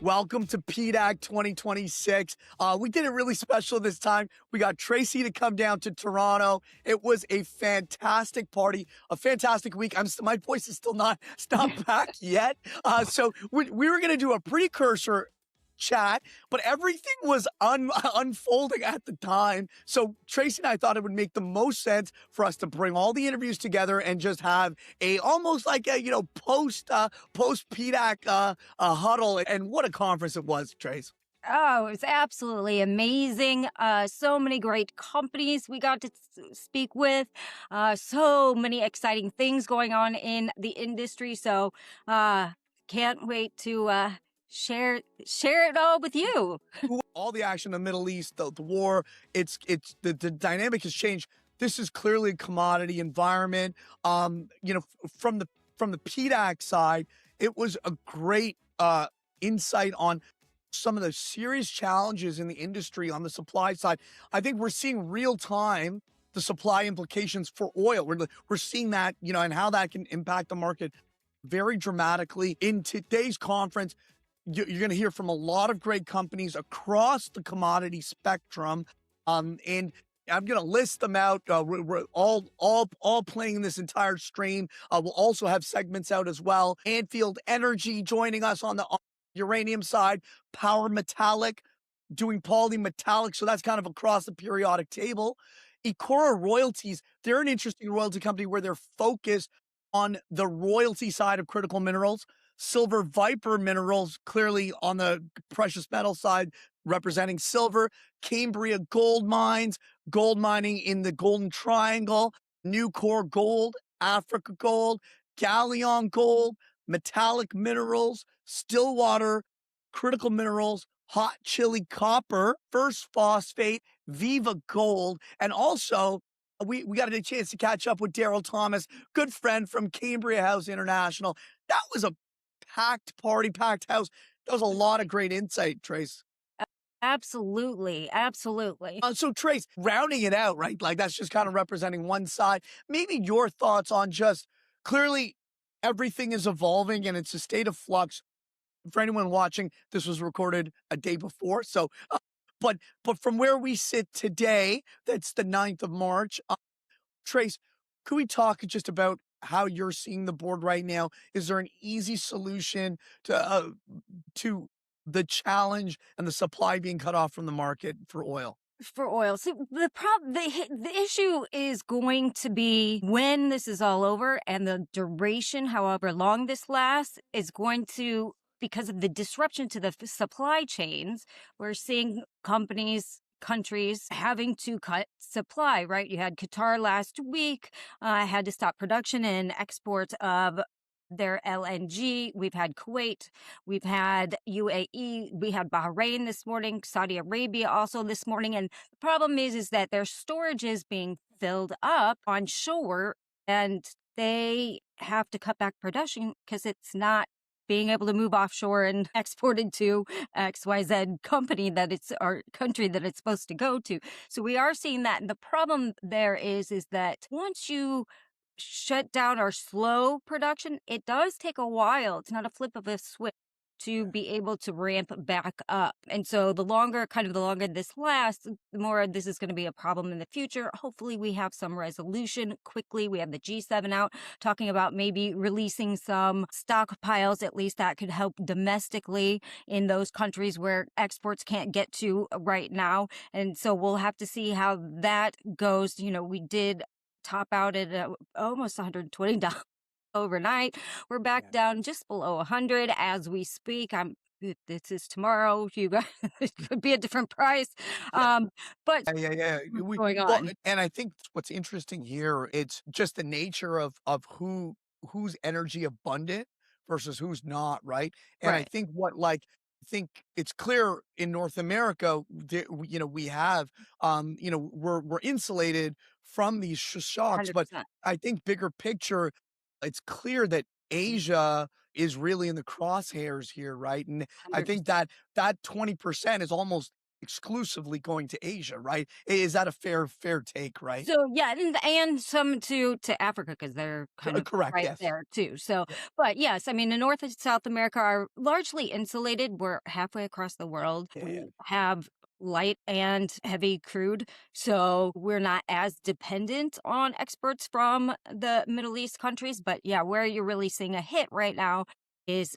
Welcome to PDAC 2026. We did it really special this time. We got Tracy to come down to Toronto. It was a fantastic party, a fantastic week. My voice is still not back yet. So we were going to do a precursor chat, but everything was unfolding at the time. So Tracy and I thought it would make the most sense for us to bring all the interviews together and just have almost like a post PDAC huddle. And what a conference it was, Trace. Oh, it was absolutely amazing. So many great companies we got to speak with. So many exciting things going on in the industry. So can't wait to share it all with you. All the action in the Middle East, the war, the dynamic has changed. This is clearly a commodity environment. From the PDAC side, it was a great insight on some of the serious challenges in the industry on the supply side. I think we're seeing real time the supply implications for oil. We're seeing that, and how that can impact the market very dramatically. In today's conference, you're going to hear from a lot of great companies across the commodity spectrum. And I'm going to list them out. We're all playing this entire stream. We'll also have segments out as well. Anfield Energy joining us on the uranium side. Power Metallic doing polymetallic. So that's kind of across the periodic table. Ecora Royalties, they're an interesting royalty company where they're focused on the royalty side of critical minerals. Silver VIPR Minerals, clearly on the precious metal side, representing silver. Cambria Gold Mines, gold mining in the Golden Triangle. Newcore Gold, Africa Gold, Galleon Gold, Metallic Minerals, Stillwater, Critical Minerals, Hot Chili Copper, First Phosphate, Viva Gold, and also we got a chance to catch up with Daryl Thomas, good friend from Cambria House International. That was a packed party, packed house. That was a lot of great insight, Trace. Absolutely. So Trace, rounding it out, right? Like that's just kind of representing one side. Maybe your thoughts on just clearly everything is evolving and it's a state of flux. For anyone watching, this was recorded a day before. So, but from where we sit today, that's the 9th of March. Trace, could we talk just about how you're seeing the board right now? Is there an easy solution to the challenge and the supply being cut off from the market for oil? For oil. So the issue is going to be when this is all over, and the duration, however long this lasts, is going to, because of the disruption to the supply chains, we're seeing countries having to cut supply, right? You had Qatar last week, had to stop production and exports of their LNG. We've had Kuwait, we've had UAE, we had Bahrain this morning, Saudi Arabia also this morning. And the problem is that their storage is being filled up on shore, and they have to cut back production because it's not being able to move offshore and exported to XYZ company or country that it's supposed to go to. So we are seeing that. And the problem there is that once you shut down or slow production, it does take a while. It's not a flip of a switch to be able to ramp back up. And so the longer this lasts, the more this is going to be a problem in the future. Hopefully we have some resolution quickly. We have the G7 out talking about maybe releasing some stockpiles. At least that could help domestically in those countries where exports can't get to right now. And so we'll have to see how that goes. We did top out at almost $120 overnight. We're back down just below 100 as we speak. This is tomorrow. You guys, it could be a different price. But What's going on? And I think what's interesting here, it's just the nature of who's energy abundant versus who's not, right? And Right. I think it's clear in North America, we have, we're insulated from these shocks, but 100%. I think bigger picture, it's clear that Asia is really in the crosshairs here, right? And I think 100%. that 20% is almost exclusively going to Asia, right? Is that a fair take, right? So yeah, and some to Africa because they're kind of Correct. right Yes. there too. So, Yeah. but yes, I mean, the North and South America are largely insulated. We're halfway across the world. Yeah. We have light and heavy crude, so we're not as dependent on exports from the Middle East countries. But yeah, where you're really seeing a hit right now is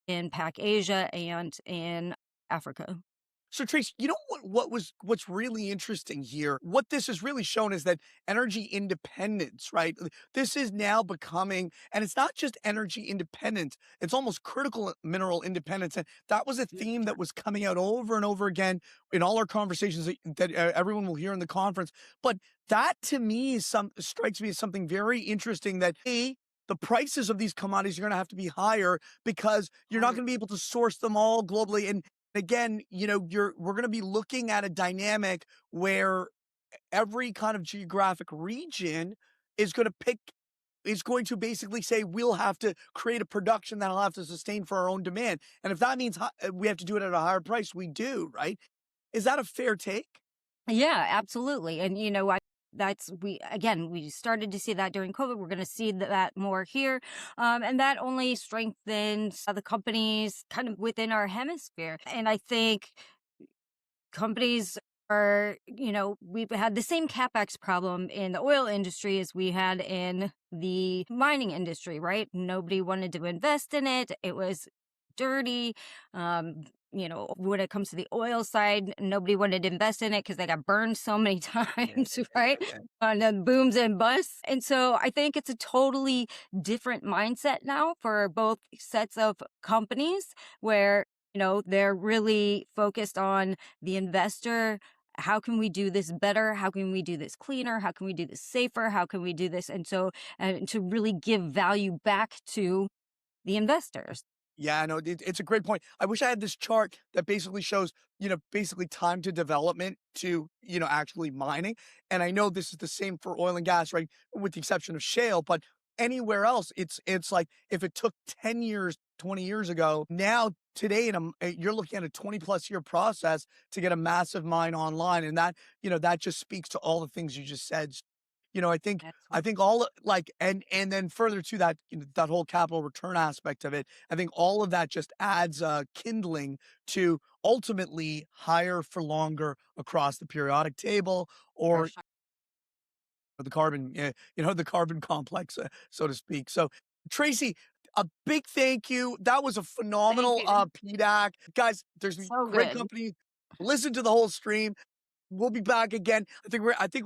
in Pac Asia and in Africa. So Trace, you know what's really interesting here? What this has really shown is that energy independence, right? This is now becoming, and it's not just energy independence, it's almost critical mineral independence. And that was a theme that was coming out over and over again in all our conversations that everyone will hear in the conference. But that to me strikes me as something very interesting that the prices of these commodities are going to have to be higher because you're not going to be able to source them all globally. And again, we're going to be looking at a dynamic where every kind of geographic region is going to basically say we'll have to create a production that'll have to sustain for our own demand. And if that means we have to do it at a higher price, we do, right? Is that a fair take? Yeah, absolutely. And we started to see that during COVID. We're going to see that more here. And that only strengthens the companies kind of within our hemisphere. And I think companies we've had the same capex problem in the oil industry as we had in the mining industry, right? Nobody wanted to invest in it. It was dirty. When it comes to the oil side, nobody wanted to invest in it because they got burned so many times, right? On the booms and busts. And so I think it's a totally different mindset now for both sets of companies where, they're really focused on the investor. How can we do this better? How can we do this cleaner? How can we do this safer? How can we do this? And so, to really give value back to the investors. Yeah, no, it's a great point. I wish I had this chart that basically shows, basically time to development to, actually mining. And I know this is the same for oil and gas, right? With the exception of shale, but anywhere else, it's like if it took 10 years, 20 years ago, now today you're looking at a 20 plus year process to get a massive mine online. And that just speaks to all the things you just said. I think all and then further to that, that whole capital return aspect of it, I think all of that just adds kindling to ultimately higher for longer across the periodic table or the carbon, the carbon complex, so to speak. So Tracy, a big thank you. That was a phenomenal PDAC. Guys, there's So great good. company. Listen to the whole stream. We'll be back again. I think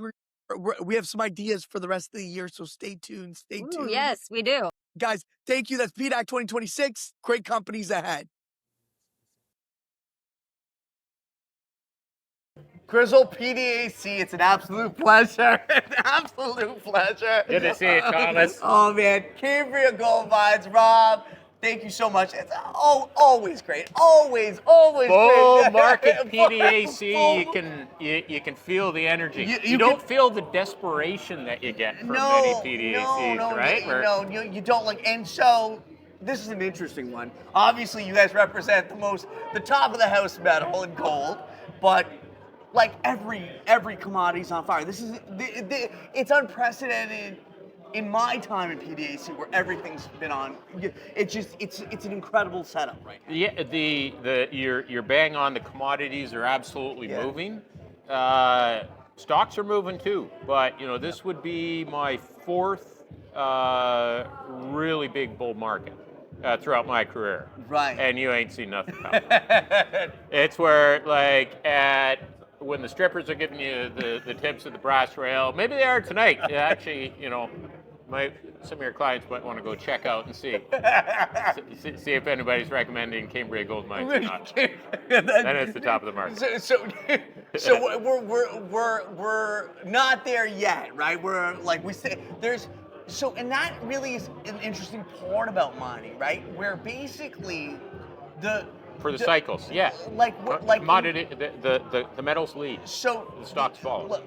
we have some ideas for the rest of the year, so stay tuned. Stay tuned. Yes, we do. Guys, thank you. That's PDAC 2026. Great companies ahead. Grizzle PDAC, it's an absolute pleasure. An absolute pleasure. Good to see you, Thomas. Oh, man. Cambria Gold Mines, Rob. Thank you so much. It's always great. Always Bull great. market PDAC, you can feel the energy. You don't feel the desperation that you get from many PDACs, right? No, you don't and so this is an interesting one. Obviously, you guys represent the top of the house metal in gold, but every commodity's on fire. This is it's unprecedented in my time in PDAC where everything's been on. It's an incredible setup right now. Yeah, you're bang on. The commodities are absolutely moving. Stocks are moving too, but this would be my fourth really big bull market throughout my career. Right. And you ain't seen nothing about it. It's where when the strippers are giving you the tips of the brass rail, maybe they are tonight. Yeah, actually, some of your clients might want to go check out and see if anybody's recommending Cambria Gold Mines or not. Then it's the top of the market. So we're not there yet, right? We're we say and that really is an interesting part about mining, right? Where basically for the cycles, yeah. Commodity, the metals lead. So the stocks follow.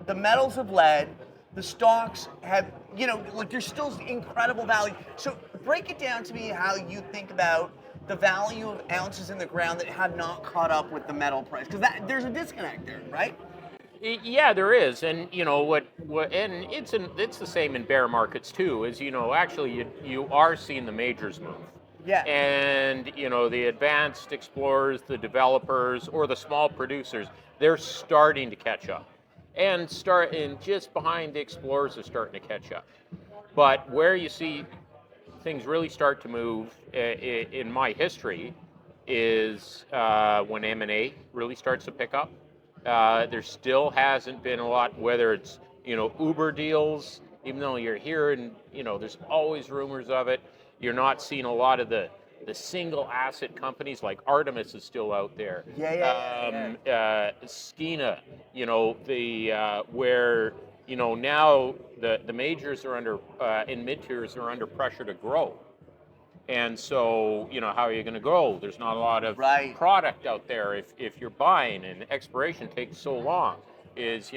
The metals have led. The stocks have, there's still incredible value. So break it down to me how you think about the value of ounces in the ground that have not caught up with the metal price? Because there's a disconnect there, right? Yeah, there is, and and it's the same in bear markets too. Is actually you are seeing the majors move. Yeah. And the advanced explorers, the developers, or the small producers, they're starting to catch up, and just behind the explorers are starting to catch up. But where you see things really start to move in my history is when M&A really starts to pick up. There still hasn't been a lot, whether it's Uber deals, even though you're hearing there's always rumors of it. You're not seeing a lot of the single asset companies like Artemis is still out there. Skeena, where now the majors are under and mid tiers are under pressure to grow. And so, how are you going to grow? There's not a lot of product out there if you're buying, and expiration takes so long. Is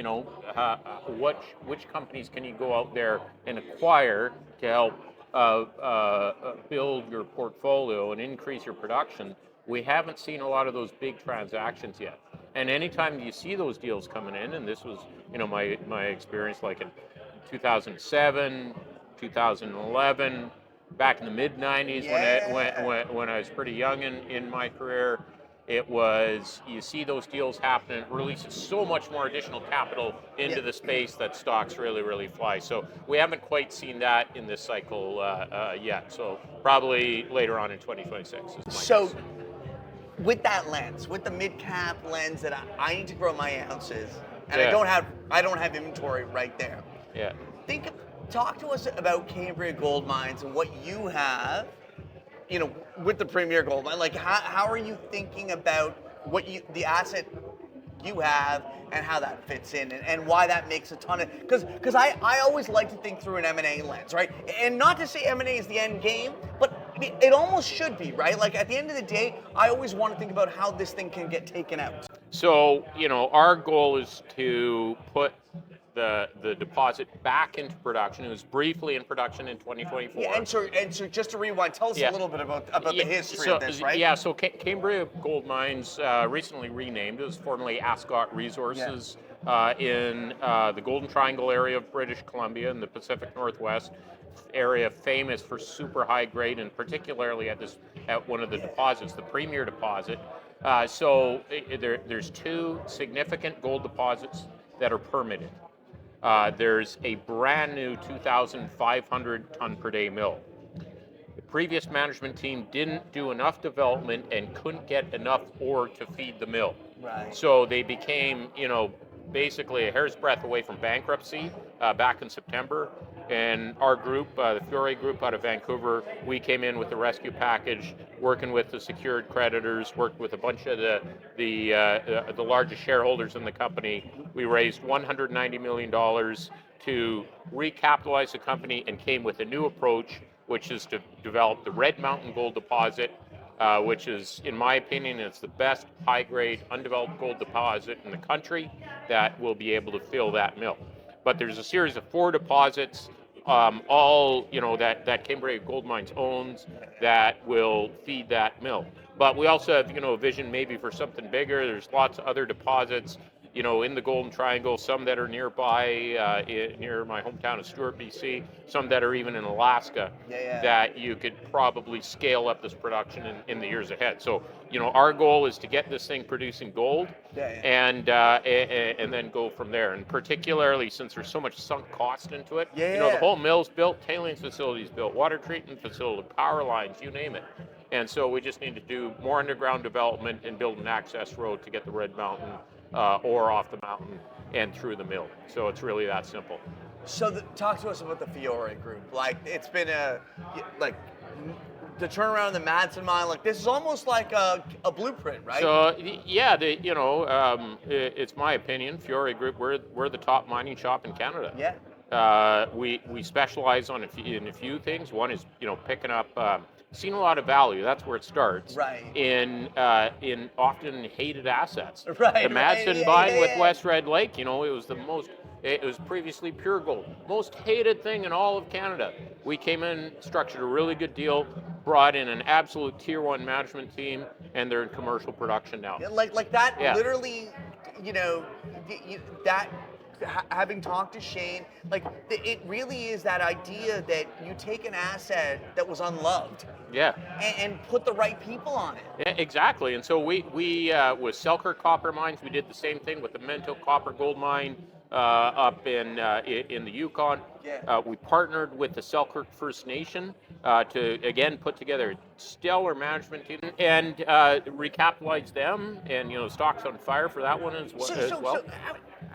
which companies can you go out there and acquire to help build your portfolio and increase your production? We haven't seen a lot of those big transactions yet. And anytime you see those deals coming in, and this was my experience like in 2007, 2011. Back in the mid 90s when I was pretty young in my career, it was, you see those deals happen, it releases so much more additional capital into the space that stocks really, really fly. So we haven't quite seen that in this cycle yet. So probably later on in 2026 is my guess. With that lens, with the mid-cap lens that I need to grow my ounces, and I don't have inventory right there. Yeah. Talk to us about Cambria Gold Mines and what you have, with the Premier Gold Mine. Like, how are you thinking about the asset you have and how that fits in, and why that makes a ton of, because I always like to think through an M&A lens, right? And not to say M&A is the end game, but it almost should be, right? Like, at the end of the day, I always want to think about how this thing can get taken out. So, our goal is to put the deposit back into production. It was briefly in production in 2024. Yeah, and so just to rewind, tell us a little bit about the history of this, right? Yeah, so Cambria Gold Mines recently renamed. It was formerly Ascot Resources in the Golden Triangle area of British Columbia in the Pacific Northwest area, famous for super high grade, and particularly at one of the deposits, the Premier deposit. So there's two significant gold deposits that are permitted. There's a brand new 2,500 ton per day mill. The previous management team didn't do enough development and couldn't get enough ore to feed the mill. Right. So they became, basically a hair's breadth away from bankruptcy back in September. And our group, the Fiore group out of Vancouver, we came in with the rescue package, working with the secured creditors, worked with a bunch of the largest shareholders in the company. We raised $190 million to recapitalize the company and came with a new approach, which is to develop the Red Mountain Gold Deposit, which is, in my opinion, it's the best high-grade undeveloped gold deposit in the country that will be able to fill that mill. But there's a series of 4 deposits, all that Cambria Gold Mines owns, that will feed that mill. But we also have a vision maybe for something bigger. There's lots of other deposits in the Golden Triangle, some that are nearby, near my hometown of Stewart, BC, some that are even in Alaska, that you could probably scale up this production in the years ahead. So, our goal is to get this thing producing gold, and then go from there. And particularly since there's so much sunk cost into it, the whole mill's built, tailings facilities built, water treatment facility, power lines, you name it. And so we just need to do more underground development and build an access road to get the Red Mountain ore off the mountain and through the mill. So it's really that simple. So talk to us about the Fiore group. Like, it's been the turnaround in the Madsen mine. Like, this is almost like a blueprint, right? So yeah, it's my opinion. Fiore Group, we're the top mining shop in Canada. Yeah. We specialize in a few things. One is picking up. Seen a lot of value. That's where it starts. Right. In often hated assets. Right. The Madsen mine with West Red Lake. It was previously pure gold. Most hated thing in all of Canada. We came in, structured a really good deal, brought in an absolute tier 1 management team, and they're in commercial production now. Like that, Yeah. literally, that having talked to Shane, like it really is that idea that you take an asset that was unloved, Yeah. and put the right people on it. Yeah, exactly. And so we with Selkirk Copper Mines, we did the same thing with the Minto Copper Gold Mine up in the Yukon. Yeah. We partnered with the Selkirk First Nation to again put together a stellar management team and recapitalize them, and stocks on fire for that one as well. So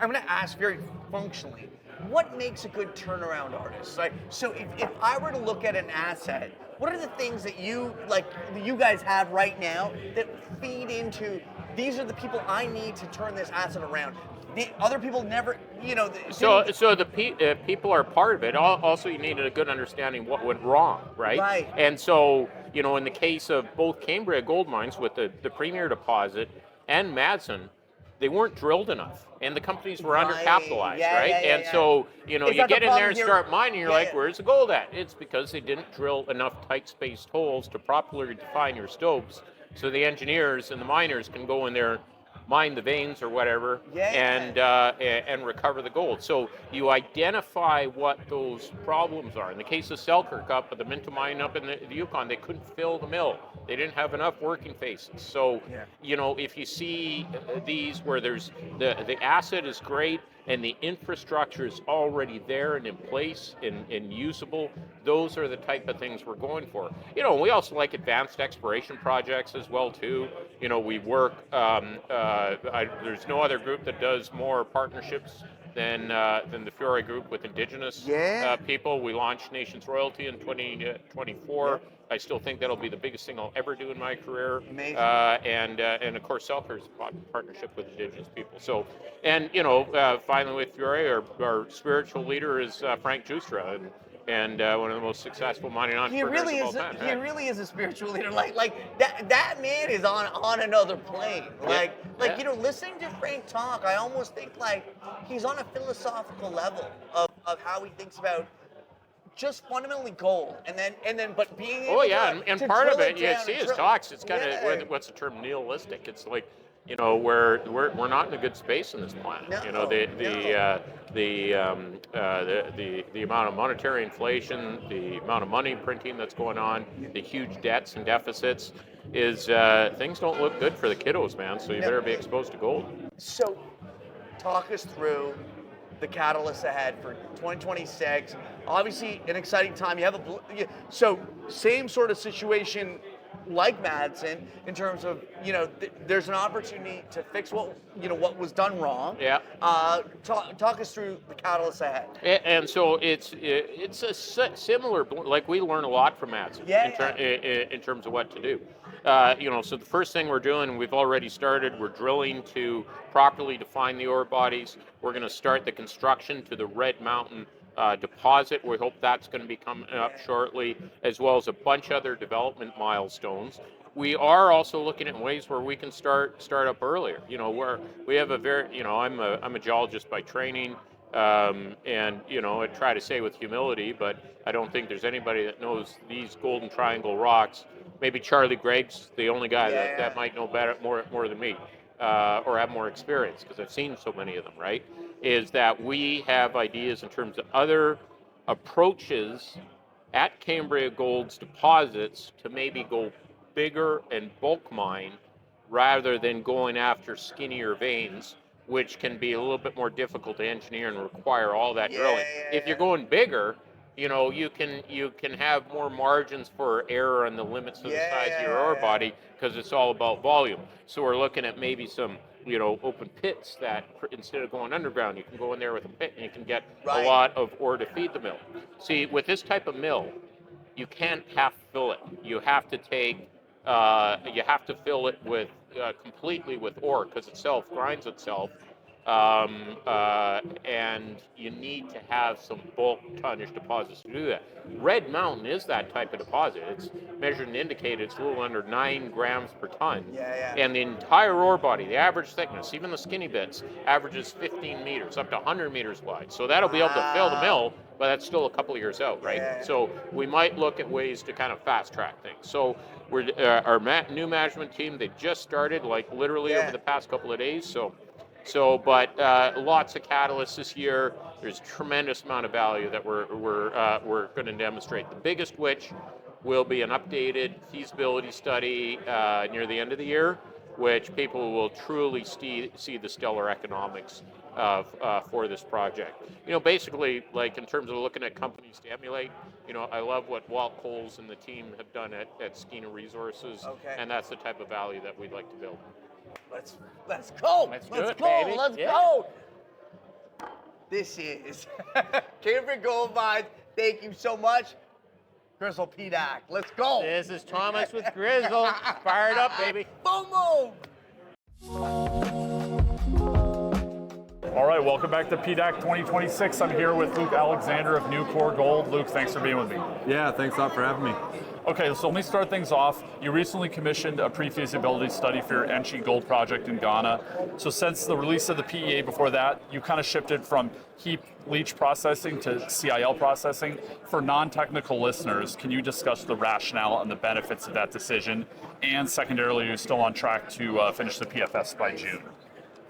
I'm going to ask very functionally, what makes a good turnaround artist? Like, so if I were to look at an asset, what are the things that you guys have right now that feed into, these are the people I need to turn this asset around? The other people never, So the people are part of it. Also, you need a good understanding of what went wrong, right? Right. And so, in the case of both Cambria gold mines with the Premier deposit and Madsen, they weren't drilled enough, and the companies were undercapitalized, Yeah, right? yeah, and so, you that get the in there problem and here? start mining, you're Yeah, like, yeah. where's the gold at? It's because they didn't drill enough tight-spaced holes to properly define your stopes, so the engineers and the miners can go in there, mine the veins or whatever, and recover the gold. So you identify what those problems are. In the case of Selkirk up at the Minto mine up in the Yukon, they couldn't fill the mill. They didn't have enough working faces. So if you see these where there's the asset is great and the infrastructure is already there and in place and usable, those are the type of things we're going for. We also like advanced exploration projects as well too. We work. There's no other group that does more partnerships than the Fiore Group with Indigenous people. We launched Nations Royalty in 2024. I still think that'll be the biggest thing I'll ever do in my career. Amazing. And of course, Selkirk's partnership with Indigenous people. So, and finally with Fiore, our spiritual leader is Frank Justra, and one of the most successful mining entrepreneurs of all time. He really is a spiritual leader. Like that man is on another plane. Listening to Frank talk, I almost think like he's on a philosophical level of how he thinks about just fundamentally gold, and then but being able and to part of drill it, you see his talks. It's kind of what's the term, nihilistic. It's like, we're not in a good space in this planet. The amount of monetary inflation, the amount of money printing that's going on, the huge debts and deficits, is things don't look good for the kiddos, man. So you better be exposed to gold. So, talk us through the catalysts ahead for 2026. Obviously, an exciting time. You have so same sort of situation like Madsen in terms of there's an opportunity to fix what was done wrong. Yeah. Talk us through the catalysts ahead. And so it's a similar, like we learn a lot from Madsen in terms of what to do. So the first thing we're doing, we've already started, we're drilling to properly define the ore bodies. We're going to start the construction to the Red Mountain deposit. We hope that's going to be coming up shortly, as well as a bunch of other development milestones. We are also looking at ways where we can start up earlier. Where we have a very, I'm a geologist by training, and I try to say with humility, but I don't think there's anybody that knows these Golden Triangle rocks. Maybe Charlie Gregg's the only guy that might know better, more than me, or have more experience, because I've seen so many of them, right? Is that we have ideas in terms of other approaches at Cambria Gold's deposits to maybe go bigger and bulk mine rather than going after skinnier veins, which can be a little bit more difficult to engineer and require all that drilling. If you're going bigger, you can have more margins for error on the limits of the size of your ore body, because it's all about volume. So we're looking at maybe some open pits that instead of going underground, you can go in there with a pit and you can get a lot of ore to feed the mill. See, with this type of mill, you can't half fill it. You have to fill it with completely with ore, because itself grinds itself. and you need to have some bulk tonnage deposits to do that. Red Mountain is that type of deposit. It's measured and indicated. It's a little under 9 grams per ton. And the entire ore body, the average thickness, even the skinny bits, averages 15 meters, up to 100 meters wide. So that'll be able to fill the mill, but that's still a couple of years out, right? So we might look at ways to kind of fast track things. So we're our new management team, they just started, like literally over the past couple of days. But lots of catalysts this year. There's a tremendous amount of value that we're going to demonstrate. The biggest which will be an updated feasibility study near the end of the year, which people will truly see the stellar economics of for this project. You know, basically, like in terms of looking at companies to emulate, you know, I love what Walt Coles and the team have done at Skeena Resources, and that's the type of value that we'd like to build. Let's go. Let's go. Baby. Let's go. This is Cambria Gold Mines. Thank you so much. Grizzle PDAC. Let's go. This is Thomas with Grizzle. Fired up, baby. Boom, boom. All right, welcome back to PDAC 2026. I'm here with Luke Alexander of Newcore Gold. Luke, thanks for being with me. Yeah, thanks a lot for having me. Okay, so let me start things off. You recently commissioned a pre-feasibility study for your Enchi Gold project in Ghana. So since the release of the PEA before that, you kind of shifted from heap leach processing to CIL processing. For non-technical listeners, can you discuss the rationale and the benefits of that decision? And secondarily, you're still on track to finish the PFS by June.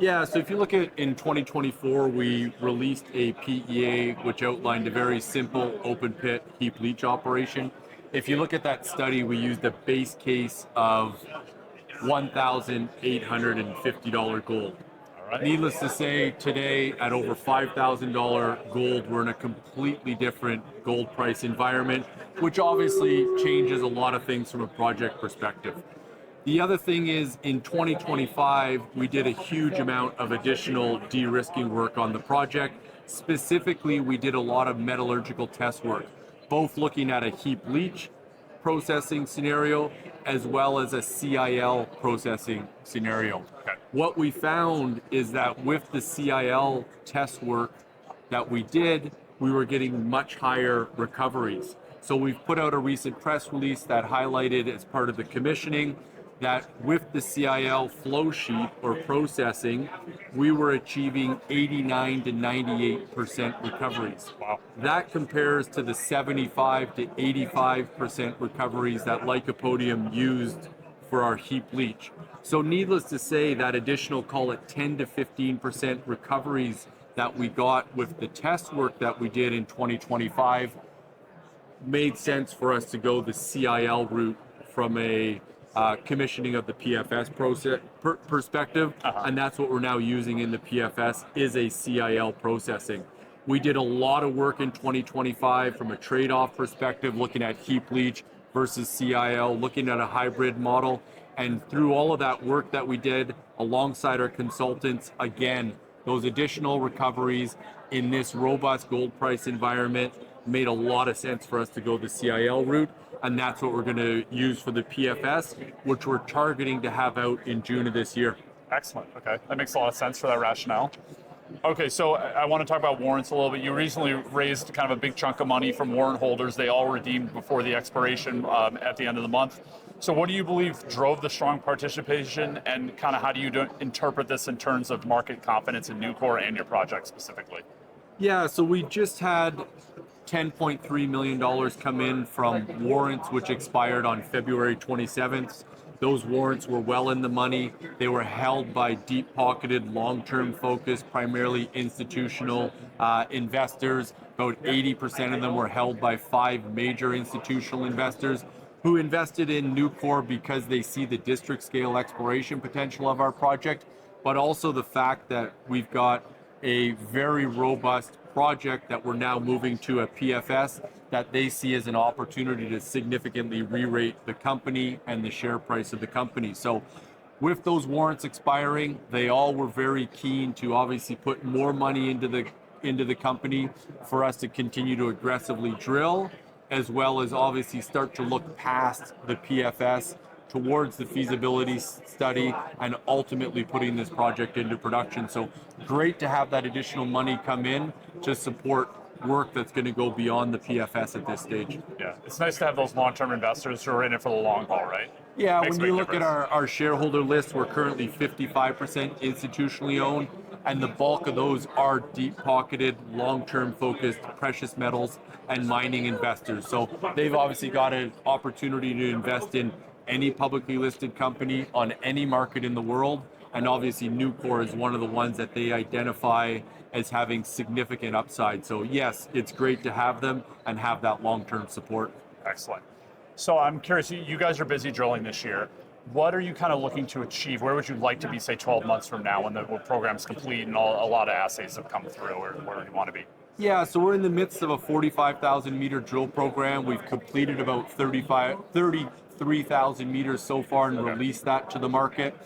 Yeah, so if you look at in 2024, we released a PEA which outlined a very simple open pit heap leach operation. If you look at that study, we used a base case of $1,850 gold. Right. Needless to say, today at over $5,000 gold, we're in a completely different gold price environment, which obviously changes a lot of things from a project perspective. The other thing is in 2025, we did a huge amount of additional de-risking work on the project. Specifically, we did a lot of metallurgical test work, both looking at a heap leach processing scenario as well as a CIL processing scenario. Okay. What we found is that with the CIL test work that we did, we were getting much higher recoveries. So we've put out a recent press release that highlighted as part of the commissioning that with the CIL flow sheet or processing, we were achieving 89 to 98% recoveries. Wow. That compares to the 75 to 85% recoveries that Lycopodium used for our heap leach. So needless to say, that additional, call it 10 to 15% recoveries that we got with the test work that we did in 2025 made sense for us to go the CIL route from a commissioning of the PFS process perspective, and that's what we're now using in the PFS is a CIL processing. We did a lot of work in 2025 from a trade-off perspective, looking at heap leach versus CIL, looking at a hybrid model, and through all of that work that we did alongside our consultants, again, those additional recoveries in this robust gold price environment made a lot of sense for us to go the CIL route. And that's what we're going to use for the PFS, which we're targeting to have out in June of this year. Excellent. Okay, that makes a lot of sense for that rationale. Okay, so I want to talk about warrants a little bit. You recently raised kind of a big chunk of money from warrant holders. They all redeemed before the expiration at the end of the month. So what do you believe drove the strong participation, and kind of how do you interpret this in terms of market confidence in Newcore and your project specifically? Yeah, so we just had $10.3 million come in from warrants which expired on February 27th. Those warrants were well in the money. They were held by deep-pocketed, long-term focused, primarily institutional investors. About 80% of them were held by 5 major institutional investors who invested in Newcore because they see the district-scale exploration potential of our project, but also the fact that we've got a very robust project that we're now moving to a PFS that they see as an opportunity to significantly re-rate the company and the share price of the company. So with those warrants expiring, they all were very keen to obviously put more money into the company for us to continue to aggressively drill, as well as obviously start to look past the PFS towards the feasibility study and ultimately putting this project into production. So great to have that additional money come in to support work that's going to go beyond the PFS at this stage. Yeah, it's nice to have those long-term investors who are in it for the long haul, right? Yeah, Makes when a you big look difference. at our shareholder list, we're currently 55% institutionally owned, and the bulk of those are deep-pocketed, long-term focused precious metals and mining investors. So they've obviously got an opportunity to invest in any publicly listed company on any market in the world, and obviously Newcore is one of the ones that they identify as having significant upside. So yes, it's great to have them and have that long-term support. Excellent. So I'm curious, you guys are busy drilling this year. What are you kind of looking to achieve? Where would you like to be, say, 12 months from now when the program's complete and a lot of assays have come through, or where do you want to be? Yeah, so we're in the midst of a 45,000 meter drill program. We've completed about 33,000 meters so far and released that to the market.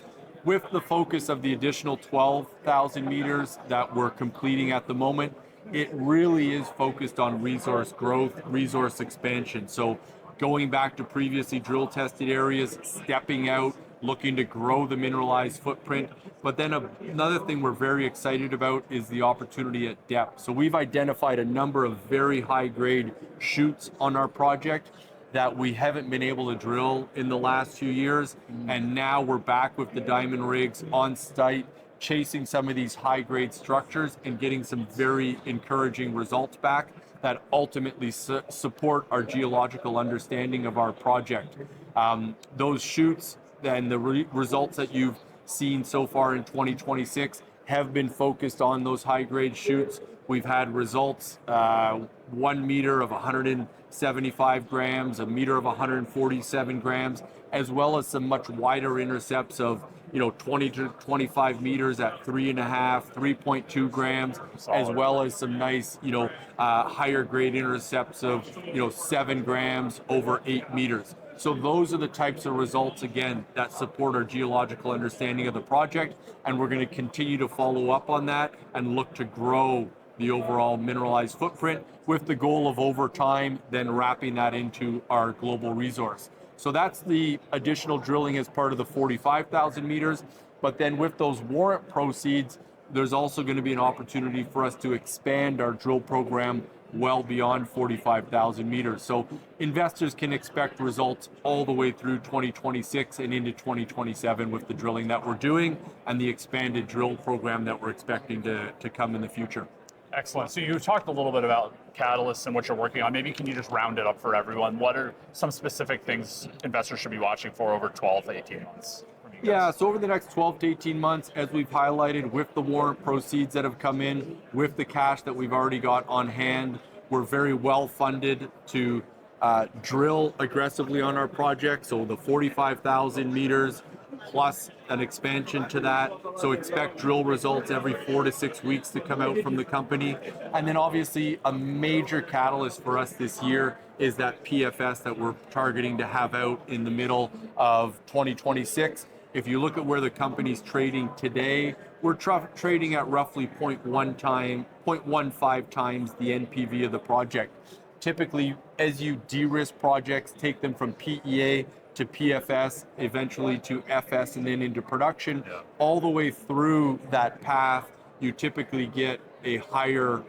With the focus of the additional 12,000 meters that we're completing at the moment, it really is focused on resource growth, resource expansion. So going back to previously drill tested areas, stepping out, looking to grow the mineralized footprint. But then another thing we're very excited about is the opportunity at depth. So we've identified a number of very high grade shoots on our project that we haven't been able to drill in the last few years. And now we're back with the diamond rigs on site, chasing some of these high grade structures and getting some very encouraging results back that ultimately support our geological understanding of our project. Those shoots and the results that you've seen so far in 2026 have been focused on those high grade shoots. We've had results, 1 meter of 175 grams, a meter of 147 grams, as well as some much wider intercepts of 20 to 25 meters at 3.5, 3.2 grams, as well as some nice, higher grade intercepts of, 7 grams over 8 meters. So those are the types of results, again, that support our geological understanding of the project, and we're going to continue to follow up on that and look to grow the overall mineralized footprint with the goal of over time then wrapping that into our global resource. So that's the additional drilling as part of the 45,000 meters. But then with those warrant proceeds, there's also going to be an opportunity for us to expand our drill program well beyond 45,000 meters. So investors can expect results all the way through 2026 and into 2027 with the drilling that we're doing and the expanded drill program that we're expecting to come in the future. Excellent. So you talked a little bit about catalysts and what you're working on. Maybe can you just round it up for everyone? What are some specific things investors should be watching for over 12 to 18 months? Yeah, so over the next 12 to 18 months, as we've highlighted with the warrant proceeds that have come in, with the cash that we've already got on hand, we're very well funded to drill aggressively on our project. So the 45,000 meters plus an expansion to that. So expect drill results every 4 to 6 weeks to come out from the company. And then obviously a major catalyst for us this year is that PFS that we're targeting to have out in the middle of 2026. If you look at where the company's trading today, we're trading at roughly 0.15 times the NPV of the project. Typically, as you de-risk projects, take them from PEA to PFS, eventually to FS, and then into production, all the way through that path, you typically get a higher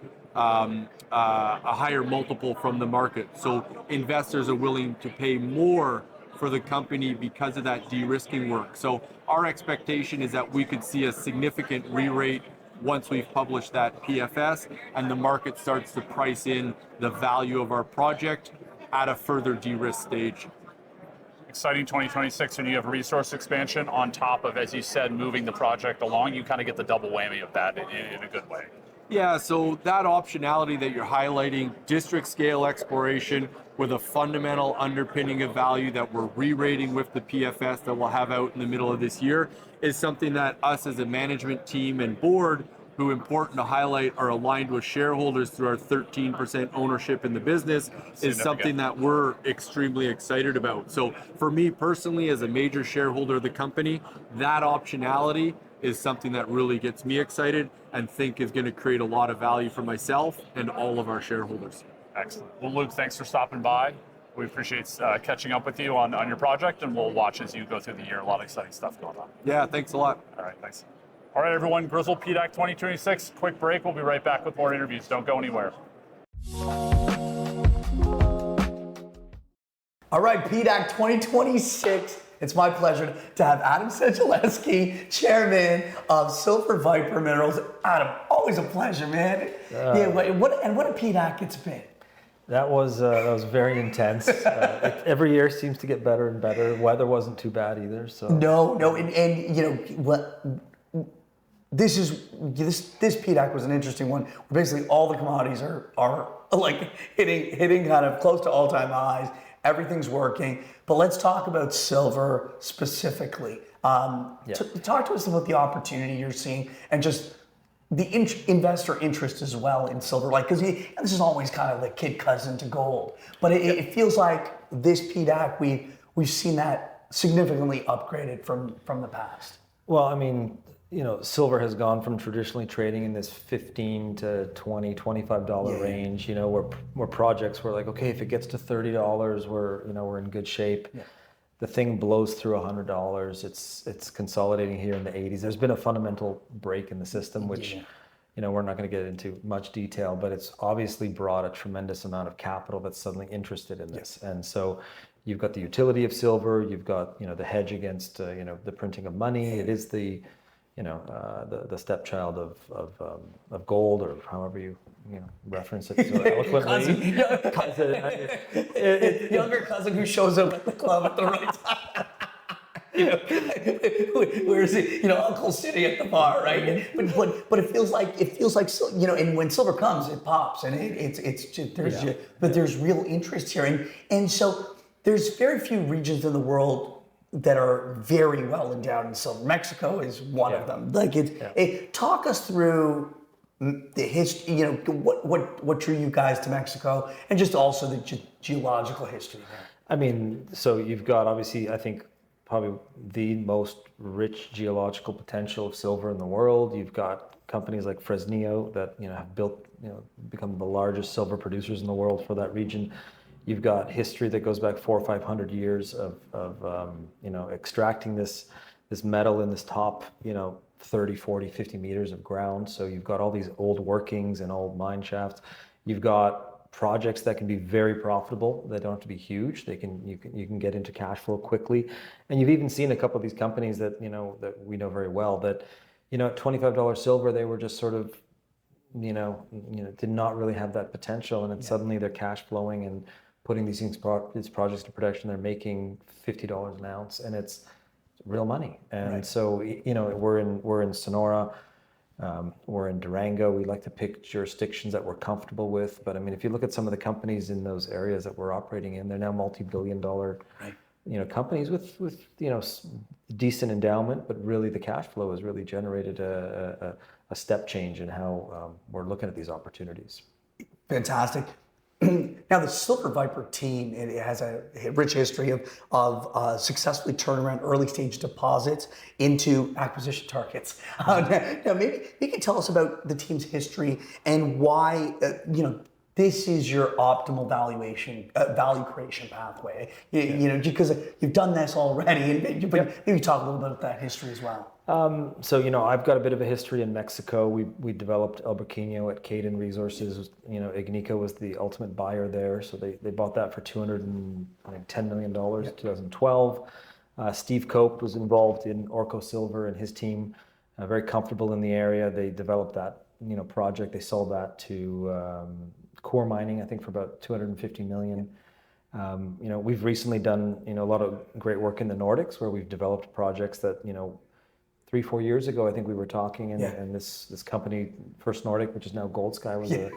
multiple from the market. So investors are willing to pay more for the company because of that de-risking work. So our expectation is that we could see a significant re-rate once we've published that PFS and the market starts to price in the value of our project at a further de-risk stage. Exciting 2026, and you have resource expansion on top of, as you said, moving the project along. You kind of get the double whammy of that in a good way. Yeah, so that optionality that you're highlighting, district scale exploration with a fundamental underpinning of value that we're re-rating with the PFS that we'll have out in the middle of this year, is something that us as a management team and board, who, important to highlight, are aligned with shareholders through our 13% ownership in the business, is something that we're extremely excited about. So for me personally, as a major shareholder of the company, that optionality is something that really gets me excited and think is going to create a lot of value for myself and all of our shareholders. Excellent. Well, Luke, thanks for stopping by. We appreciate catching up with you on your project, and we'll watch as you go through the year. A lot of exciting stuff going on. Yeah, thanks a lot. All right, thanks. All right, everyone, Grizzle PDAC 2026. Quick break. We'll be right back with more interviews. Don't go anywhere. All right, PDAC 2026. It's my pleasure to have Adam Cegielski, chairman of Silver VIPR Minerals. Adam, always a pleasure, man. What a PDAC it's been. That was very intense. Every year seems to get better and better. Weather wasn't too bad either. So No, and you know what? This PDAC was an interesting one. Where basically, all the commodities are like hitting kind of close to all-time highs. Everything's working. But let's talk about silver specifically. Talk to us about the opportunity you're seeing and just the investor interest as well in silver. Like, because this is always kind of the kid cousin to gold. But it feels like this PDAC, we've seen that significantly upgraded from the past. well, I mean, you know, silver has gone from traditionally trading in this $15 to $20, $25 range. You know, where projects were like, okay, if it gets to $30, we're in good shape. Yeah. The thing blows through $100. It's consolidating here in the 80s. There's been a fundamental break in the system, which, you know, we're not going to get into much detail, but it's obviously brought a tremendous amount of capital that's suddenly interested in this. And so you've got the utility of silver, you've got, you know, the hedge against, you know, the printing of money. It is the, you know, the stepchild of gold, or however you reference it so eloquently. Younger cousin who shows up at the club at the right time. You know, where's it? You know, Uncle's sitting at the bar, right? But it feels like you know, and when silver comes, it pops, and there's real interest here, and so there's very few regions in the world that are very well endowed in silver. Mexico is one of them. Like talk us through the history. You know, what drew you guys to Mexico, and just also the geological history there. I mean, so you've got obviously, I think, probably the most rich geological potential of silver in the world. You've got companies like Fresnillo that, you know, have built, you know, become the largest silver producers in the world for that region. You've got history that goes back 400 or 500 years of you know, extracting this metal in this top, you know, 30, 40, 50 meters of ground. So you've got all these old workings and old mine shafts. You've got projects that can be very profitable. They don't have to be huge. You can get into cash flow quickly. And you've even seen a couple of these companies that, you know, that we know very well that, you know, at $25 silver, they were just sort of, you know, did not really have that potential. And then suddenly they're cash flowing and putting these projects to production. They're making $50 an ounce, and it's real money. And so, you know, we're in Sonora. We're in Durango. We like to pick jurisdictions that we're comfortable with. But I mean, if you look at some of the companies in those areas that we're operating in, they're now multi-billion-dollar, you know, companies with you know, decent endowment. But really, the cash flow has really generated a step change in how we're looking at these opportunities. Fantastic. Now, the Silver VIPR team, it has a rich history of successfully turning around early stage deposits into acquisition targets. Now, maybe you can tell us about the team's history and why, you know, this is your optimal value creation pathway. You know, because you've done this already, but maybe talk a little bit about that history as well. So, you know, I've got a bit of a history in Mexico. We developed El Burqueño at Caden Resources. You know, Agnico was the ultimate buyer there. So they bought that for $210 million in 2012. Steve Cope was involved in Orco Silver and his team, very comfortable in the area. They developed that, you know, project. They sold that to Core Mining, I think, for about $250 million. You know, we've recently done, you know, a lot of great work in the Nordics where we've developed projects that, you know, 3-4 years ago, I think we were talking, and this company, First Nordic, which is now Gold Sky, was a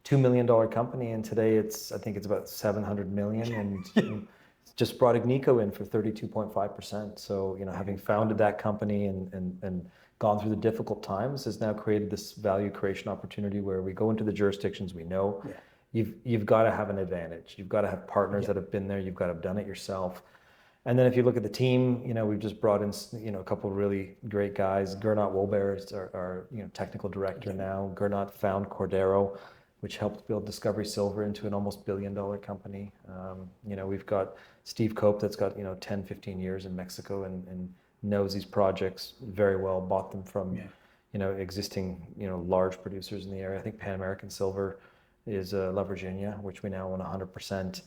$2 million company, and today I think it's about $700 million, and just brought Agnico in for 32.5%. So, you know, having founded that company and gone through the difficult times has now created this value creation opportunity where we go into the jurisdictions we know. You've got to have an advantage. You've got to have partners that have been there. You've got to have done it yourself. And then if you look at the team, you know, we've just brought in, you know, a couple of really great guys. Gernot Wolbert is our you know, technical director now. Gernot found Cordero which helped build Discovery Silver into an almost $1 billion company. We've got Steve Cope that's got 10, 15 years in Mexico and knows these projects very well. Bought them from existing large producers in the area. I think Pan American Silver is La Virginia, which we now own 100%.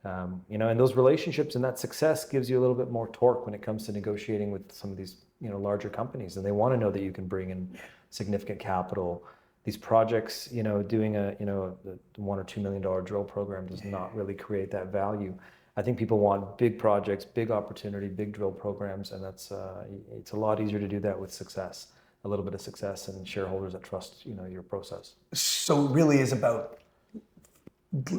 And those relationships and that success gives you a little bit more torque when it comes to negotiating with some of these larger companies, and they want to know that you can bring in significant capital. These projects, doing a $1 or $2 million drill program does not really create that value. I think people want big projects, big opportunity, big drill programs, and that's it's a lot easier to do that with success, a little bit of success, and shareholders that trust your process. So it really is about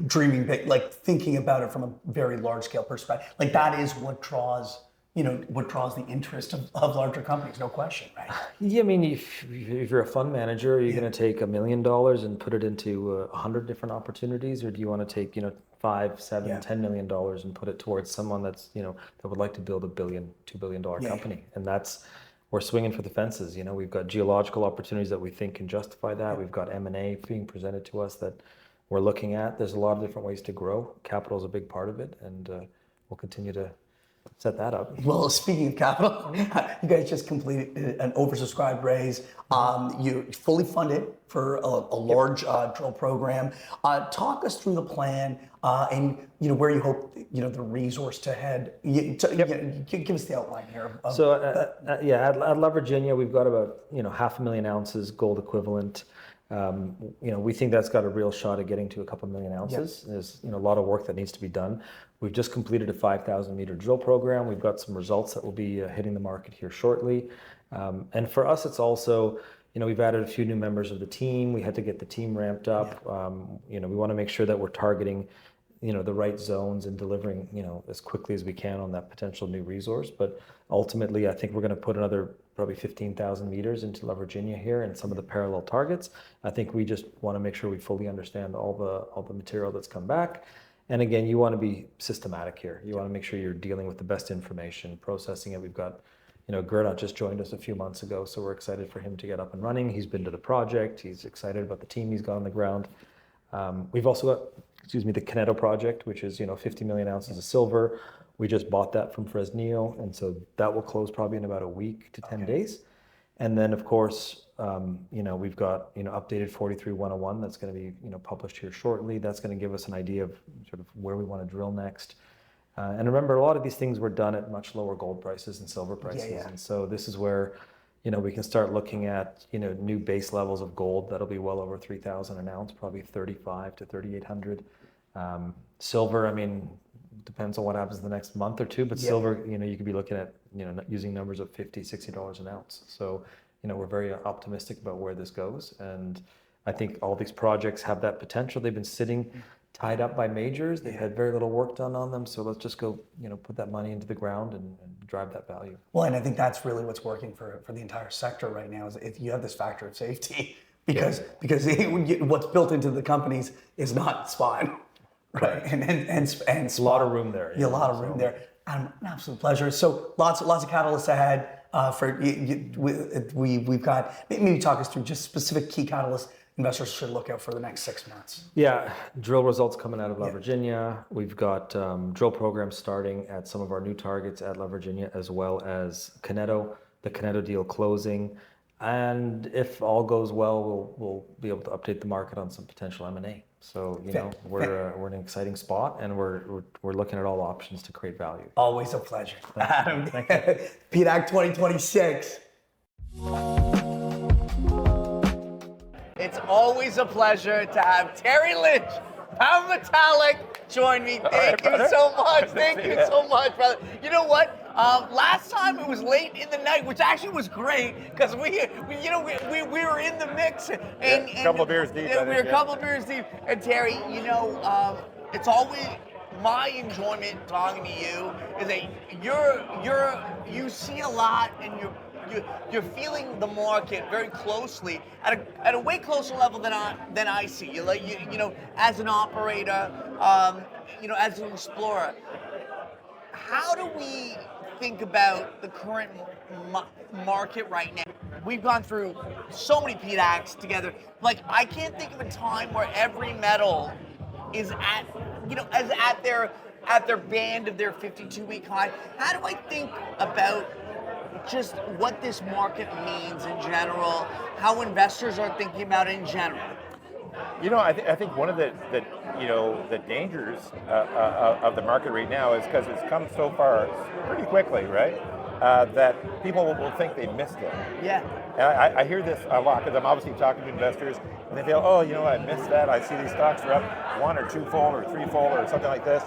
dreaming big, like thinking about it from a very large scale perspective. Like that is what draws the interest of larger companies, no question, right? Yeah, I mean, if you're a fund manager, are you going to take $1 million and put it into 100 different opportunities, or do you want to take $5, $7, $10 million and put it towards someone that's that would like to build $1 billion, $2 billion company? And that's, we're swinging for the fences. We've got geological opportunities that we think can justify that. We've got M&A being presented to us that we're looking at. There's a lot of different ways to grow. Capital is a big part of it, and we'll continue to set that up. Well, speaking of capital, you guys just completed an oversubscribed raise. You're fully funded for a large drill program. Talk us through the plan and where you hope the resource to head. Give us the outline here. At La Virginia, we've got about 500,000 ounces gold equivalent. We think that's got a real shot at getting to a couple million ounces. There's a lot of work that needs to be done. We've just completed a 5,000 meter drill program. We've got some results that will be hitting the market here shortly. And for us, it's also, we've added a few new members of the team. We had to get the team ramped up. We want to make sure that we're targeting, the right zones and delivering, as quickly as we can on that potential new resource. But ultimately, I think we're going to put another probably 15,000 meters into La Virginia here and some of the parallel targets. I think we just want to make sure we fully understand all the material that's come back. And again, you want to be systematic here. You want to make sure you're dealing with the best information, processing it. We've got, Gernot just joined us a few months ago, so we're excited for him to get up and running. He's been to the project. He's excited about the team he's got on the ground. We've also got, the Caneto project, which is 50 million ounces of silver. We just bought that from Fresnillo, and so that will close probably in about a week to 10 days. And then, of course, we've got updated 43-101 that's going to be published here shortly. That's going to give us an idea of sort of where we want to drill next. And remember, a lot of these things were done at much lower gold prices and silver prices, and so this is where we can start looking at new base levels of gold that'll be well over 3,000 an ounce, probably 3,500 to 3,800. Silver, I mean, depends on what happens in the next month or two, but silver, you could be looking at using numbers of $50, $60 an ounce. So we're very optimistic about where this goes, and I think all these projects have that potential. They've been sitting tied up by majors. They've had very little work done on them, so let's just go put that money into the ground and drive that value. Well, and I think that's really what's working for the entire sector right now is if you have this factor of safety because what's built into the companies is not spot, right? And spot. A lot of room there. Yeah, a lot of room there. An absolute pleasure. So lots of catalysts ahead. We've got, maybe talk us through just specific key catalysts investors should look out for the next 6 months. Yeah, drill results coming out of La Virginia. We've got drill programs starting at some of our new targets at La Virginia, as well as Caneto, the Caneto deal closing. And if all goes well, we'll be able to update the market on some potential M&A. So, we're in an exciting spot, and we're looking at all options to create value. Always a pleasure. Adam, PDAC 2026. It's always a pleasure to have Terry Lynch, Pound Metallic, join me. Thank you so much. Thank you so much, brother. You know what? Last time it was late in the night, which actually was great because we were in the mix and a couple of beers deep. We were a couple of beers deep. And Terry, it's always my enjoyment talking to you is that you see a lot and you're feeling the market very closely at a way closer level than I see. As an operator, as an explorer. How do we think about the current market right now? we've gone through so many PDACs together. Like, I can't think of a time where every metal is at, as at their band of their 52-week high. How do I think about just what this market means in general, how investors are thinking about it in general? I think one of the dangers of the market right now is because it's come so far pretty quickly, right? That people will think they missed it. Yeah. And I hear this a lot because I'm obviously talking to investors, and they feel, I missed that. I see these stocks are up 1 or 2-fold or 3-fold or something like this,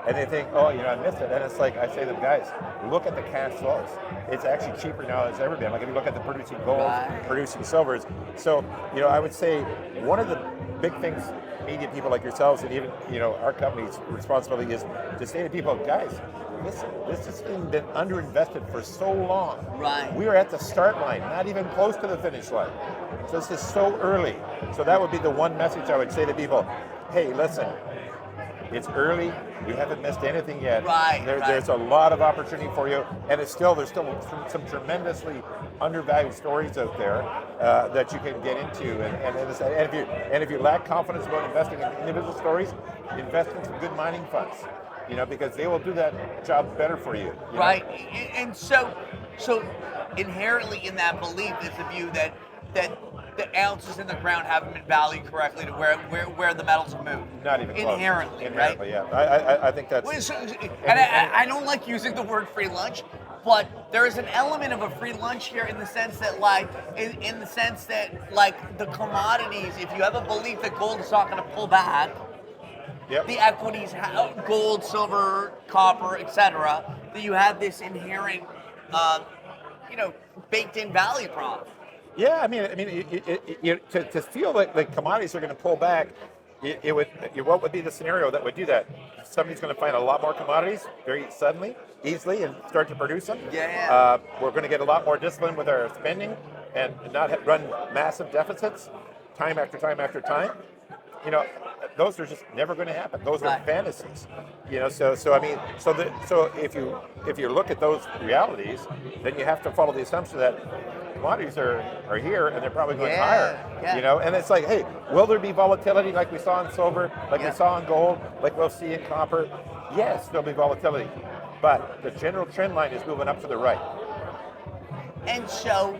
and they think, I missed it. And it's like I say to them, guys, look at the cash flows. It's actually cheaper now than it's ever been. Like if you look at the producing golds, producing silvers. So I would say one of the big things media people like yourselves and even our company's responsibility is to say to people, guys, listen, this has been underinvested for so long. Right. We are at the start line, not even close to the finish line. So this is so early. So that would be the one message I would say to people. Hey, listen, it's early. We haven't missed anything yet. Right. There's a lot of opportunity for you, and there's still some tremendously undervalued stories out there that you can get into. And if you lack confidence about investing in individual stories, invest in some good mining funds. Because they will do that job better for you. Right. And so inherently in that belief is the view that the ounces in the ground haven't been valued correctly to where the metals have moved. Not even close. Inherently, right? Yeah. I think that's... And I don't like using the word free lunch, but there is an element of a free lunch here in the sense that, the commodities, if you have a belief that gold is not going to pull back, yep. The equities, gold, silver, copper, etc., that you have this inherent, baked-in value prop. Yeah, to feel like commodities are going to pull back, what would be the scenario that would do that? Somebody's going to find a lot more commodities very suddenly, easily, and start to produce them. Yeah. We're going to get a lot more discipline with our spending and not run massive deficits time after time after time. Those are just never going to happen. Those are fantasies. So if you look at those realities, then you have to follow the assumption that commodities are here and they're probably going higher. Yeah. And it's like, hey, will there be volatility like we saw in silver, like we saw in gold, like we'll see in copper? Yes, there'll be volatility, but the general trend line is moving up to the right. And so,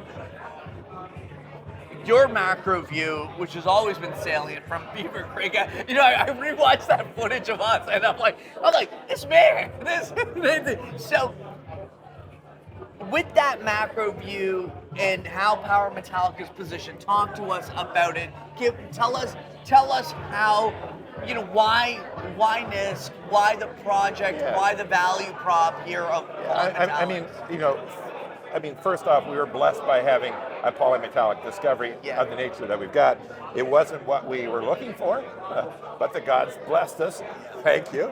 your macro view, which has always been salient from Beaver Creek, I rewatched that footage of us, and I'm like, it's me. So, with that macro view and how Power Metallic is positioned, talk to us about it. Tell us how, why NISC, why the project, why the value prop here of first off, we were blessed by having a polymetallic discovery of the nature that we've got. It wasn't what we were looking for, but the gods blessed us. Thank you.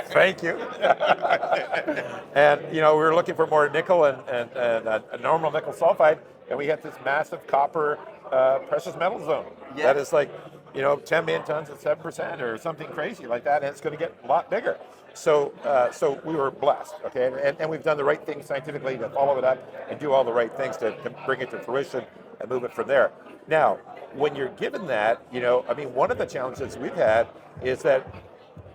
Thank you. And, we were looking for more nickel and a normal nickel sulfide, and we hit this massive copper precious metal zone. Yeah. That is like, 10 million tons at 7% or something crazy like that, and it's going to get a lot bigger. So we were blessed, okay? And we've done the right thing scientifically to follow it up and do all the right things to bring it to fruition and move it from there. Now, when you're given that, one of the challenges we've had is that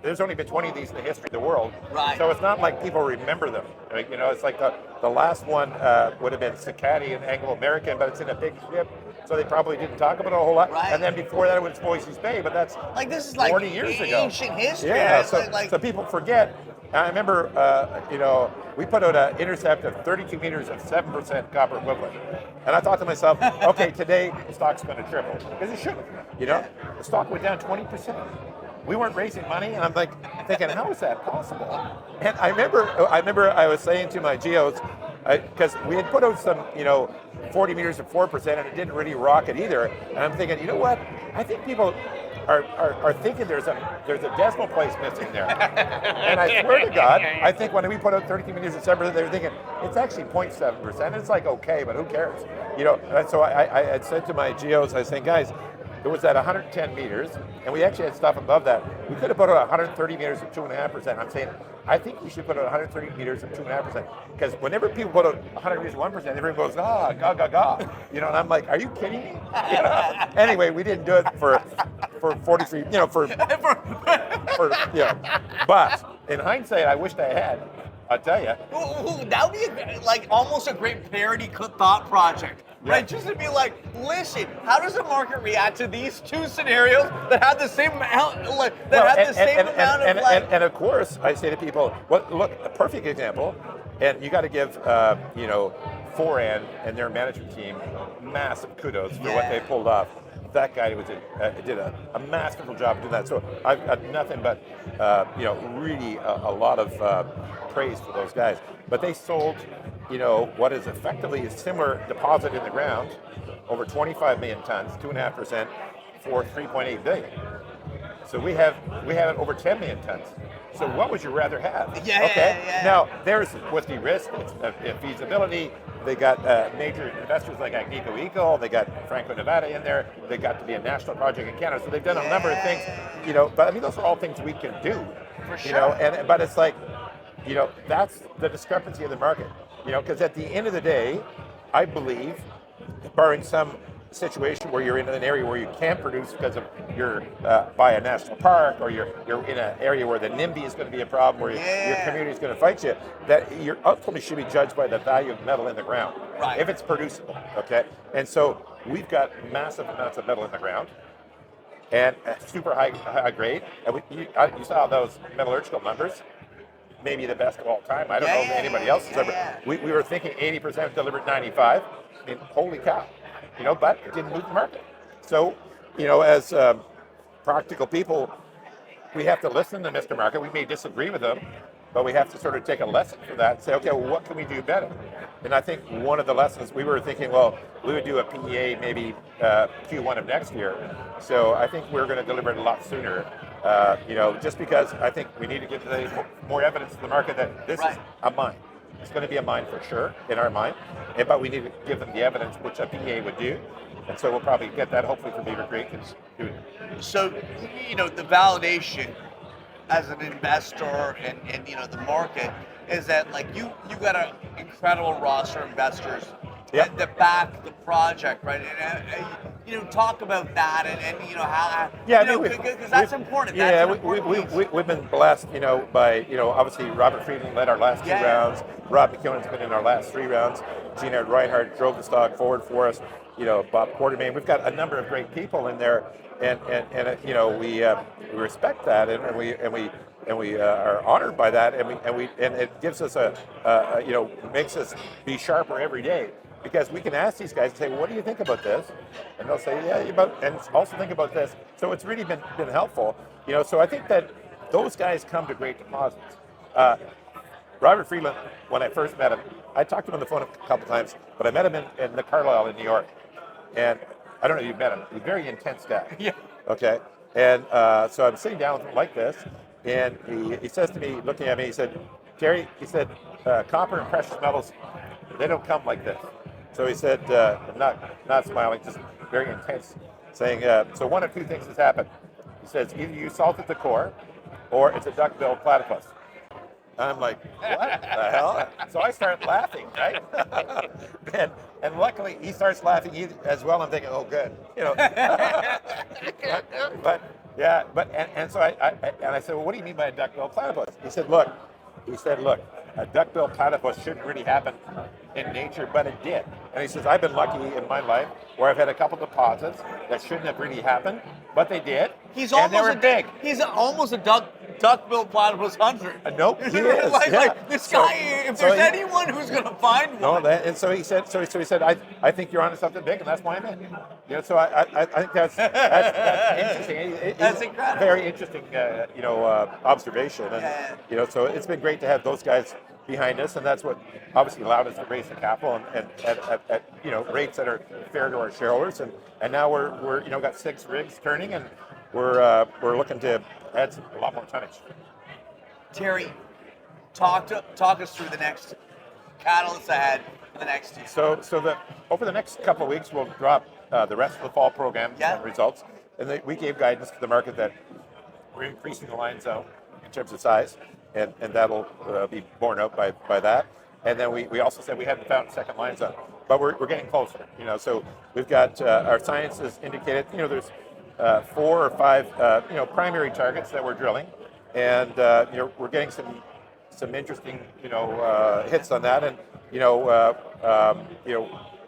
there's only been 20 of these in the history of the world. Right. So it's not like people remember them. It's like the last one would have been Sakatti and Anglo-American, but it's in a big ship, so they probably didn't talk about it a whole lot. Right. And then before that it was Boise's Bay, but that's this is 40 years ago. Ancient history. Yeah, right? so people forget. I remember, we put out an intercept of 32 meters of 7% copper equivalent. And I thought to myself, okay, today the stock's going to triple. Because it shouldn't, The stock went down 20%. We weren't raising money, and I'm like thinking, how is that possible? And I remember I was saying to my geos, because we had put out some, 40 meters of 4%, and it didn't really rock it either. And I'm thinking, you know what? I think people are thinking there's a decimal place missing there. And I swear to God, I think when we put out 32 meters of 7%, they were thinking it's actually 0.7%. It's like okay, but who cares? And so I had said to my geos, I was saying, guys, it was at 110 meters, and we actually had stuff above that. We could have put it at 130 meters at 2.5%. I'm saying, I think we should put it at 130 meters at 2.5%. Because whenever people put it 100 meters at 1%, everyone goes, ga. You know, and I'm like, are you kidding me? You know? Anyway, we didn't do it for 43, you know, for you know. But in hindsight, I wished I had. I'll tell you. Ooh, that would be like almost a great parody thought project. Right, just to be like, listen, how does the market react to these two scenarios that have the same amount, and of course, I say to people, well, look, a perfect example, and you got to give, you know, Foran and their management team massive kudos for what they pulled off. That guy did a masterful job of doing that. So I've got nothing but, you know, really a lot of praise for those guys. But they sold, you know, what is effectively a similar deposit in the ground, over 25 million tons, 2.5%, for 3.8 billion. So we have it over 10 million tons. So what would you rather have? Yeah. Now there's what's the risk? It's feasibility. They got major investors like Agnico Eagle. They got Franco-Nevada in there. They got to be a national project in Canada. So they've done a number of things, you know. But I mean, those are all things we can do, for sure. You know. But it's like, you know, that's the discrepancy of the market, you know. Because at the end of the day, I believe, barring some situation where you're in an area where you can't produce because of you're by a national park, or you're in an area where the NIMBY is going to be a problem, where your community is going to fight you, that you're ultimately should be judged by the value of metal in the ground, if it's producible. Okay, and so we've got massive amounts of metal in the ground, and super high grade. And you saw those metallurgical numbers. Maybe the best of all time. I don't know if anybody else has ever. We were thinking 80% delivered 95. I mean, holy cow. You know, but it didn't move the market. So, you know, as practical people, we have to listen to Mr. Market. We may disagree with him, but we have to sort of take a lesson from that and say, okay, well, what can we do better? And I think one of the lessons, we were thinking, well, we would do a PEA maybe Q1 of next year. So I think we're going to deliver it a lot sooner, you know, just because I think we need to give more evidence to the market that this is a mine. It's going to be a mine for sure, in our mind, but we need to give them the evidence, which a PEA would do. And so we'll probably get that, hopefully, from Beaver Creek. So, you know, the validation as an investor and you know, the market is that, like, you got an incredible roster of investors that back the project, right? And you know, talk about that and you know how because that's important. We've been blessed, you know, by, you know, obviously Robert Friedland led our last 2 rounds. Rob McEwen's been in our last 3 rounds. Gina Reinhardt drove the stock forward for us. You know, Bob Quartermain. We've got a number of great people in there, and you know, we respect that, and we are honored by that, and it gives us you know, makes us be sharper every day. Because we can ask these guys and say, well, what do you think about this? And they'll say, and also think about this. So it's really been helpful. You know, so I think that those guys come to great deposits. Robert Friedland, when I first met him, I talked to him on the phone a couple times, but I met him in the Carlisle in New York. And I don't know if you've met him. He's a very intense guy. Yeah. Okay. And so I'm sitting down with him like this, and he says to me, looking at me, he said, Terry, he said, copper and precious metals, they don't come like this. So he said, not smiling, just very intense, saying, so one of 2 things has happened. He says, either you salted the core, or it's a duck-billed platypus. I'm like, what the hell? So I start laughing, right? and luckily he starts laughing as well. I'm thinking, oh, good, you know. So I said, well, what do you mean by a duck-billed platypus? He said, look, a duck-billed platypus shouldn't really happen in nature, but it did. And he says, I've been lucky in my life where I've had a couple deposits that shouldn't have really happened, but they did. He's almost big. He's almost a duck-billed platypus hunter. Nope, he is. Like this guy. If there's anyone who's going to find one. And so he said, I think you're onto something big, and that's why I'm in. You know, so I think that's interesting. That's incredible. Very interesting, you know, observation. And you know, so it's been great to have those guys behind us, and that's what obviously allowed us to raise the capital and at you know, rates that are fair to our shareholders, and now we're you know, got 6 rigs turning, and we're looking to add a lot more tonnage. Terry, talk us through the next catalysts ahead for the next year? So over the next couple of weeks, we'll drop the rest of the fall program Yeah. results. And we gave guidance to the market that we're increasing the lines out in terms of size, and that'll be borne out by that. And then we also said we hadn't found second line zone, but we're getting closer. So we've got our science has indicated. There's 4 or 5 primary targets that we're drilling, and we're getting some interesting hits on that, and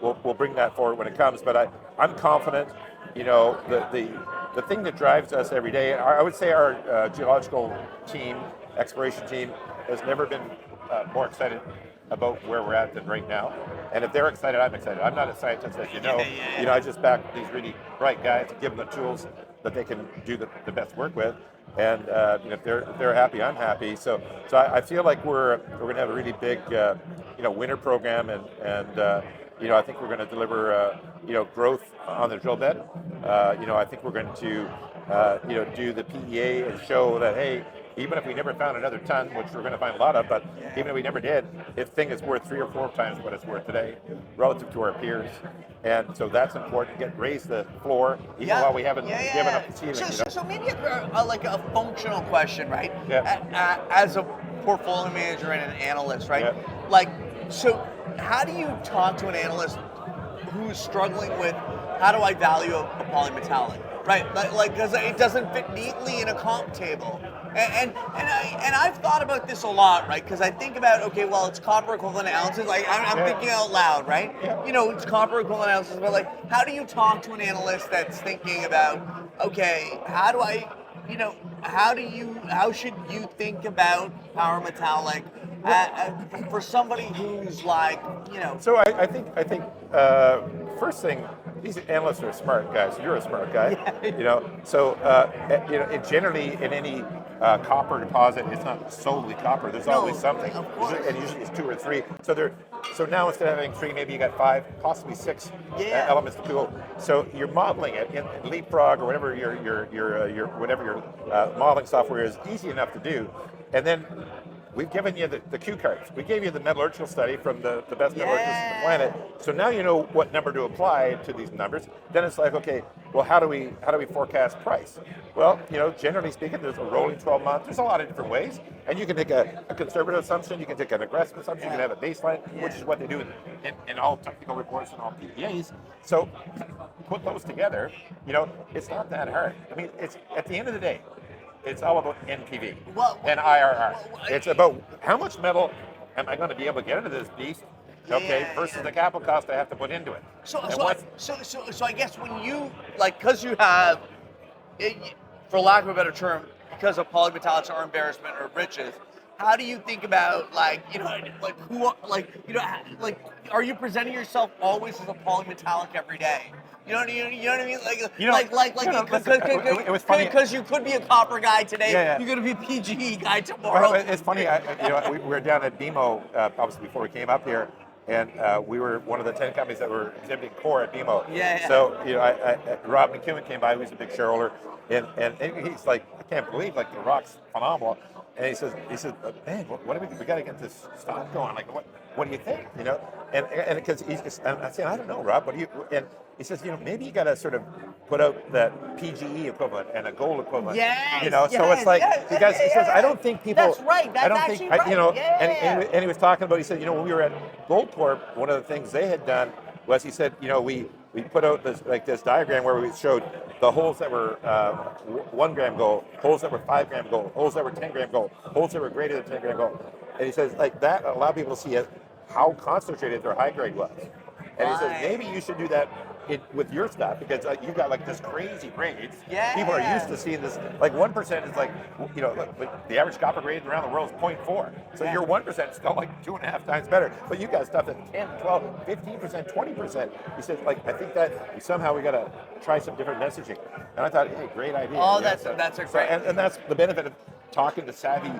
we'll bring that forward when it comes. But I'm confident. The thing that drives us every day, I would say our geological team, exploration team, has never been more excited about where we're at than right now. And if they're excited, I'm excited. I'm not a scientist, as you know. I just back these really bright guys and give them the tools that they can do the best work with. And if they're happy, I'm happy. So I feel like we're going to have a really big winter program, and I think we're going to deliver growth on the drill bed. I think we're going to do the PEA and show that, hey, even if we never found another ton, which we're going to find a lot of, but even if we never did, this thing is worth 3 or 4 times what it's worth today relative to our peers. And so that's important. Raise the floor even while we haven't given up the ceiling. So maybe a functional question, right? Yeah. As a portfolio manager and an analyst, right? Yeah. So how do you talk to an analyst who's struggling with how do I value a polymetallic, right? Because it doesn't fit neatly in a comp table. And I've thought about this a lot, right? Because I think about, okay, well, it's copper equivalent ounces. I'm thinking out loud, right? Yeah. It's copper equivalent ounces, but how do you talk to an analyst that's thinking about, okay, how should you think about power metallic for somebody who's So I think first thing, these analysts are smart guys. You're a smart guy. So generally in any copper deposit, it's not solely copper. There's always something, of course. And usually it's 2 or 3. So now instead of having 3, maybe you got 5, possibly 6 elements to pool. So you're modeling it in Leapfrog or whatever your modeling software is, easy enough to do, and then we've given you the cue cards. We gave you the metallurgical study from the best metallurgists on the planet. So now you know what number to apply to these numbers. Then it's like, okay, well, how do we forecast price? Well, generally speaking, there's a rolling 12 months. There's a lot of different ways, and you can take a conservative assumption. You can take an aggressive assumption. You can have a baseline, which is what they do in all technical reports and all PDAs. So put those together. It's not that hard. I mean, it's at the end of the day, it's all about NPV and IRR. It's about how much metal am I going to be able to get into this beast, versus the capital cost I have to put into it. So I guess when you because you have, for lack of a better term, because of polymetallics are embarrassment or riches. How do you think about are you presenting yourself always as a polymetallic every day? You know what I mean? It was funny because you could be a copper guy today. You're going to be a PGE guy tomorrow. Well, it's funny. We were down at BMO obviously before we came up here, and we were one of the 10 companies that were exhibiting core at BMO. So Rob McEwen came by, who's a big shareholder, and he's like, I can't believe the rock's phenomenal. And he says, man, what do we got to get this stock going? What do you think? And because I said, I don't know, Rob. What do you? And he says, maybe you got to sort of put out that PGE equivalent and a gold equivalent. So it's because he says, I don't think people. That's right. That's actually right. And he was talking about. He said, when we were at Goldcorp, one of the things they had done was he said, we put out this diagram where we showed the holes that were 1 gram gold, holes that were 5 gram gold, holes that were 10 gram gold, holes that were greater than 10 gram gold. And he says that allowed people to see how concentrated their high grade was. And he says maybe you should do that with your stuff because you've got this crazy grades. People are used to seeing this. 1% is the average copper grade around the world is 0.4. So your 1% is still 2.5 times better. But you got stuff that's 10, 12, 15%, 20%. He said I think that somehow we got to try some different messaging. And I thought, hey, great idea. Oh, that's a great. And that's the benefit of talking to savvy,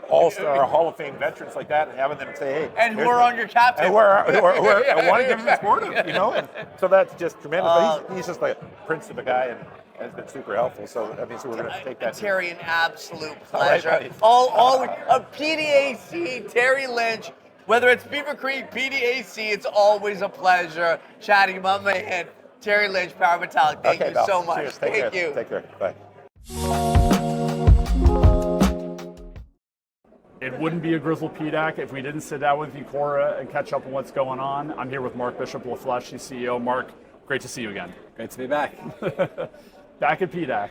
all-star Hall of Fame veterans like that, and having them say, "Hey," and who are on your cap table, and who want to give them supportive, and so that's just tremendous. But he's just like a prince of a guy, and has been super helpful. So that means we're going to take that. Terry, an absolute pleasure. All PDAC, Terry Lynch. Whether it's Beaver Creek, PDAC, it's always a pleasure chatting about my man, Terry Lynch, Power Metallic. Thank you Val. so much. Cheers. Take Thank care. you. Take care. Bye. It wouldn't be a Grizzle PDAC if we didn't sit down with Ecora and catch up on what's going on. I'm here with Marc Bishop, Lafleche, CEO. Marc, great to see you again. Great to be back. Back at PDAC.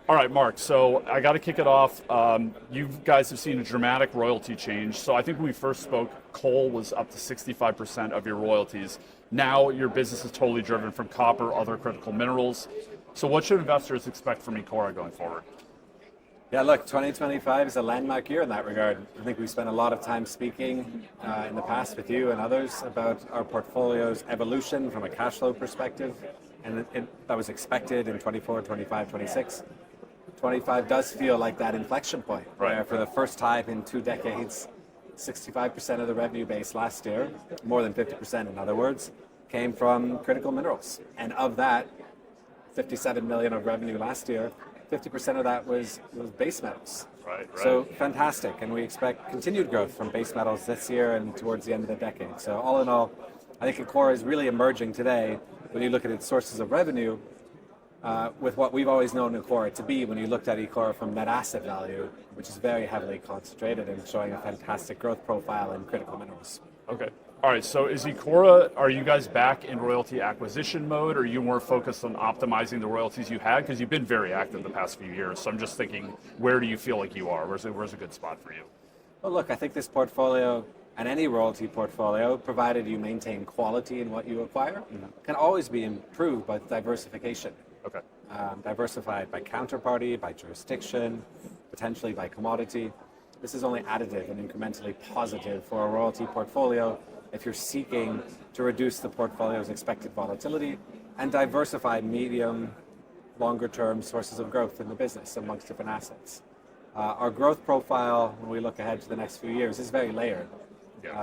All right, Marc, so I got to kick it off. You guys have seen a dramatic royalty change. So I think when we first spoke, coal was up to 65% of your royalties. Now your business is totally driven from copper, other critical minerals. So what should investors expect from Ecora going forward? Yeah, look, 2025 is a landmark year in that regard. I think we spent a lot of time speaking in the past with you and others about our portfolio's evolution from a cash flow perspective, and that was expected in 24, 25, 26. 25 does feel like that inflection point, where for the first time in 2 decades, 65% of the revenue base last year, more than 50% in other words, came from critical minerals. And of that, 57 million of revenue last year, 50% of that was base metals. Right. So fantastic, and we expect continued growth from base metals this year and towards the end of the decade. So all in all, I think Ecora is really emerging today when you look at its sources of revenue with what we've always known Ecora to be when you looked at Ecora from net asset value, which is very heavily concentrated and showing a fantastic growth profile in critical minerals. Okay. All right, so is Ecora, are you guys back in royalty acquisition mode, or are you more focused on optimizing the royalties you had? Because you've been very active the past few years, so I'm just thinking, where do you feel like you are? Where's a good spot for you? Well, look, I think this portfolio, and any royalty portfolio, provided you maintain quality in what you acquire, can always be improved by diversification. Okay. Diversified by counterparty, by jurisdiction, potentially by commodity. This is only additive and incrementally positive for a royalty portfolio if you're seeking to reduce the portfolio's expected volatility and diversify medium, longer term sources of growth in the business amongst different assets. Our growth profile, when we look ahead to the next few years, is very layered.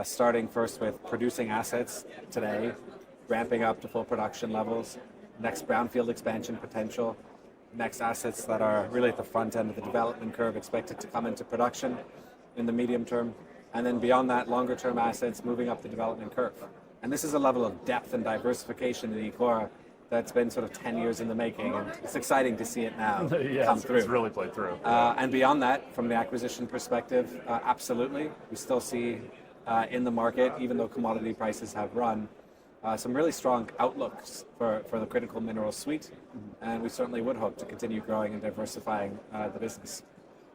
Starting first with producing assets today, ramping up to full production levels, next brownfield expansion potential, next assets that are really at the front end of the development curve expected to come into production in the medium term, and then beyond that, longer term assets moving up the development curve. And this is a level of depth and diversification in Ecora that's been sort of 10 years in the making, and it's exciting to see it now come through. It's really played through. And beyond that, from the acquisition perspective, absolutely. We still see in the market, even though commodity prices have run, some really strong outlooks for the critical mineral suite, and we certainly would hope to continue growing and diversifying the business.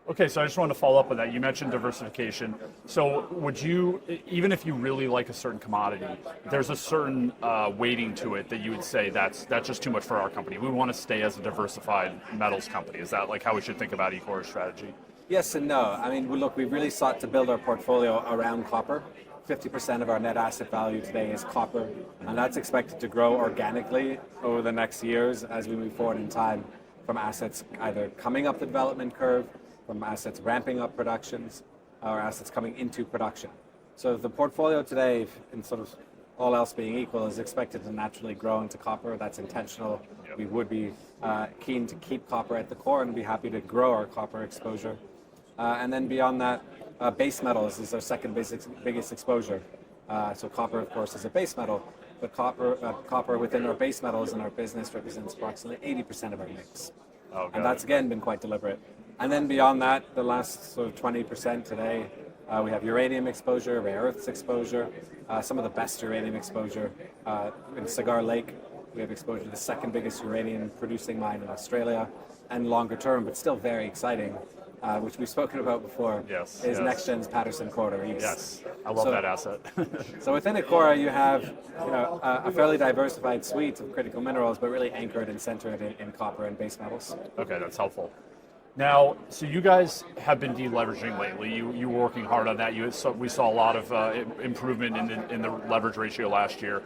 Okay, so I just wanted to follow up on that. You mentioned diversification. So would you, even if you really like a certain commodity, there's a certain weighting to it that you would say that's just too much for our company. We want to stay as a diversified metals company. Is that like how we should think about Ecora's strategy? Yes and no. I mean, look, we've really sought to build our portfolio around copper. 50% of our net asset value today is copper, and that's expected to grow organically over the next years as we move forward in time from assets either coming up the development curve, from assets ramping up productions, or assets coming into production. So the portfolio today, in sort of all else being equal, is expected to naturally grow into copper. That's intentional. We would be keen to keep copper at the core and be happy to grow our copper exposure. And then beyond that, base metals is our second biggest exposure. So copper, of course, is a base metal, but copper within our base metals in our business represents approximately 80% of our mix. And that's, again, been quite deliberate. And then beyond that, the last sort of 20% today, we have uranium exposure, rare earths exposure, some of the best uranium exposure in Cigar Lake. We have exposure to the second biggest uranium producing mine in Australia, and longer term, but still very exciting, which we've spoken about before, is NextGen's Patterson Corridor East. Yes, I love that asset. So within Ecora, you have a fairly diversified suite of critical minerals, but really anchored and centered in copper and base metals. Okay, that's helpful. Now, so you guys have been deleveraging lately. You were working hard on that. We saw a lot of improvement in the leverage ratio last year.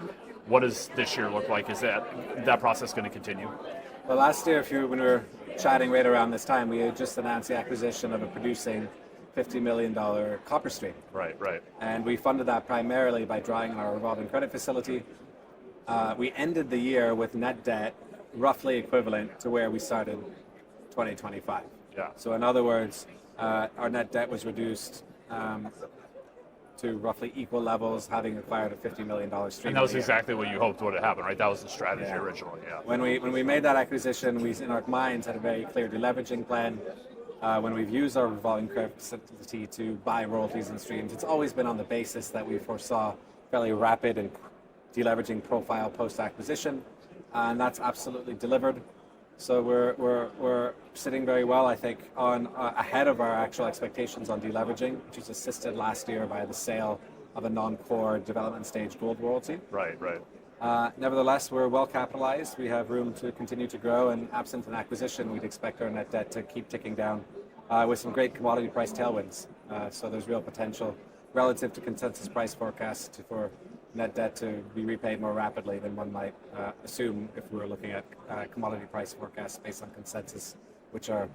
What does this year look like? Is that process going to continue? Well, last year, when we were chatting right around this time, we had just announced the acquisition of a producing $50 million copper stream. Right. And we funded that primarily by drawing on our revolving credit facility. We ended the year with net debt roughly equivalent to where we started 2025. So in other words, our net debt was reduced to roughly equal levels, having acquired a $50 million stream. And that was a year. exactly what you hoped would have happened, right? That was the strategy originally, yeah. When we made that acquisition, we in our minds had a very clear deleveraging plan. When we've used our revolving credit facility to buy royalties and streams, it's always been on the basis that we foresaw fairly rapid and deleveraging profile post-acquisition, and that's absolutely delivered. So we're sitting very well, I think, on ahead of our actual expectations on deleveraging, which was assisted last year by the sale of a non-core development stage gold royalty. Right. Nevertheless, we're well capitalized. We have room to continue to grow, and absent an acquisition, we'd expect our net debt to keep ticking down with some great commodity price tailwinds. So there's real potential relative to consensus price forecasts for net debt to be repaid more rapidly than one might assume if we were looking at commodity price forecasts based on consensus, which are,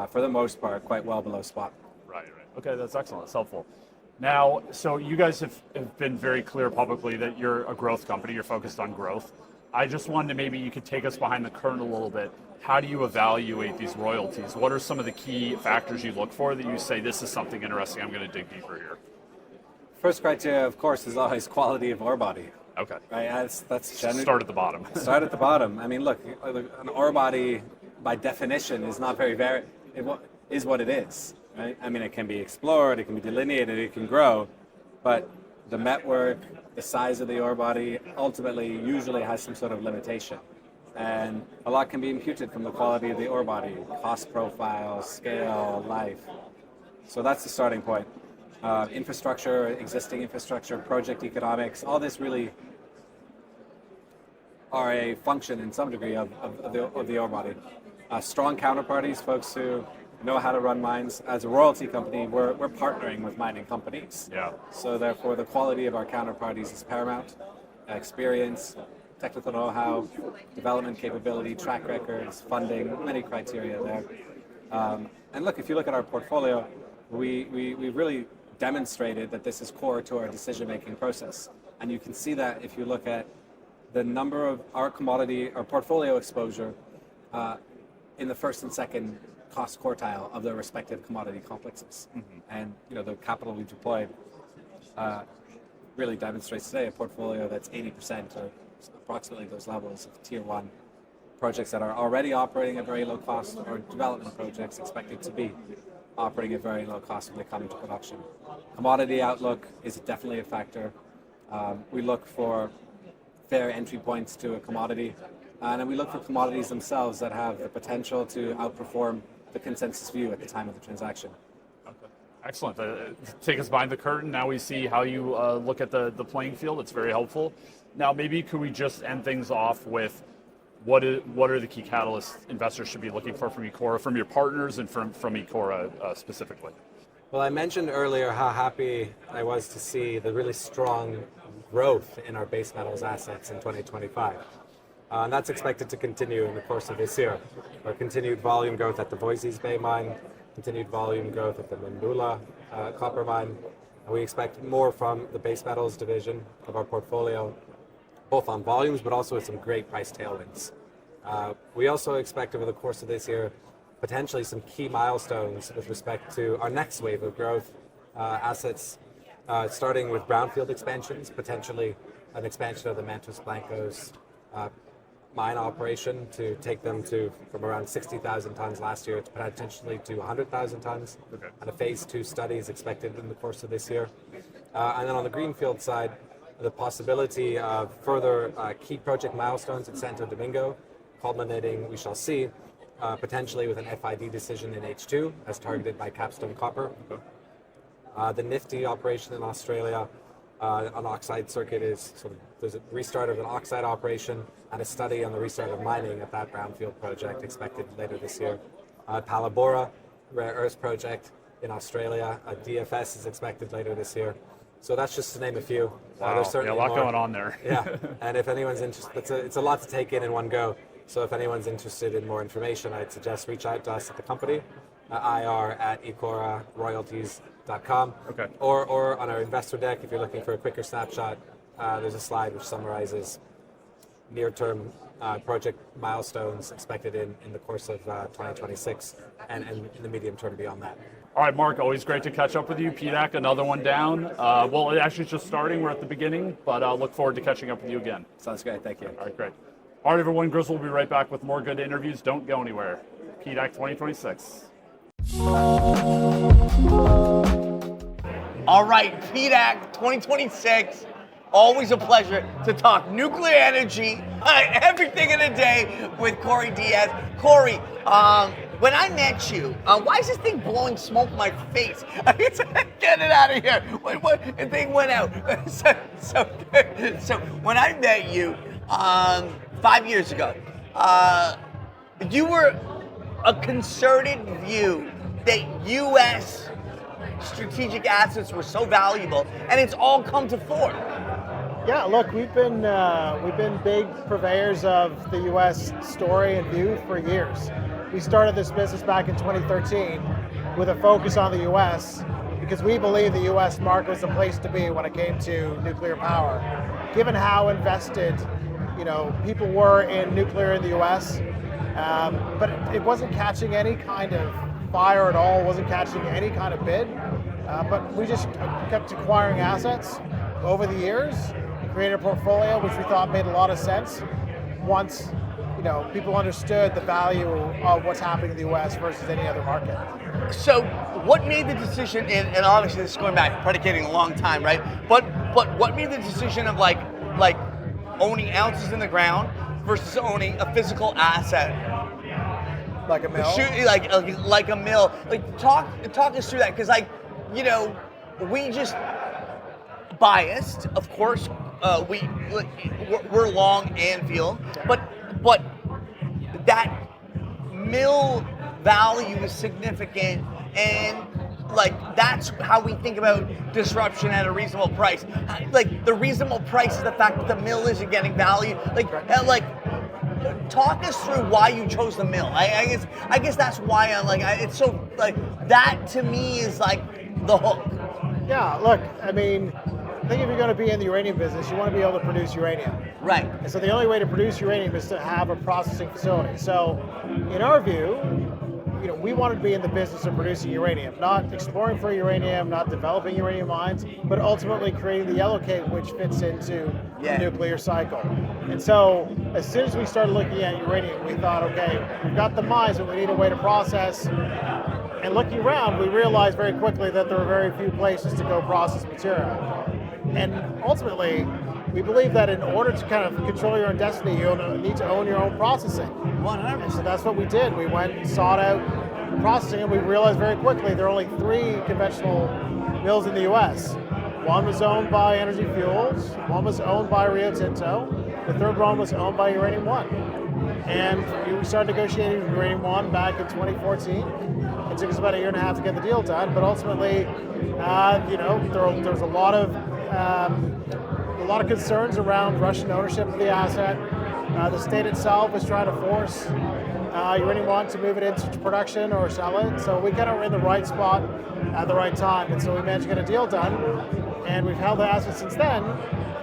for the most part, quite well below spot. Right. Okay, that's excellent. That's helpful. Now, so you guys have been very clear publicly that you're a growth company. You're focused on growth. I just wanted to maybe you could take us behind the curtain a little bit. How do you evaluate these royalties? What are some of the key factors you look for that you say, this is something interesting, I'm going to dig deeper here? First criteria, of course, is always quality of ore body. Okay. Right. That's generally Start at the bottom. Start at the bottom. I mean, look, an ore body by definition is not very is what it is. Right. I mean, it can be explored, it can be delineated, it can grow, but the network, the size of the ore body, ultimately usually has some sort of limitation, and a lot can be imputed from the quality of the ore body, cost profile, scale, life. So that's the starting point. Infrastructure, existing infrastructure, project economics, all this really are a function in some degree of the ore body. Strong counterparties, folks who know how to run mines. As a royalty company, we're partnering with mining companies. Yeah. So therefore, the quality of our counterparties is paramount. Experience, technical know-how, development capability, track records, funding, many criteria there. And look, if you look at our portfolio, we really demonstrated that this is core to our decision-making process. And you can see that if you look at the number of our portfolio exposure in the first and second cost quartile of their respective commodity complexes. Mm-hmm. And the capital we deployed really demonstrates today a portfolio that's 80% or approximately those levels of tier one projects that are already operating at very low cost, or development projects expected to be operating at very low cost when they come into production. Commodity outlook is definitely a factor. We look for fair entry points to a commodity, and we look for commodities themselves that have the potential to outperform the consensus view at the time of the transaction. Okay. Excellent. Take us behind the curtain. Now we see how you look at the playing field. It's very helpful. Now, maybe could we just end things off with what are the key catalysts investors should be looking for from Ecora, from your partners, and from Ecora specifically? Well, I mentioned earlier how happy I was to see the really strong growth in our base metals assets in 2025. And that's expected to continue in the course of this year. Our continued volume growth at the Voisey's Bay mine, continued volume growth at the Mimbula copper mine. And we expect more from the base metals division of our portfolio, both on volumes, but also with some great price tailwinds. We also expect over the course of this year, potentially some key milestones with respect to our next wave of growth assets, starting with brownfield expansions, potentially an expansion of the Mantos Blancos mine operation to take them from around 60,000 tons last year to potentially to 100,000 tons. Okay. And a phase 2 study is expected in the course of this year. And then on the greenfield side, the possibility of further key project milestones at Santo Domingo, culminating, we shall see, potentially with an FID decision in H2, as targeted by Capstone Copper. The Nifty operation in Australia, an oxide circuit there's a restart of an oxide operation and a study on the restart of mining at that brownfield project expected later this year. Palabora, rare earth project in Australia, a DFS is expected later this year. So that's just to name a few. Wow, there's certainly a lot more going on there. Yeah, and if anyone's interested, it's a lot to take in one go. So if anyone's interested in more information, I'd suggest reach out to us at the company, ir@ECORA-royalties.com. Okay. Or on our investor deck, if you're looking for a quicker snapshot, there's a slide which summarizes near-term project milestones expected in the course of 2026 and in the medium term beyond that. All right, Marc, always great to catch up with you. PDAC, another one down. Well, actually, it's just starting. We're at the beginning, but look forward to catching up with you again. Sounds great. Thank you. All right, great. All right, everyone. Grizzle will be right back with more good interviews. Don't go anywhere. PDAC 2026. All right, PDAC 2026. Always a pleasure to talk nuclear energy, everything in a day with Corey Diaz. Corey, when I met you, why is this thing blowing smoke in my face? Get it out of here. The thing went out. So when I met you 5 years ago, you were a concerted view that U.S. strategic assets were so valuable, and it's all come to fore. Yeah, look, we've been big purveyors of the U.S. story and view for years. We started this business back in 2013 with a focus on the U.S. because we believe the U.S. market was the place to be when it came to nuclear power. Given how invested, people were in nuclear in the U.S., but it wasn't catching any kind of fire at all. Wasn't catching any kind of bid. But we just kept acquiring assets over the years. Created a portfolio which we thought made a lot of sense once people understood the value of what's happening in the U.S. versus any other market. So what made the decision, and obviously this is going back, predicating a long time, right? But what made the decision of like owning ounces in the ground versus owning a physical asset? Like a mill? Like a mill. Talk us through that, because we just biased, of course. We're long Anfield, but that mill value is significant, and that's how we think about disruption at a reasonable price. The reasonable price is the fact that the mill isn't getting value. Talk us through why you chose the mill. I guess that's why it's so that to me is the hook. Yeah, look, I think if you're going to be in the uranium business, you want to be able to produce uranium. Right. And so the only way to produce uranium is to have a processing facility. So in our view, we wanted to be in the business of producing uranium, not exploring for uranium, not developing uranium mines, but ultimately creating the yellowcake, which fits into the nuclear cycle. And so as soon as we started looking at uranium, we thought, okay, we've got the mines, but we need a way to process. And looking around, we realized very quickly that there were very few places to go process material. And ultimately, we believe that in order to kind of control your own destiny, you'll need to own your own processing. 100%. So that's what we did. We went and sought out processing, and we realized very quickly there are only 3 conventional mills in the U.S. One was owned by Energy Fuels, one was owned by Rio Tinto, the third one was owned by Uranium One. And we started negotiating with Uranium One back in 2014. It took us about 1.5 years to get the deal done, but ultimately, there was a lot of concerns around Russian ownership of the asset. The state itself was trying to force Uranium One to move it into production or sell it. So we kind of were in the right spot at the right time, and so we managed to get a deal done. And we've held the asset since then,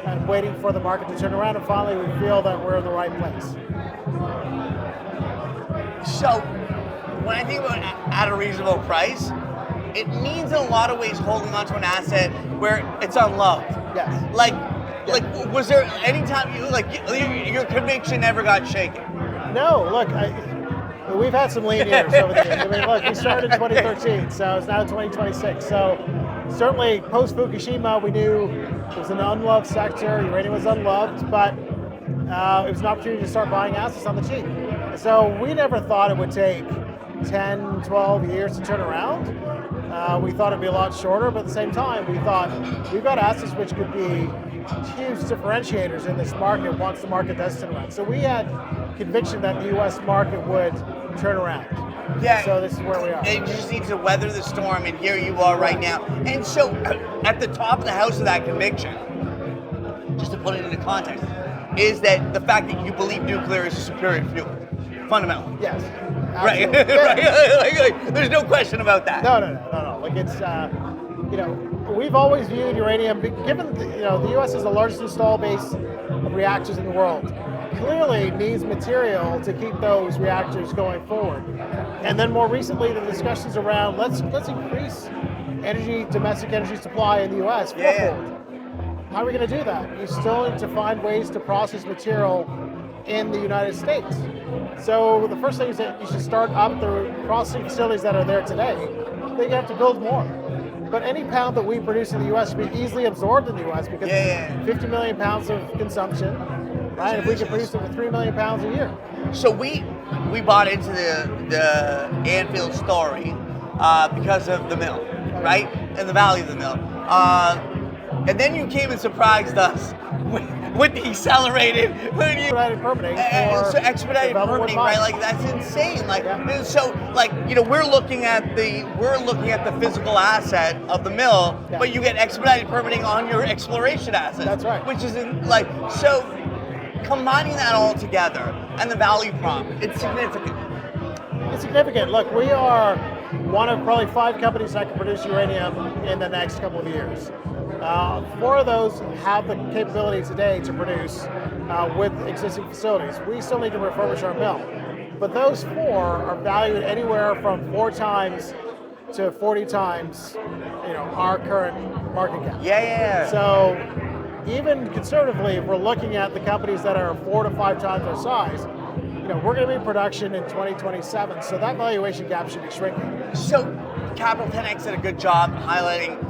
and waiting for the market to turn around. And finally, we feel that we're in the right place. So when I think about at a reasonable price, it means in a lot of ways holding on to an asset where it's unloved. Yes. Was there any time your conviction never got shaken? No, look, we've had some lean years over the years. Look, we started in 2013, so it's now 2026. So certainly post-Fukushima, we knew it was an unloved sector, uranium was unloved, but it was an opportunity to start buying assets on the cheap. So we never thought it would take 10, 12 years to turn around. We thought it'd be a lot shorter, but at the same time, we thought we've got assets which could be huge differentiators in this market once the market does turn around. So we had conviction that the U.S. market would turn around. Yeah. So this is where we are. And you just need to weather the storm, and here you are right now. And so at the top of the house of that conviction, just to put it into context, is that the fact that you believe nuclear is a superior fuel, fundamentally. Yes. Right. Absolutely. Right. There's no question about that. No. Like it's, we've always viewed uranium, given the U.S. is the largest install base of reactors in the world, clearly needs material to keep those reactors going forward. And then more recently, the discussions around let's increase domestic energy supply in the U.S. fourfold. How are we going to do that? You still need to find ways to process material in the United States. So the first thing is that you should start up the processing facilities that are there today. Then you have to build more. But any pound that we produce in the U.S. should be easily absorbed in the U.S. because 50 million pounds of consumption, right? If we can produce it for 3 million pounds a year. So we bought into the Anfield story because of the mill, right? And the value of the mill. And then you came and surprised us with the expedited permitting. Expedited permitting, right? Like that's insane. Like so, like we're looking at the physical asset of the mill, but you get expedited permitting on your exploration assets. That's right. Which is so combining that all together and the value prop, it's significant. It's significant. Look, we are one of probably 5 companies that can produce uranium in the next couple of years. 4 of those have the capability today to produce with existing facilities. We still need to refurbish our mill. But those 4 are valued anywhere from 4 times to 40 times our current market cap. Yeah. So even conservatively, if we're looking at the companies that are 4 to 5 times our size, we're going to be in production in 2027. So that valuation gap should be shrinking. So Capital 10X did a good job highlighting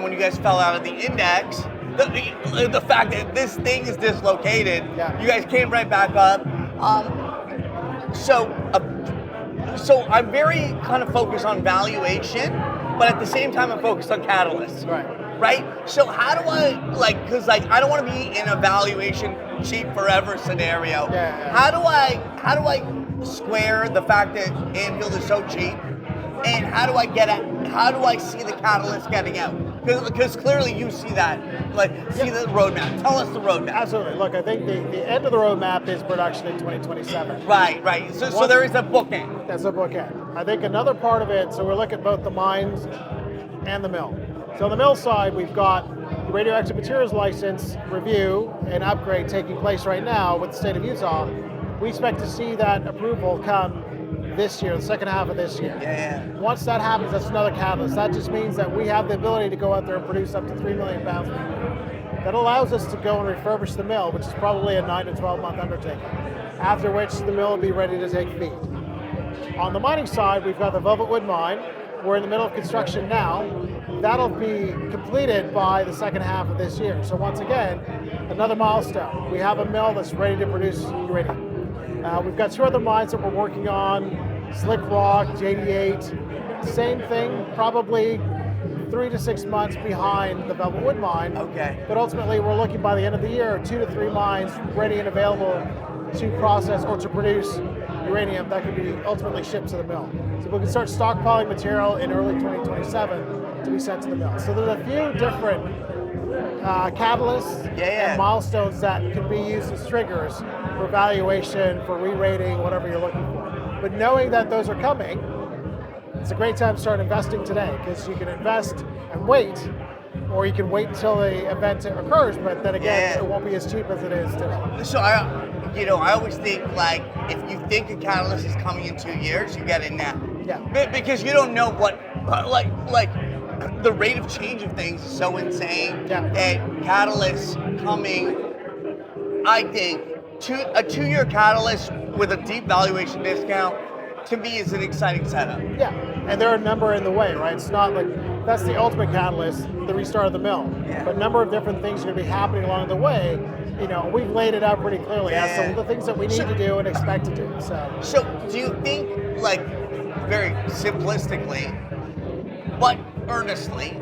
when you guys fell out of the index, the fact that this thing is dislocated, you guys came right back up. So I'm very kind of focused on valuation, but at the same time I'm focused on catalysts. Right? So how do I, because I don't want to be in a valuation cheap forever scenario. How do I square the fact that Anfield is so cheap? And how do I see the catalyst getting out? Because clearly you see that, see the roadmap. Tell us the roadmap. Absolutely. Look, I think the end of the roadmap is production in 2027. Right. So there is a bookend. That's a bookend. I think another part of it, so we're looking at both the mines and the mill. So on the mill side, we've got the radioactive materials license review and upgrade taking place right now with the state of Utah. We expect to see that approval come this year, the second half of this year. Once that happens, that's another catalyst. That just means that we have the ability to go out there and produce up to 3 million pounds per year. That allows us to go and refurbish the mill, which is probably a 9 to 12 month undertaking, after which the mill will be ready to take feed. On the mining side, we've got the Velvet Wood mine. We're in the middle of construction now. That'll be completed by the second half of this year. So once again, another milestone. We have a mill that's ready to produce uranium. We've got 2 other mines that we're working on, Slick Rock, JD8, same thing, probably 3 to 6 months behind the Velvet Wood mine. Okay. But ultimately, we're looking by the end of the year, 2 to 3 mines ready and available to process or to produce uranium that can be ultimately shipped to the mill. So we can start stockpiling material in early 2027 to be sent to the mill. So there's a few different catalysts and milestones that can be used as triggers for valuation, for re-rating, whatever you're looking for. But knowing that those are coming, it's a great time to start investing today, because you can invest and wait, or you can wait until the event occurs, but then again, it won't be as cheap as it is today. So I always think, if you think a catalyst is coming in 2 years, you get in now. Because you don't know what, the rate of change of things is so insane that catalysts coming, I think, a 2-year catalyst with a deep valuation discount, to me, is an exciting setup. And there are a number in the way, right? It's not like that's the ultimate catalyst, the restart of the mill. But a number of different things are going to be happening along the way. We've laid it out pretty clearly as to the things that we need to do and expect to do. So do you think, very simplistically, but earnestly,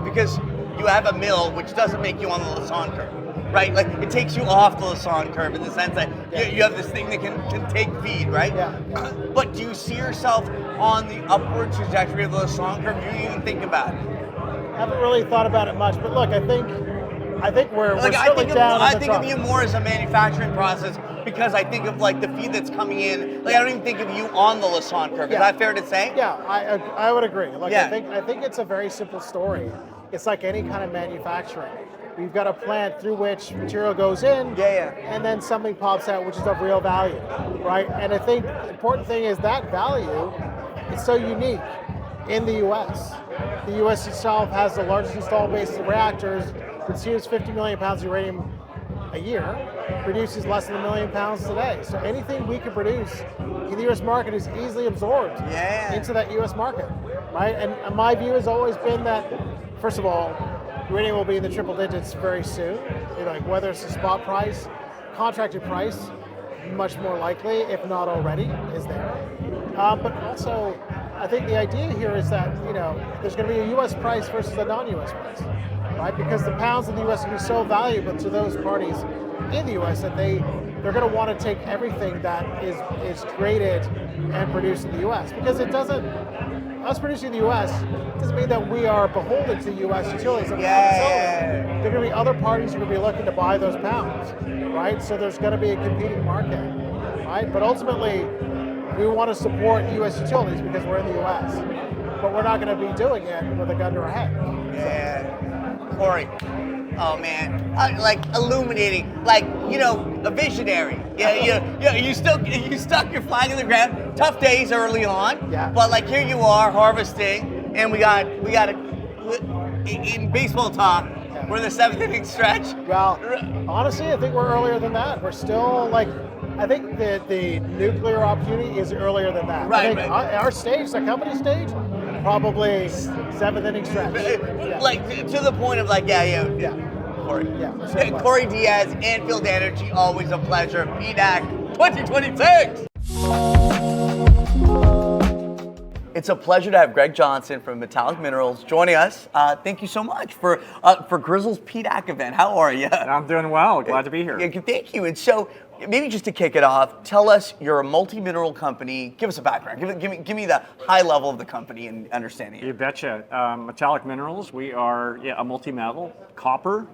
because you have a mill which doesn't make you on the Lassonde curve, right? It takes you off the Lassonde curve in the sense that you have this thing that can take feed, right? But do you see yourself on the upward trajectory of the Lassonde curve? Do you even think about it? I haven't really thought about it much, but look, I think we're certainly down. I think of you more as a manufacturing process, because I think of the feed that's coming in. I don't even think of you on the Lassonde curve. Is that fair to say? I would agree. Look, I think it's a very simple story. it's like any kind of manufacturing. We've got a plant through which material goes in, and then something pops out which is of real value, right? And I think the important thing is that value is so unique in the U.S. The U.S. itself has the largest installed base of reactors, consumes 50 million pounds of uranium a year, produces less than 1 million pounds today. So anything we can produce in the U.S. market is easily absorbed into that U.S. market, right? And my view has always been that, first of all, uranium will be in the triple digits very soon. Like whether it's the spot price, contracted price, much more likely, if not already, is there. But also, I think the idea here is that there's going to be a U.S. price versus a non-U.S. price, right? Because the pounds in the U.S. can be so valuable to those parties in the U.S. that they're going to want to take everything that is created and produced in the U.S. Because it doesn't. Us producing in the U.S. doesn't mean that we are beholden to U.S. utilities. There are going to be other parties who are going to be looking to buy those pounds, right? So there's going to be a competing market, right? But ultimately, we want to support U.S. utilities because we're in the U.S. But we're not going to be doing it with a gun to our head. Yeah. Corey. Oh man, like illuminating, a visionary. You stuck your flag in the ground. Tough days early on, but here you are harvesting, and we got in baseball talk. We're in the 7th inning stretch. Well, honestly, I think we're earlier than that. We're still I think the nuclear opportunity is earlier than that. Right. I think our stage, the company stage, probably 7th inning stretch. To the point of Corey. Yeah. Corey Diaz, Anfield Energy, always a pleasure. PDAC 2026. It's a pleasure to have Greg Johnson from Metallic Minerals joining us. Thank you so much for Grizzle's PDAC event. How are you? I'm doing well. Glad to be here. Yeah, thank you. And so, maybe just to kick it off, tell us you're a multi-mineral company. Give us a background. Give me the high level of the company and understanding it. You betcha. Metallic Minerals. We are a multi-metal, copper,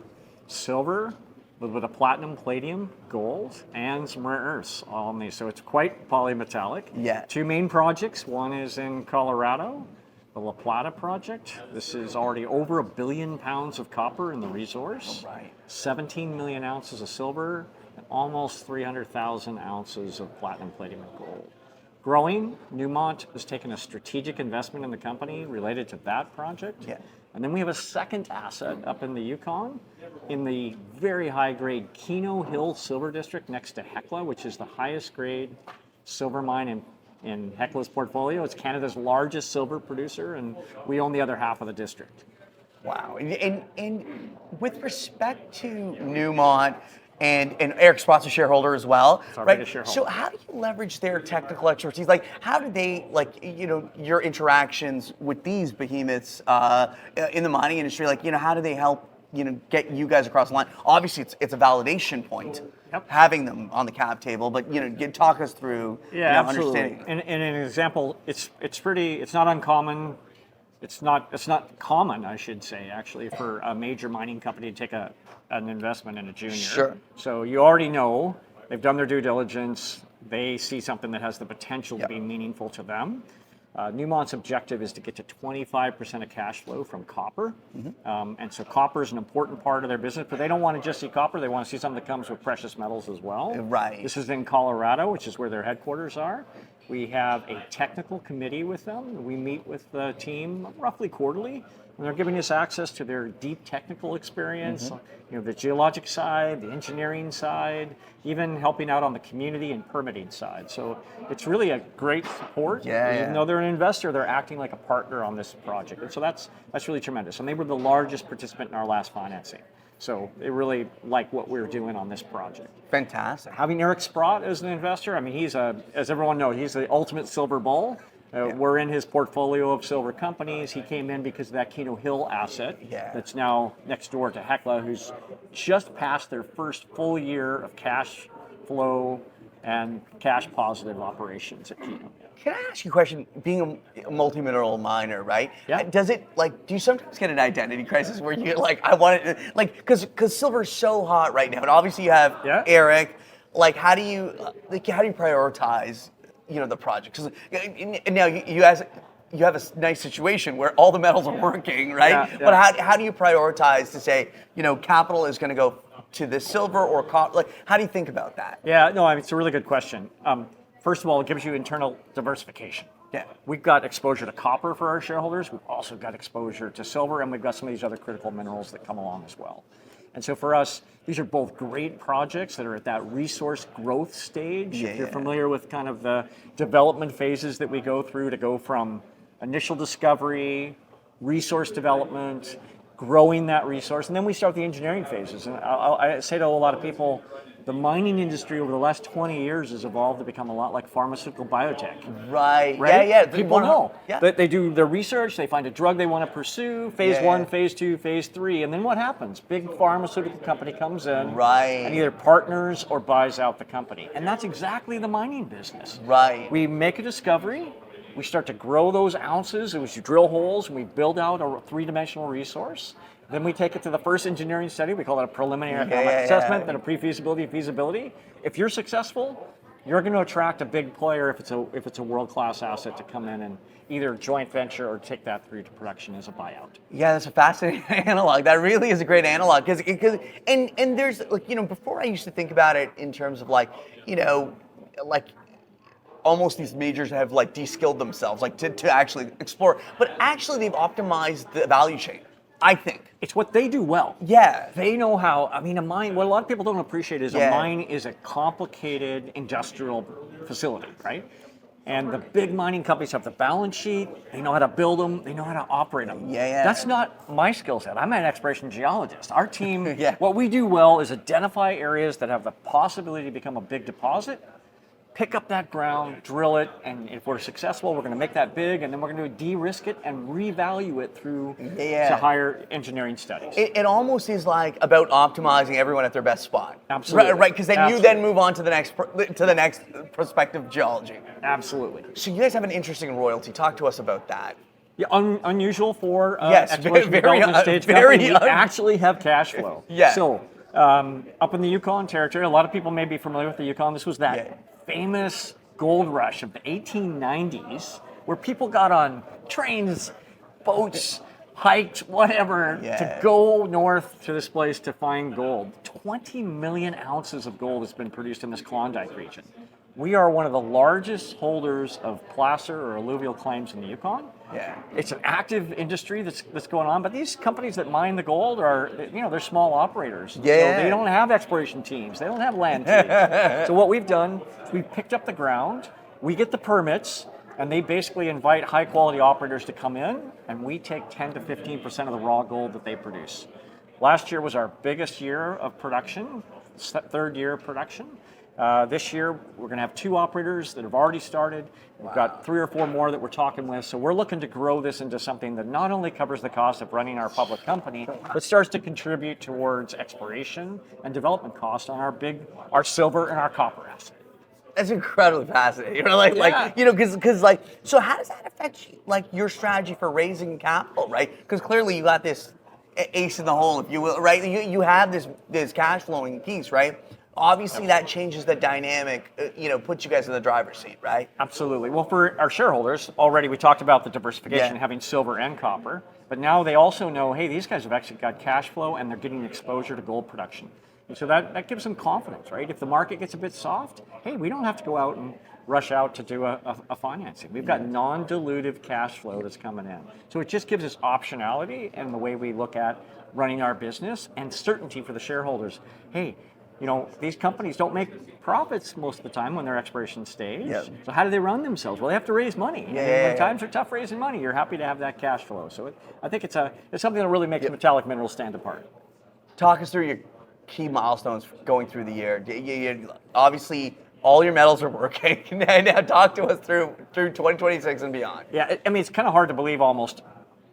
silver, with a platinum, palladium, gold, and some rare earths all in these. So it's quite polymetallic. Yeah. 2 main projects. One is in Colorado, the La Plata project. This is already over 1 billion pounds of copper in the resource. All right. 17 million ounces of silver, and almost 300,000 ounces of platinum, palladium, and gold. Growing, Newmont has taken a strategic investment in the company related to that project. Yeah. And then we have a second asset up in the Yukon in the very high-grade Keno Hill Silver District next to Hecla, which is the highest-grade silver mine in Hecla's portfolio. It's Canada's largest silver producer, and we own the other half of the district. Wow. And with respect to Newmont, and Eric Sprott's a shareholder as well, right? So how do you leverage their technical expertise? How do they, your interactions with these behemoths in the mining industry, how do they help, get you guys across the line? Obviously, it's a validation point, having them on the cap table, but, talk us through understanding. And an example, it's not uncommon. It's not common, I should say, actually, for a major mining company to take an investment in a junior. Sure. So you already know they've done their due diligence. They see something that has the potential to be meaningful to them. Newmont's objective is to get to 25% of cash flow from copper. And so copper is an important part of their business, but they don't want to just see copper. They want to see something that comes with precious metals as well. Right. This is in Colorado, which is where their headquarters are. We have a technical committee with them. We meet with the team roughly quarterly, and they're giving us access to their deep technical experience, the geologic side, the engineering side, even helping out on the community and permitting side. So it's really a great support. Even though they're an investor, they're acting like a partner on this project. And so that's really tremendous. And they were the largest participant in our last financing. So they really like what we're doing on this project. Fantastic. Having Eric Sprott as an investor, I mean, he's as everyone knows, he's the ultimate silver bull. We're in his portfolio of silver companies. He came in because of that Keno Hill asset that's now next door to Hecla, who's just passed their first full year of cash flow and cash positive operations at Keno. Can I ask you a question? Being a multi-mineral miner, right? Yeah. Does it, do you sometimes get an identity crisis where you get I want it, because silver's so hot right now, and obviously you have Eric. How do you prioritize, the project? Because now you guys, you have a nice situation where all the metals are working, right? Yeah. But how do you prioritize to say, capital is going to go to the silver or copper? Like, how do you think about that? Yeah, no, I mean, it's a really good question. First of all, it gives you internal diversification. Yeah. We've got exposure to copper for our shareholders. We've also got exposure to silver, and we've got some of these other critical minerals that come along as well. And so for us, these are both great projects that are at that resource growth stage. If you're familiar with kind of the development phases that we go through to go from initial discovery, resource development, growing that resource, and then we start the engineering phases. And I say to a lot of people, the mining industry over the last 20 years has evolved to become a lot like pharmaceutical biotech. Right. Yeah. People know. Yeah. They do their research, they find a drug they want to pursue, phase 1, phase 2, phase 3, and then what happens? Big pharmaceutical company comes in and either partners or buys out the company. And that's exactly the mining business. Right. We make a discovery, we start to grow those ounces, we drill holes, and we build out a three-dimensional resource. Then we take it to the first engineering study. We call it a preliminary economic assessment, then a pre-feasibility, feasibility. If you're successful, you're going to attract a big player if it's a world-class asset to come in and either joint venture or take that through to production as a buyout. Yeah, that's a fascinating analog. That really is a great analog because and there's before I used to think about it in terms of like almost these majors have like de-skilled themselves to actually explore, but actually they've optimized the value chain. I think it's what they do well. Yeah, they know how. I mean, a mine. What a lot of people don't appreciate is a mine is a complicated industrial facility, right? And the big mining companies have the balance sheet. They know how to build them. They know how to operate them. That's not my skill set. I'm an exploration geologist. Our team, what we do well is identify areas that have the possibility to become a big deposit, pick up that ground, drill it, and if we're successful, we're going to make that big, and then we're going to de-risk it and revalue it through to higher engineering studies. It almost is like about optimizing everyone at their best spot. Absolutely. Right, because then you then move on to the next prospective geology. Absolutely. So you guys have an interesting royalty. Talk to us about that. Yeah, unusual for exploration development stage company. We actually have cash flow. So up in the Yukon territory, a lot of people may be familiar with the Yukon. This was that famous gold rush of the 1890s where people got on trains, boats, hiked, whatever, to go north to this place to find gold. 20 million ounces of gold has been produced in this Klondike region. We are one of the largest holders of placer or alluvial claims in the Yukon. It's an active industry that's going on, but these companies that mine the gold are, they're small operators. So they don't have exploration teams. They don't have land teams. So what we've done, we've picked up the ground, we get the permits, and they basically invite high quality operators to come in, and we take 10 to 15% of the raw gold that they produce. Last year was our biggest year of production, third year of production. This year, we're going to have 2 operators that have already started. We've got 3 or 4 more that we're talking with. So we're looking to grow this into something that not only covers the cost of running our public company, but starts to contribute towards exploration and development costs on our silver and our copper assets. That's incredibly fascinating. So how does that affect your strategy for raising capital, right? Because clearly you got this ace in the hole, if you will, right? You have this cash flowing piece, right? Obviously, that changes the dynamic, puts you guys in the driver's seat, right? Absolutely. Well, for our shareholders, already we talked about the diversification, having silver and copper, but now they also know, hey, these guys have actually got cash flow and they're getting exposure to gold production. And so that gives them confidence, right? If the market gets a bit soft, hey, we don't have to go out and rush out to do a financing. We've got non-dilutive cash flow that's coming in. So it just gives us optionality in the way we look at running our business and certainty for the shareholders. Hey, these companies don't make profits most of the time when they're exploration stage. So how do they run themselves? Well, they have to raise money. When times are tough raising money, you're happy to have that cash flow. So I think it's something that really makes metallic minerals stand apart. Talk us through your key milestones going through the year. Obviously, all your metals are working. Now talk to us through 2026 and beyond. Yeah, I mean, it's kind of hard to believe almost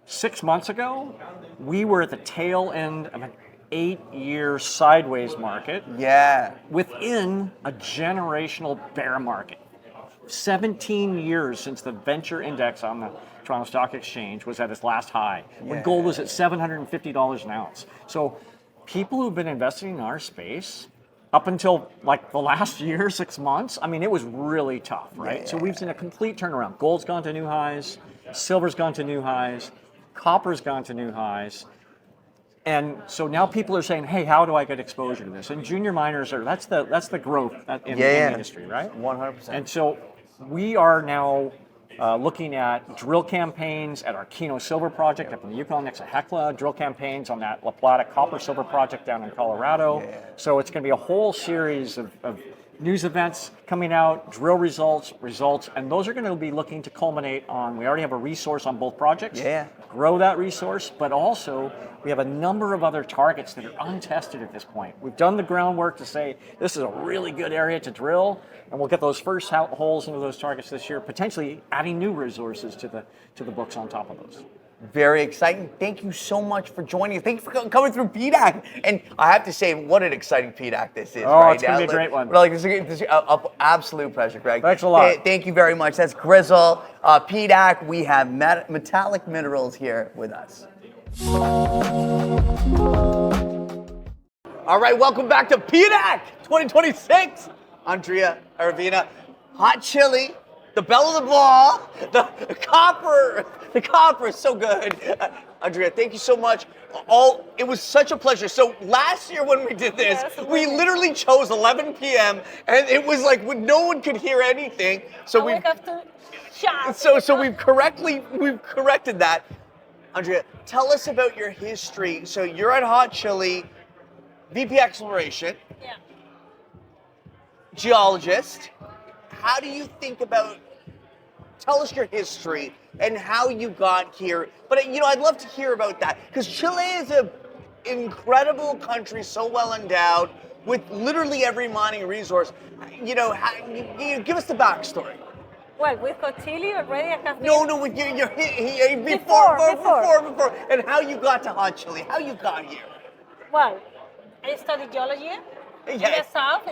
6 months ago, we were at the tail end of an 8-year sideways market within a generational bear market. 17 years since the venture index on the Toronto Stock Exchange was at its last high, when gold was at $750 an ounce. So people who've been investing in our space up until the last year, 6 months, I mean, it was really tough, right? So we've seen a complete turnaround. Gold's gone to new highs. silver's gone to new highs, copper's gone to new highs. And so now people are saying, hey, how do I get exposure to this? And junior miners that's the growth in the industry, right? 100%. And so we are now looking at drill campaigns at our Keno Silver project up in the Yukon next to Hekla, drill campaigns on that Lafleche Copper Silver project down in Colorado. So it's going to be a whole series of news events coming out, drill results, and those are going to be looking to culminate on, we already have a resource on both projects, grow that resource, but also we have a number of other targets that are untested at this point. We've done the groundwork to say this is a really good area to drill, and we'll get those first holes into those targets this year, potentially adding new resources to the books on top of those. Very exciting. Thank you so much for joining us. Thank you for coming through PDAC. And I have to say, what an exciting PDAC this is. Oh, it's going to be a great one. This is an absolute pleasure, Greg. Thanks a lot. Thank you very much. That's Grizzle. PDAC, we have metallic minerals here with us. All right, welcome back to PDAC 2026. Andrea, Aravena, hot chili, the belle of the ball, the copper. The copper is so good. Andrea, thank you so much. It was such a pleasure. So last year when we did this, we literally chose 11 p.m. and it was like when no one could hear anything. So we have to shout. So we've corrected that. Andrea, tell us about your history. So you're at Hot Chili, VP Exploration, geologist. How do you think about? Tell us your history and how you got here. But I'd love to hear about that because Chile is an incredible country, so well endowed with literally every mining resource. Give us the backstory. Well, with Hot Chili already, I have No, with before, and how you got to Hot Chili, how you got here. Well, I studied geology in the south.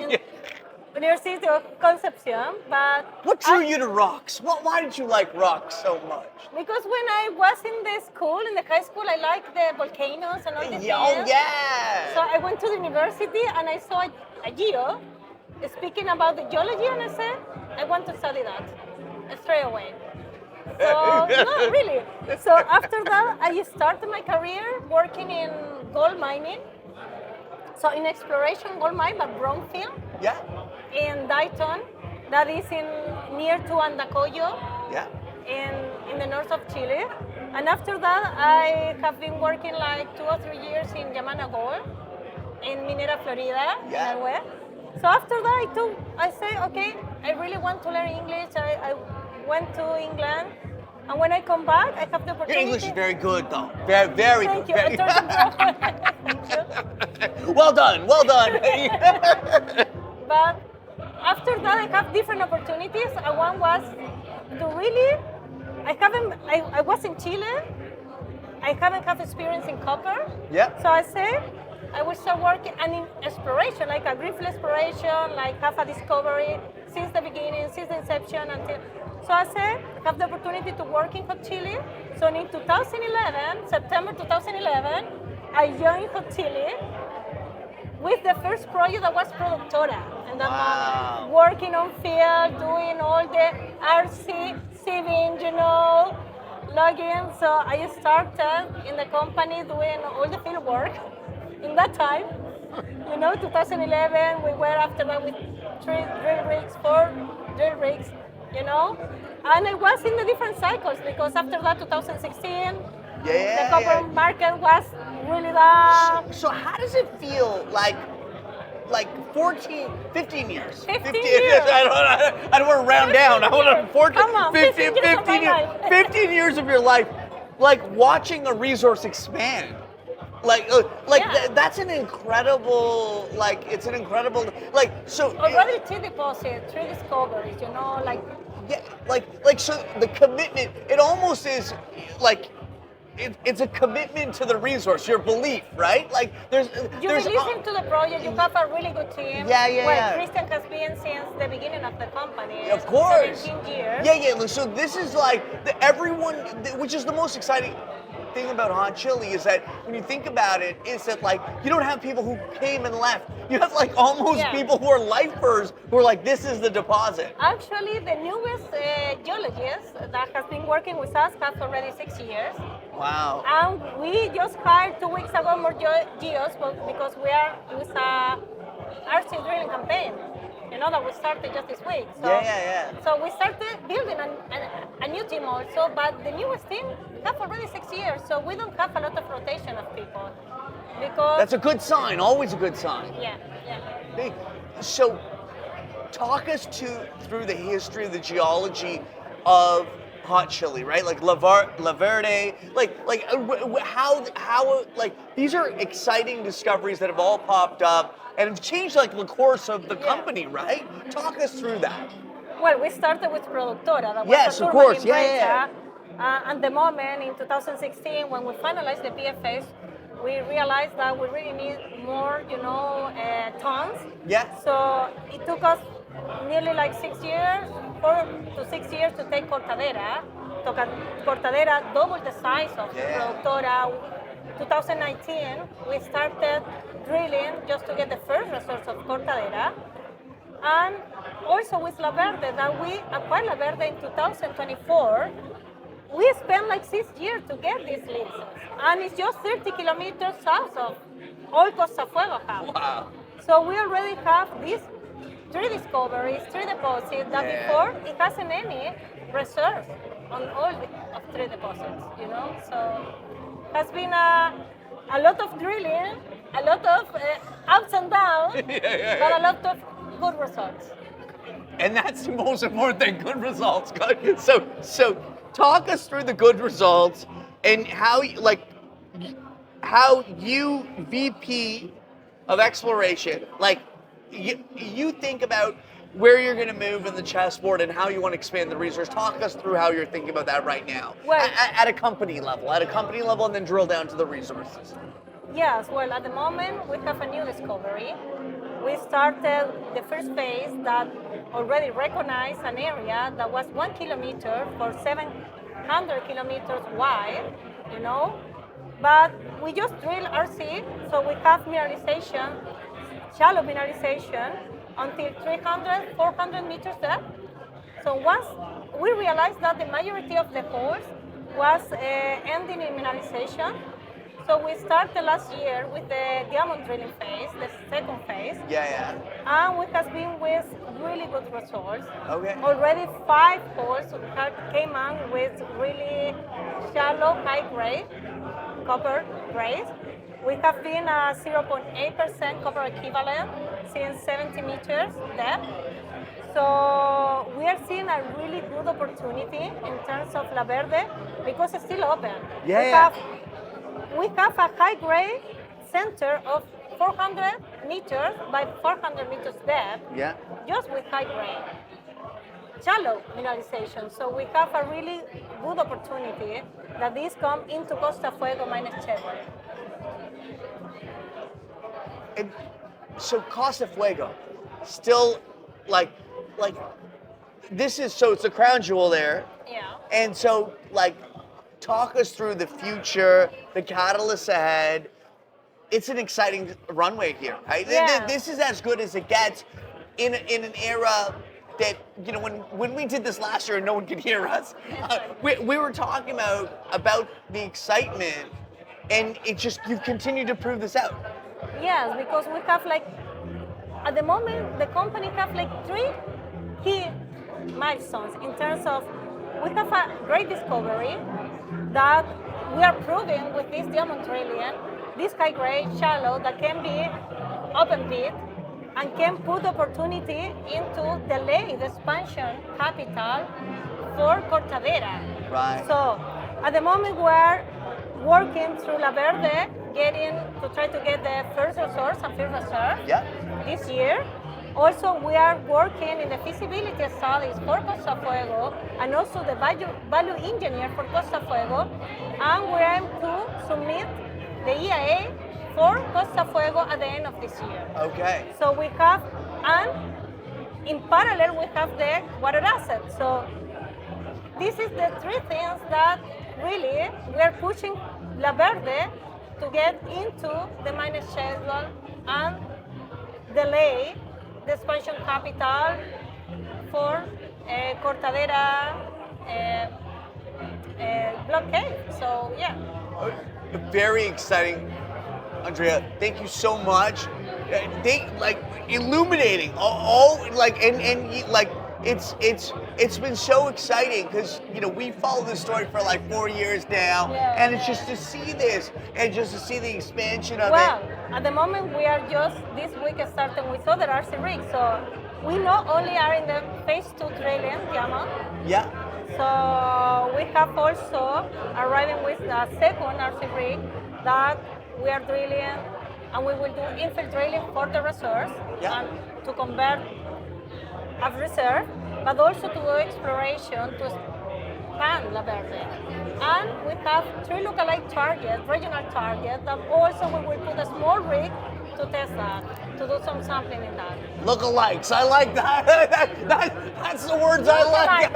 University of Concepcion, but what drew you to rocks? Why did you like rocks so much? Because when I was in the high school, I liked the volcanoes and all the things. Oh yeah! So I went to the university and I saw a geo speaking about the geology, and I said, I want to study that straight away. So no, really. So after that, I started my career working in gold mining. So in exploration gold mine, but brownfield. Yeah. In Dayton, that is near to Andacollo. Yeah. In the north of Chile. And after that, I have been working like 2 or 3 years in Yamana Gold, in Minera Florida. Yeah. So after that, I say, okay, I really want to learn English. I went to England. And when I come back, I have the opportunity. Your English is very good, though. Very, very Thank good. You. Well done. But after that, I have different opportunities. One was to really, I was in Chile. I haven't had experience in copper. Yeah. So I say, I will start working and in exploration, like a greenfield exploration, like have a discovery since the beginning, since the inception until. So I said, I have the opportunity to work in Hot Chili. So in 2011, September 2011, I joined Hot Chili with the first project that was Productora. And I'm working on field, doing all the RC, sieving, logging. So I started in the company doing all the field work in that time. 2011, we were after that with 3 drill rigs, 4 drill rigs. And I was in the different cycles because after that, 2016, the copper market was really down. So how does it feel like 15 years? 15 years. I don't want to round down. I want to 14, Come on, 15 years. 15 years of your life, like watching a resource expand. That's an incredible, it's an incredible, so. Already 3 deposits, 3 discoveries, Yeah, so the commitment, it almost is it's a commitment to the resource, your belief, right? You listen to the project, you have a really good team. Yeah. Christian has been since the beginning of the company. Of course. 17 years. Yeah, so this is everyone, which is the most exciting thing about hot chili is that when you think about it, is that like you don't have people who came and left. You have like almost people who are lifers who are like, this is the deposit. Actually, the newest geologist that has been working with us has already 6 years. Wow. And we just hired 2 weeks ago more geos because we are with a RC drilling campaign. You know that we started just this week. So, So we started building a new team also, but the newest team have already 6 years, so we don't have a lot of rotation of people. Because that's a good sign, always a good sign. Yeah. Hey, so talk us through the history of the geology of hot chili, right? Like La Verde, like how these are exciting discoveries that have all popped up and have changed like the course of the company, right? Talk us through that. Well, we started with Productora. That was yes, a of course. Yeah. At the moment, in 2016, when we finalized the PFS, we realized that we really need more, tons. Yeah. So it took us nearly like 6 years, 4 to 6 years to take Cortadera. Cortadera doubled the size of Productora. 2019, we started drilling just to get the first resource of Cortadera. And also with La Verde, that we acquired La Verde in 2024. We spent like 6 years to get these leases. And it's just 30 kilometers south of all Costa Fuego have. Wow. So we already have these 3 discoveries, 3 deposits that before it hasn't any reserves on all of 3 deposits, So it has been a lot of drilling, a lot of ups and downs, but a lot of good results. And that's the most important thing, good results. So talk us through the good results and how you, VP of exploration, you think about where you're going to move in the chessboard and how you want to expand the resource. Talk us through how you're thinking about that right now. Well, at a company level, and then drill down to the resources. Yes, well, at the moment, we have a new discovery. We started the first phase that already recognized an area that was 1 kilometer for 700 kilometers wide, But we just drilled RC, so we have mineralization, shallow mineralization, until 300, 400 meters depth. So once we realized that the majority of the holes was ending in mineralization, so we started last year with the diamond drilling phase, the second phase. And we have been with really good results. Okay. Already 5 holes came on with really shallow, high grade, copper grade. We have been a 0.8% copper equivalent since 70 meters depth. So we are seeing a really good opportunity in terms of La Verde because it's still open. We have a high grade center of 400 meters by 400 meters depth, just with high grade. Shallow mineralization. So we have a really good opportunity that these come into Costa Fuego minus Cheddar. And so Costa Fuego, still this is, so it's a crown jewel there. Yeah. And so talk us through the future, the catalysts ahead. It's an exciting runway here, right? Yeah. This is as good as it gets in an era that, when we did this last year and no one could hear us, we were talking about the excitement, and you've continued to prove this out. Yes, because we have at the moment, the company have 3 key milestones in terms of, we have a great discovery that we are proving with this diamond drilling, this high grade, shallow, that can be open pit and can put opportunity into delay the expansion capital for Cortadera. Right. So at the moment we're working through La Verde, to try to get the first resource and field reserve this year. Also, we are working in the feasibility studies for Costa Fuego and also the value engineer for Costa Fuego, and we aim to submit the EIA for Costa Fuego at the end of this year. Okay. So we have, and in parallel, we have the water asset. So this is the 3 things that really we are pushing La Verde to get into the mining schedule and delay the expansion capital for Cortadera blockade. So yeah. Very exciting, Andrea. Thank you so much. They like illuminating all like and like it's been so exciting because we followed this story for like 4 years now, and it's just to see this and just to see the expansion of well, at the moment we are just this week starting with other RC rigs, so we not only are in the phase 2 drilling, Diamond. Yeah. So we have also arriving with a second RC rig that we are drilling, and we will do infill drilling for the reserves and to convert a reserve, but also to do exploration to expand La Verde. And we have 3 lookalike targets, regional targets, that also we will put a small rig to test that, to do some sampling in that. Lookalikes, I like that. That's the words I like.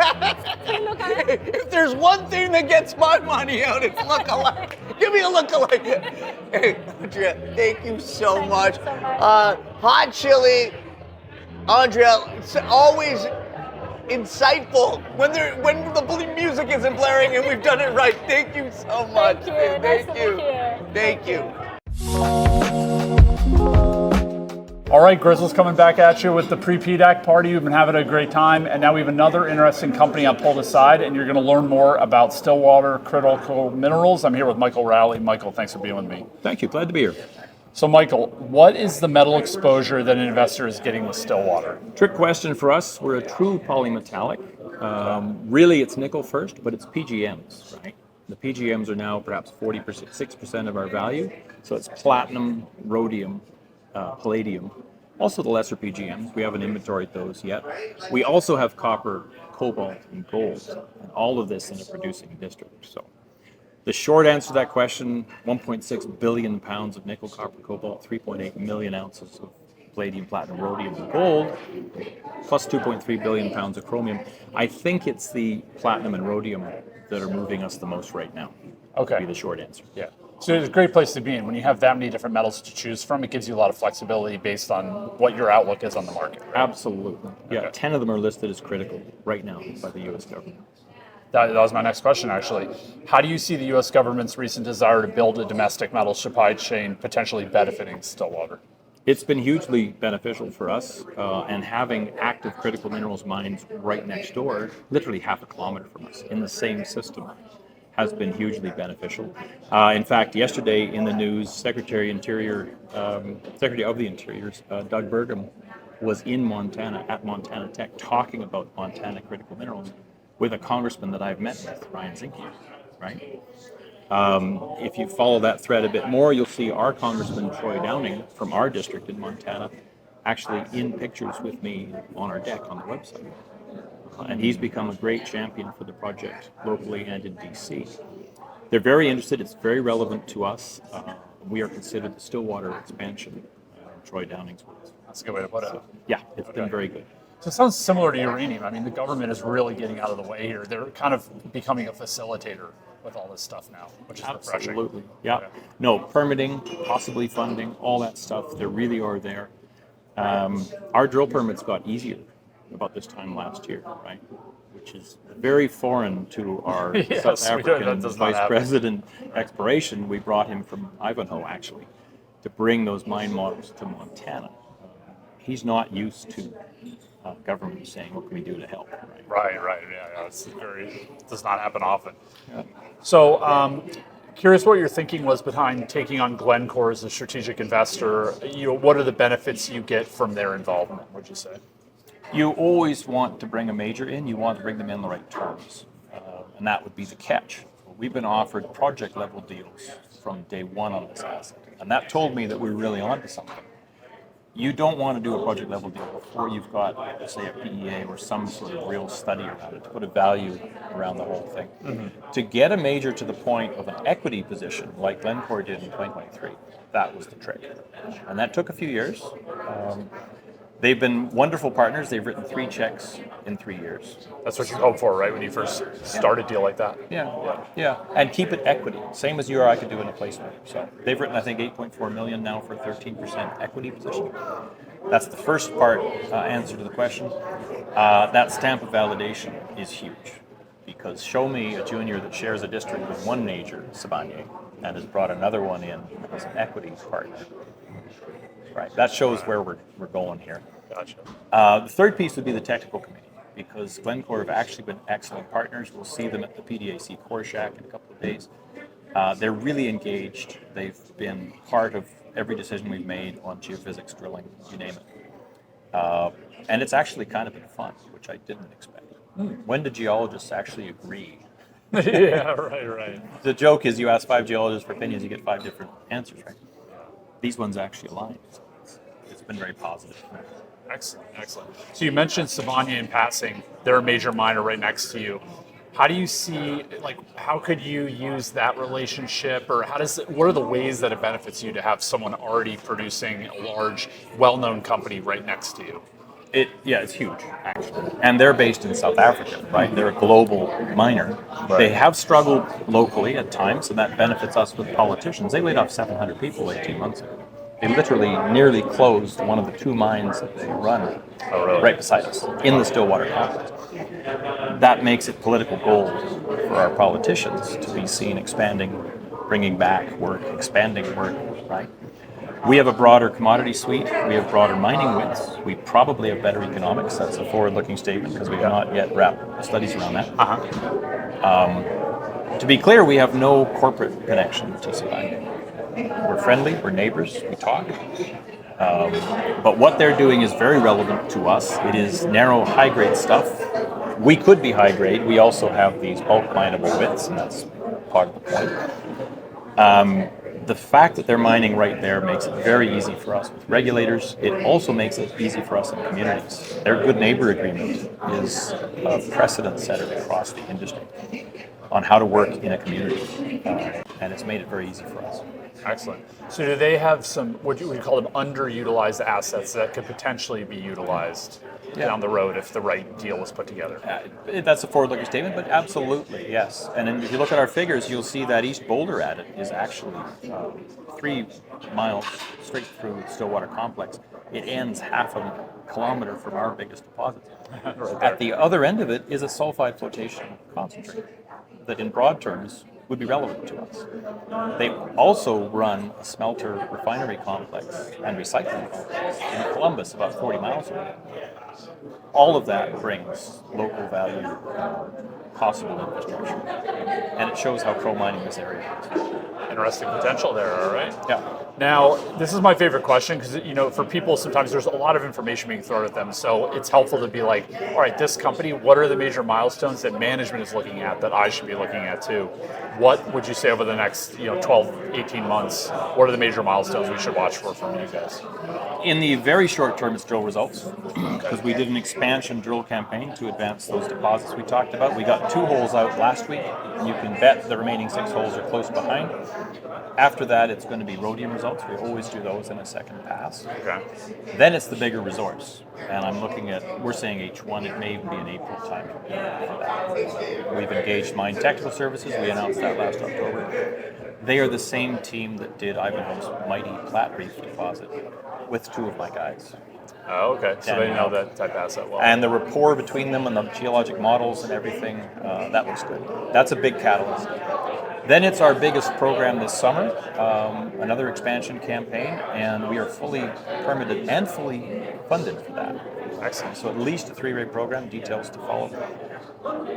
If there's one thing that gets my money out, it's lookalike. Give me a lookalike. Hey, Andrea, thank you so much. Hot chili, Andrea, it's always insightful when the music isn't blaring and we've done it right. Thank you so much. Thank you. Thank you. All right, Grizzle's coming back at you with the pre-PDAC party. We've been having a great time, and now we have another interesting company I pulled aside, and you're going to learn more about Stillwater critical minerals. I'm here with Michael Rowley. Michael, thanks for being with me. Thank you. Glad to be here. So, Michael, what is the metal exposure that an investor is getting with Stillwater? Trick question for us. We're a true polymetallic. Really, it's nickel first, but it's PGMs, right? The PGMs are now perhaps 6% of our value. So it's platinum, rhodium, palladium, also the lesser PGMs. We haven't inventoried those yet. We also have copper, cobalt, and gold, and all of this in a producing district. So the short answer to that question, 1.6 billion pounds of nickel, copper, cobalt, 3.8 million ounces of palladium, platinum, rhodium, and gold, plus 2.3 billion pounds of chromium. I think it's the platinum and rhodium that are moving us the most right now. Okay. Would be the short answer. Yeah. So it's a great place to be in. When you have that many different metals to choose from, it gives you a lot of flexibility based on what your outlook is on the market. Right? Absolutely. Yeah, okay. 10 of them are listed as critical right now by the U.S. government. That was my next question, actually. How do you see the U.S. government's recent desire to build a domestic metal supply chain potentially benefiting Stillwater? It's been hugely beneficial for us, and having active critical minerals mines right next door, literally half a kilometer from us, in the same system, has been hugely beneficial. In fact, yesterday in the news, Secretary of the Interior, Doug Burgum, was in Montana at Montana Tech talking about Montana critical minerals with a congressman that I've met with, Ryan Zinke, right? If you follow that thread a bit more, you'll see our Congressman Troy Downing from our district in Montana actually in pictures with me on our deck on the website. And he's become a great champion for the project locally and in DC. They're very interested. It's very relevant to us. We are considered the Stillwater expansion, Troy Downing's words. That's a good way to put it. So, yeah, it's been very good. So it sounds similar to uranium. I mean, the government is really getting out of the way here. They're kind of becoming a facilitator with all this stuff now, which is refreshing. Absolutely, yeah. No, permitting, possibly funding, all that stuff, they really are there. Our drill permits got easier about this time last year, right? Which is very foreign to our yes, South African vice happen. President exploration. We brought him from Ivanhoe, actually, to bring those mine models to Montana. He's not used to government saying, what can we do to help? Right, yeah. It does not happen often. Yeah. So, curious what your thinking was behind taking on Glencore as a strategic investor. What are the benefits you get from their involvement, would you say? You always want to bring a major in, you want to bring them in the right terms. And that would be the catch. We've been offered project level deals from day one on this asset. And that told me that we're really onto something. You don't want to do a project level deal before you've got, say, a PEA or some sort of real study around it to put a value around the whole thing. Mm-hmm. To get a major to the point of an equity position like Glencore did in 2023, that was the trick. And that took a few years. They've been wonderful partners. They've written 3 checks in 3 years. That's what you hope for, right? When you first start a deal like that. Yeah. And keep it equity, same as you or I could do in a placement. So they've written, I think, 8.4 million now for 13% equity position. That's the first part answer to the question. That stamp of validation is huge, because show me a junior that shares a district with one major, Sibanye, and has brought another one in as an equity partner. Right. That shows where we're going here. Gotcha. The third piece would be the technical committee, because Glencore have actually been excellent partners. We'll see them at the PDAC Core Shack in a couple of days. They're really engaged. They've been part of every decision we've made on geophysics, drilling, you name it. And it's actually kind of been fun, which I didn't expect. When do geologists actually agree? Yeah, right. The joke is you ask 5 geologists for opinions, you get 5 different answers, right? These ones actually align. It's been very positive. Excellent. So you mentioned Sibanye in passing. They're a major miner right next to you. How do you see, how could you use that relationship, or what are the ways that it benefits you to have someone already producing a large, well-known company right next to you? It's huge, actually. And they're based in South Africa, right? They're a global miner. Right. They have struggled locally at times, and that benefits us with politicians. They laid off 700 people 18 months ago. They literally nearly closed one of the 2 mines that they run right beside us in the Stillwater complex. That makes it political gold for our politicians to be seen expanding, bringing back work, expanding work, right? We have a broader commodity suite. We have broader mining widths. We probably have better economics. That's a forward-looking statement because we have not yet wrapped studies around that. To be clear, we have no corporate connection to Sibanye. We're friendly, we're neighbors, we talk. But what they're doing is very relevant to us. It is narrow, high-grade stuff. We could be high-grade. We also have these bulk mineable widths, and that's part of the point. The fact that they're mining right there makes it very easy for us with regulators. It also makes it easy for us in communities. Their good neighbor agreement is a precedent setter across the industry on how to work in a community, and it's made it very easy for us. Excellent. So do they have some, what you would call them, underutilized assets that could potentially be utilized down the road if the right deal was put together? That's a forward-looking statement, but absolutely, yes. And then if you look at our figures, you'll see that East Boulder adit is actually 3 miles straight through the Stillwater complex. It ends half a kilometer from our biggest deposit. At the other end of it is a sulfide flotation concentrate that, in broad terms, would be relevant to us. They also run a smelter refinery complex and recycling complex in Columbus, about 40 miles away. All of that brings local value, possible infrastructure, and it shows how pro-mining this area is. Interesting potential there, all right? Yeah. Now, this is my favorite question because, for people, sometimes there's a lot of information being thrown at them. So it's helpful to be like, all right, this company, what are the major milestones that management is looking at that I should be looking at too? What would you say over the next 12, 18 months, what are the major milestones we should watch for from you guys? In the very short term, it's drill results, because we did an expansion drill campaign to advance those deposits we talked about. We got 2 holes out last week. You can bet the remaining 6 holes are close behind. After that, it's going to be rhodium results. We always do those in a second pass. Okay. Then it's the bigger resource. And I'm looking at, we're saying H1, it may even be an April time for that. We've engaged Mine Technical Services. We announced that last October. They are the same team that did Ivanhoe's mighty Platte Reef deposit with 2 of my guys. Oh, okay. So they know that type asset well. And the rapport between them and the geologic models and everything, that looks good. That's a big catalyst. Then it's our biggest program this summer, another expansion campaign, and we are fully permitted and fully funded for that. Excellent. So at least a 3-rig program, details to follow.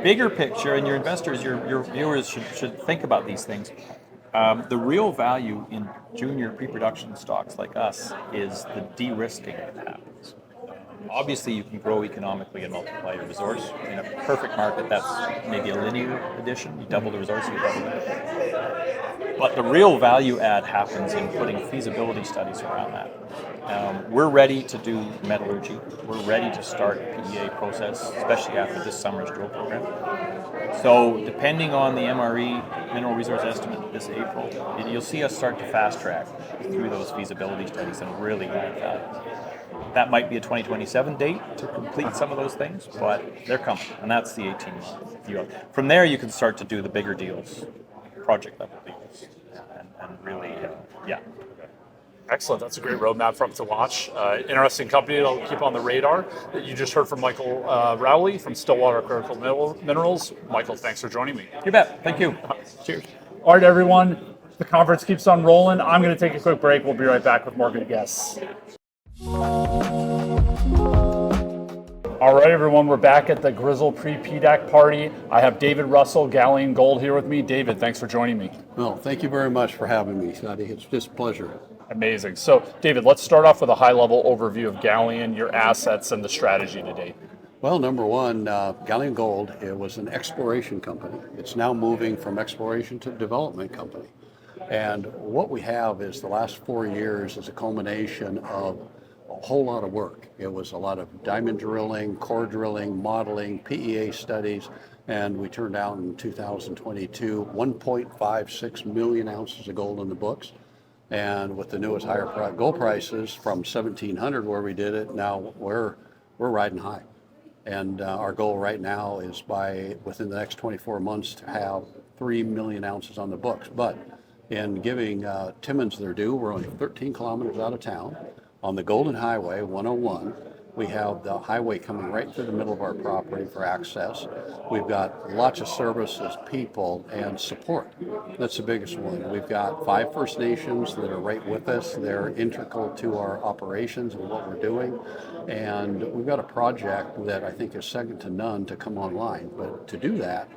Bigger picture, and your investors, your viewers should think about these things. The real value in junior pre-production stocks like us is the de-risking that happens. Obviously, you can grow economically and multiply your resource. In a perfect market, that's maybe a linear addition. You double the resource, you double it. But the real value add happens in putting feasibility studies around that. We're ready to do metallurgy. We're ready to start a PEA process, especially after this summer's drill program. So depending on the MRE, mineral resource estimate this April, you'll see us start to fast track through those feasibility studies and really add value. That might be a 2027 date to complete some of those things, but they're coming, and that's the 18-month view. From there, you can start to do the bigger deals, project level deals, and really, yeah. Excellent. That's a great roadmap for them to launch. Interesting company that'll keep on the radar. You just heard from Michael Rowley from Stillwater Critical Minerals. Michael, thanks for joining me. You bet. Thank you. Cheers. All right, everyone. The conference keeps on rolling. I'm going to take a quick break. We'll be right back with more good guests. All right, everyone. We're back at the Grizzle pre-PDAC party. I have David Russell, Galleon Gold, here with me. David, thanks for joining me. Well, thank you very much for having me, Scotty. It's just a pleasure. Amazing. So, David, let's start off with a high-level overview of Galleon, your assets, and the strategy to date. Well, number one, Galleon Gold, it was an exploration company. It's now moving from exploration to development company. And what we have is the last 4 years is a culmination of a whole lot of work. It was a lot of diamond drilling, core drilling, modeling, PEA studies, and we turned out in 2022 1.56 million ounces of gold in the books. And with the newest higher gold prices from 1,700 where we did it, now we're riding high. And our goal right now is within the next 24 months to have 3 million ounces on the books. But in giving Timmins their due, we're only 13 kilometers out of town. On the Golden Highway 101, we have the highway coming right through the middle of our property for access. We've got lots of services, people, and support. That's the biggest one. We've got 5 First Nations that are right with us. They're integral to our operations and what we're doing. And we've got a project that I think is second to none to come online. But to do that,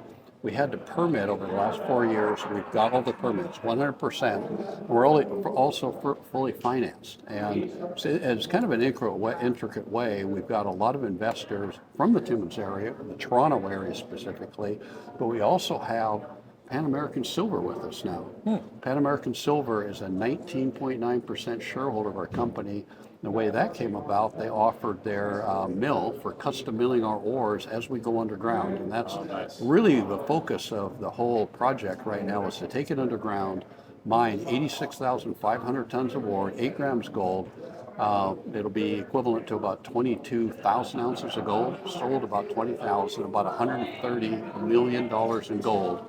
we had to permit over the last 4 years. We've got all the permits, 100%. We're also fully financed. And it's kind of an intricate way. We've got a lot of investors from the Timmins area, the Toronto area specifically, but we also have Pan American Silver with us now. Pan American Silver is a 19.9% shareholder of our company. The way that came about, they offered their mill for custom milling our ores as we go underground. And that's really the focus of the whole project right now, is to take it underground, mine 86,500 tons of ore, 8 grams gold. It'll be equivalent to about 22,000 ounces of gold, sold about 20,000, about $130 million in gold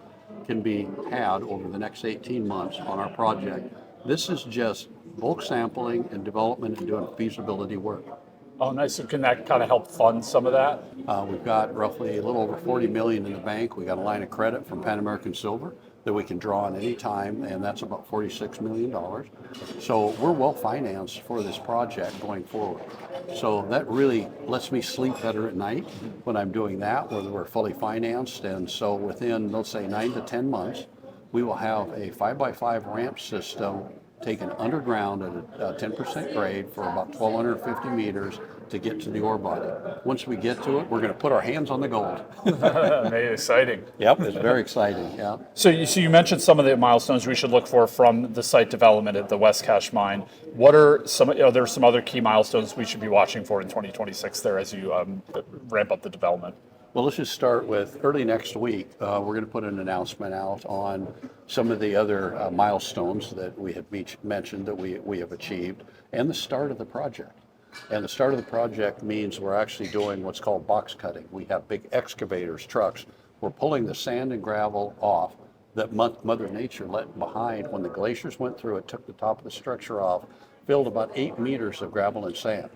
can be had over the next 18 months on our project. This is just bulk sampling and development and doing feasibility work. Oh, nice. So can that kind of help fund some of that? We've got roughly a little over 40 million in the bank. We got a line of credit from Pan American Silver that we can draw on any time, and that's about $46 million. So we're well financed for this project going forward. So that really lets me sleep better at night when I'm doing that, where we're fully financed. And so within, let's say, 9 to 10 months, we will have a 5x5 ramp system taken underground at a 10% grade for about 1,250 meters to get to the ore body. Once we get to it, we're going to put our hands on the gold. Exciting. Yep, it's very exciting. Yeah. So you mentioned some of the milestones we should look for from the site development at the West Cache mine. What are there some other key milestones we should be watching for in 2026 there as you ramp up the development? Well, let's just start with early next week. We're going to put an announcement out on some of the other milestones that we have mentioned that we have achieved, and the start of the project. And the start of the project means we're actually doing what's called box cutting. We have big excavators, trucks. We're pulling the sand and gravel off that Mother Nature left behind when the glaciers went through. It took the top of the structure off, filled about 8 meters of gravel and sand.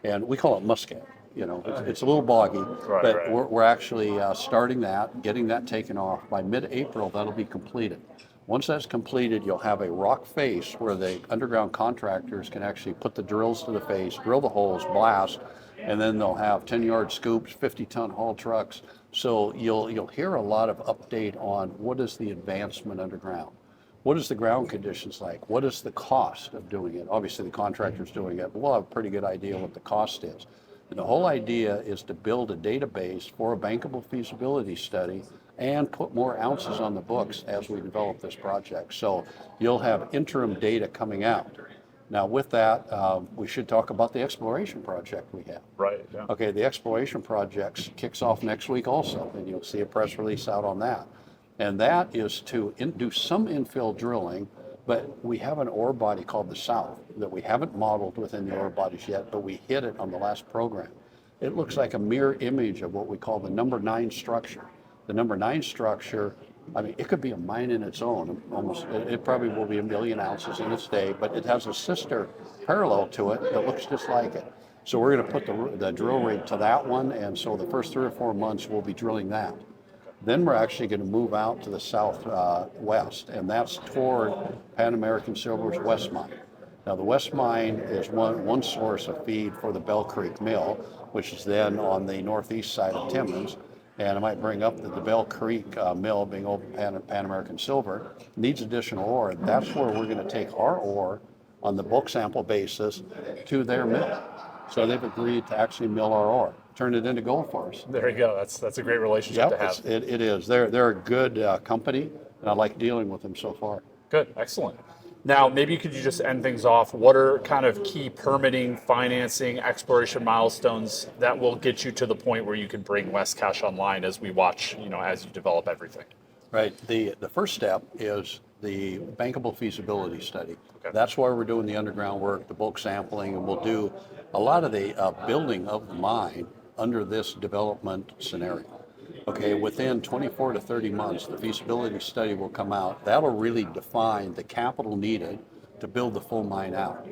And we call it muscat. You know, it's a little boggy, but we're actually starting that, getting that taken off. By mid-April, that'll be completed. Once that's completed, you'll have a rock face where the underground contractors can actually put the drills to the face, drill the holes, blast, and then they'll have 10-yard scoops, 50-ton haul trucks. So you'll hear a lot of update on what is the advancement underground. What is the ground conditions like? What is the cost of doing it? Obviously, the contractor's doing it, but we'll have a pretty good idea what the cost is. And the whole idea is to build a database for a bankable feasibility study and put more ounces on the books as we develop this project. So you'll have interim data coming out. Now with that, we should talk about the exploration project we have. Right, yeah. Okay, the exploration project kicks off next week also, and you'll see a press release out on that. And that is to do some infill drilling But we have an ore body called the South that we haven't modeled within the ore bodies yet, but we hit it on the last program. It looks like a mirror image of what we call the number 9 structure. The number 9 structure, I mean, it could be a mine in its own. Almost, it probably will be 1 million ounces in its day, but it has a sister parallel to it that looks just like it. So we're going to put the drill rig to that one, and so the first 3 or 4 months we'll be drilling that. Then we're actually going to move out to the southwest, and that's toward Pan American Silver's West Mine. Now the West Mine is one source of feed for the Bell Creek Mill, which is then on the northeast side of Timmins. And I might bring up that the Bell Creek Mill, being open Pan American Silver, needs additional ore. And that's where we're going to take our ore on the bulk sample basis to their mill. So they've agreed to actually mill our ore, turn it into gold for us. There you go. That's a great relationship to have. It is. They're a good company, and I like dealing with them so far. Good, excellent. Now, maybe could you just end things off? What are kind of key permitting, financing, exploration milestones that will get you to the point where you can bring West Cache online as we watch, as you develop everything? Right. The first step is the bankable feasibility study. Okay. That's why we're doing the underground work, the bulk sampling, and we'll do a lot of the building of the mine under this development scenario. Okay, within 24 to 30 months, the feasibility study will come out. That'll really define the capital needed to build the full mine out.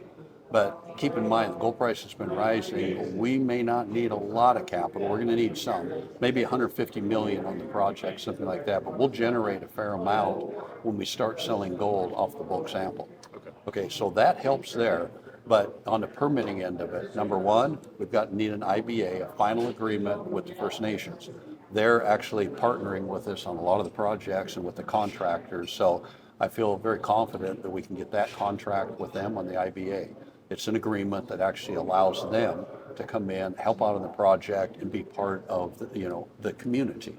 But keep in mind, the gold price has been rising. We may not need a lot of capital. We're going to need some, maybe 150 million on the project, something like that. But we'll generate a fair amount when we start selling gold off the bulk sample. Okay, so that helps there. But on the permitting end of it, number one, we've got to need an IBA, a final agreement with the First Nations. They're actually partnering with us on a lot of the projects and with the contractors. So I feel very confident that we can get that contract with them on the IBA. It's an agreement that actually allows them to come in, help out on the project, and be part of the community.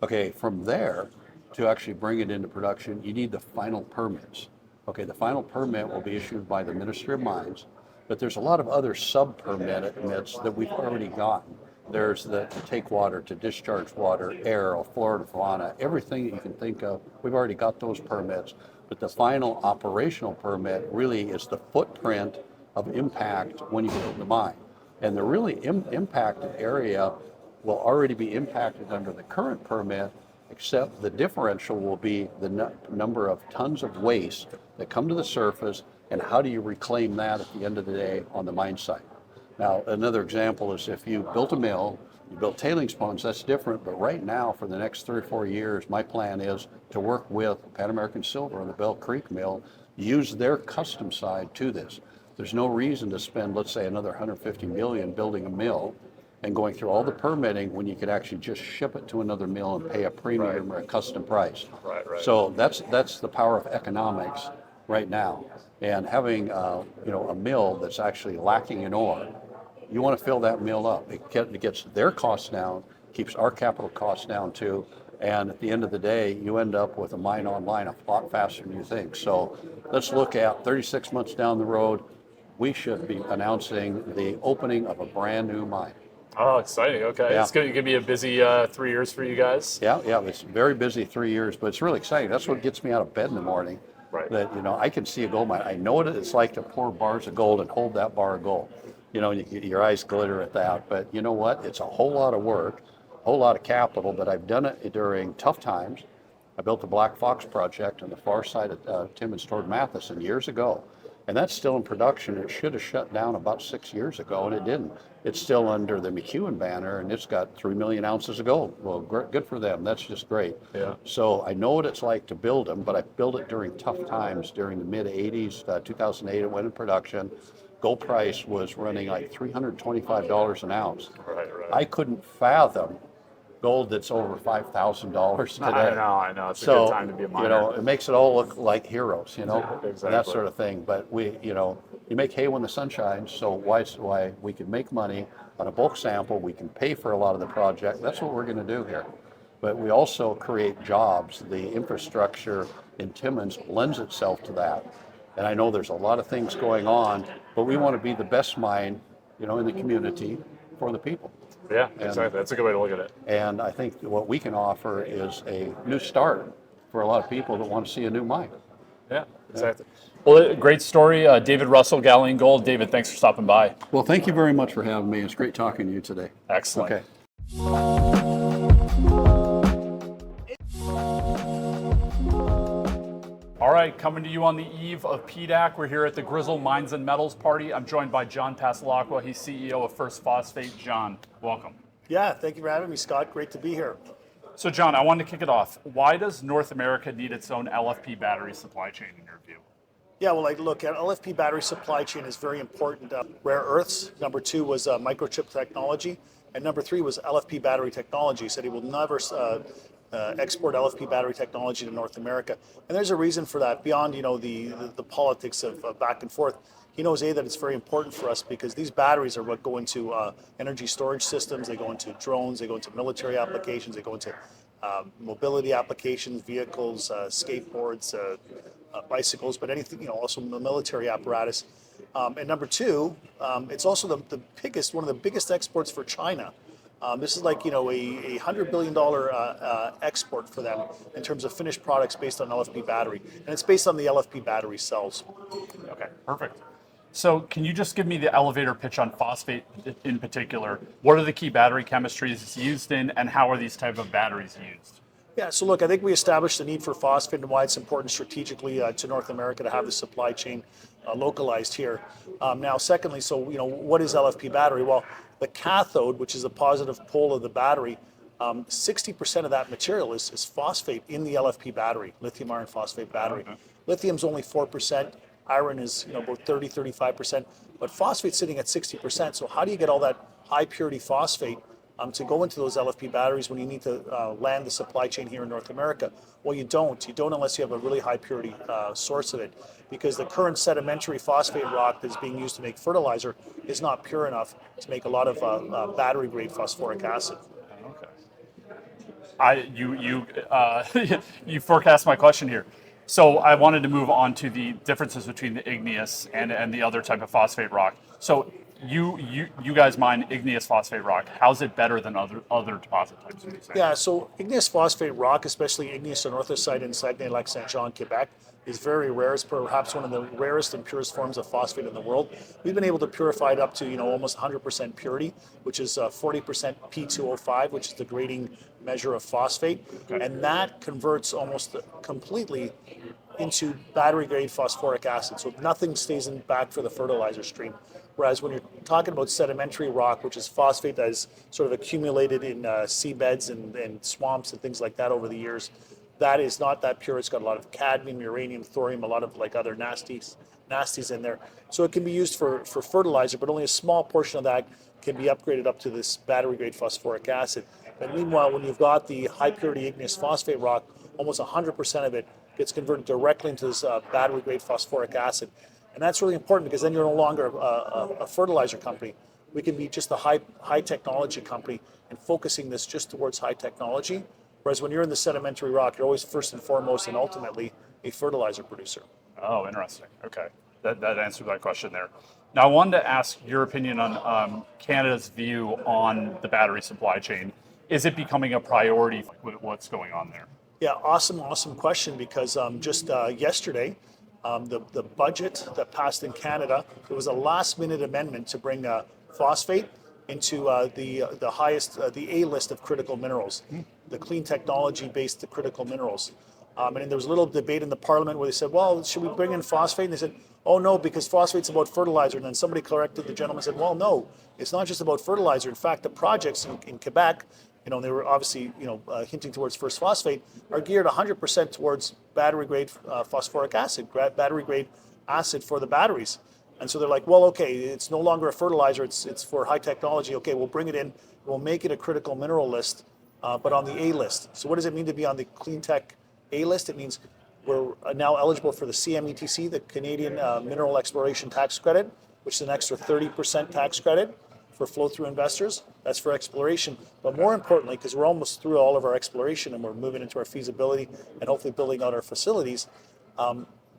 Okay, from there, to actually bring it into production, you need the final permits. Okay, the final permit will be issued by the Ministry of Mines, but there's a lot of other sub-permits that we've already gotten. There's the take water, to discharge water, air, flora, fauna, everything that you can think of. We've already got those permits, but the final operational permit really is the footprint of impact when you build the mine. And the really impacted area will already be impacted under the current permit, except the differential will be the number of tons of waste that come to the surface, and how do you reclaim that at the end of the day on the mine site. Now, another example is if you built a mill, you built tailings ponds, that's different, but right now for the next 3 or 4 years, my plan is to work with Pan American Silver and the Bell Creek Mill, use their custom side to this. There's no reason to spend, let's say, another 150 million building a mill and going through all the permitting when you could actually just ship it to another mill and pay a premium or a custom price. Right. So that's the power of economics right now. And having a mill that's actually lacking in ore, you want to fill that mill up. It gets their costs down, keeps our capital costs down too, and at the end of the day, you end up with a mine online a lot faster than you think. So let's look at 36 months down the road, we should be announcing the opening of a brand new mine. Oh, exciting. Okay. Yeah. It's going to be a busy 3 years for you guys. Yeah, it's very busy 3 years, but it's really exciting. That's what gets me out of bed in the morning. Right. That, I can see a gold mine. I know what it's like to pour bars of gold and hold that bar of gold. Your eyes glitter at that, but you know what? It's a whole lot of work, a whole lot of capital, but I've done it during tough times. I built the Black Fox project on the far side of Timmins toward Matheson years ago, and that's still in production. It should have shut down about 6 years ago, and it didn't. It's still under the McEwen banner, and it's got 3 million ounces of gold. Well, good for them. That's just great. Yeah. So I know what it's like to build them, but I built it during tough times during the mid-'80s. 2008, it went in production. Gold price was running like $325 an ounce. Right. I couldn't fathom gold that's over $5,000 today. I know. It's a good time to be a miner. It makes it all look like heroes, Exactly. and that sort of thing. But you make hay when the sun shines, so why we can make money on a bulk sample, we can pay for a lot of the project. That's what we're going to do here. But we also create jobs. The infrastructure in Timmins lends itself to that. And I know there's a lot of things going on, but we want to be the best mine, in the community for the people. Yeah, exactly. That's a good way to look at it. And I think what we can offer is a new start for a lot of people that want to see a new mine. Yeah, exactly. Well, great story. David Russell, Galleon Gold. David, thanks for stopping by. Well, thank you very much for having me. It's great talking to you today. Excellent. Okay. All right, coming to you on the eve of PDAC. We're here at the Grizzle Mines and Metals Party. I'm joined by John Pasalaqua. He's CEO of First Phosphate. John, welcome. Yeah, thank you for having me, Scott. Great to be here. So, John, I wanted to kick it off. Why does North America need its own LFP battery supply chain, in your view? Yeah, well, look, LFP battery supply chain is very important. Rare earths, number 2 was microchip technology, and number 3 was LFP battery technology. He said he will never export LFP battery technology to North America. And there's a reason for that, beyond the politics of back and forth. He knows, that it's very important for us because these batteries are what go into energy storage systems, they go into drones, they go into military applications, they go into mobility applications, vehicles, skateboards, bicycles, but anything, also military apparatus. And number 2, it's also one of the biggest exports for China. This is like, a $100 billion export for them in terms of finished products based on LFP battery. And it's based on the LFP battery cells. Okay, perfect. So can you just give me the elevator pitch on phosphate in particular? What are the key battery chemistries it's used in, and how are these type of batteries used? Yeah, so look, I think we established the need for phosphate and why it's important strategically to North America to have the supply chain localized here. Now, secondly, so what is LFP battery? Well, the cathode, which is the positive pole of the battery, 60% of that material is phosphate in the LFP battery, lithium iron phosphate battery. Lithium's only 4%. Iron is about 30-35%, but phosphate's sitting at 60%. So how do you get all that high purity phosphate to go into those LFP batteries when you need to land the supply chain here in North America? Well, you don't unless you have a really high purity source of it, because the current sedimentary phosphate rock that's being used to make fertilizer is not pure enough to make a lot of battery grade phosphoric acid. Okay. You forecast my question here. So I wanted to move on to the differences between the igneous and the other type of phosphate rock. So you guys mine igneous phosphate rock. How's it better than other deposit types, would you say? Yeah, so igneous phosphate rock, especially igneous anorthosite in Saguenay-Lac-Saint-Jean, Quebec, is very rare. It's perhaps one of the rarest and purest forms of phosphate in the world. We've been able to purify it up to almost 100% purity, which is 40% P2O5, which is the grading measure of phosphate, and that converts almost completely into battery grade phosphoric acid. So nothing stays in back for the fertilizer stream. Whereas when you're talking about sedimentary rock, which is phosphate that is sort of accumulated in seabeds and swamps and things like that over the years, that is not that pure. It's got a lot of cadmium, uranium, thorium, a lot of like other nasties in there. So it can be used for fertilizer, but only a small portion of that can be upgraded up to this battery grade phosphoric acid. But meanwhile, when you've got the high purity igneous phosphate rock, almost 100% of it gets converted directly into this battery grade phosphoric acid. And that's really important because then you're no longer a fertilizer company. We can be just a high technology company and focusing this just towards high technology. Whereas when you're in the sedimentary rock, you're always first and foremost and ultimately a fertilizer producer. Oh, interesting. Okay. That answered that question there. Now, I wanted to ask your opinion on Canada's view on the battery supply chain. Is it becoming a priority with what's going on there? Yeah, awesome question, because just yesterday, the budget that passed in Canada, it was a last-minute amendment to bring phosphate into the highest, the A list of critical minerals, the clean technology-based critical minerals. And there was a little debate in the Parliament where they said, well, should we bring in phosphate? And they said, oh no, because phosphate's about fertilizer. And then somebody corrected the gentleman and said, well, no, it's not just about fertilizer. In fact, the projects in Quebec, they were obviously, hinting towards First Phosphate, are geared 100% towards battery-grade phosphoric acid, battery-grade acid for the batteries. And so they're like, well, okay, it's no longer a fertilizer, it's for high technology. Okay, we'll bring it in, we'll make it a critical mineral list, but on the A list. So what does it mean to be on the clean tech A list? It means we're now eligible for the CMETC, the Canadian Mineral Exploration Tax Credit, which is an extra 30% tax credit for flow-through investors. That's for exploration. But more importantly, because we're almost through all of our exploration and we're moving into our feasibility and hopefully building out our facilities,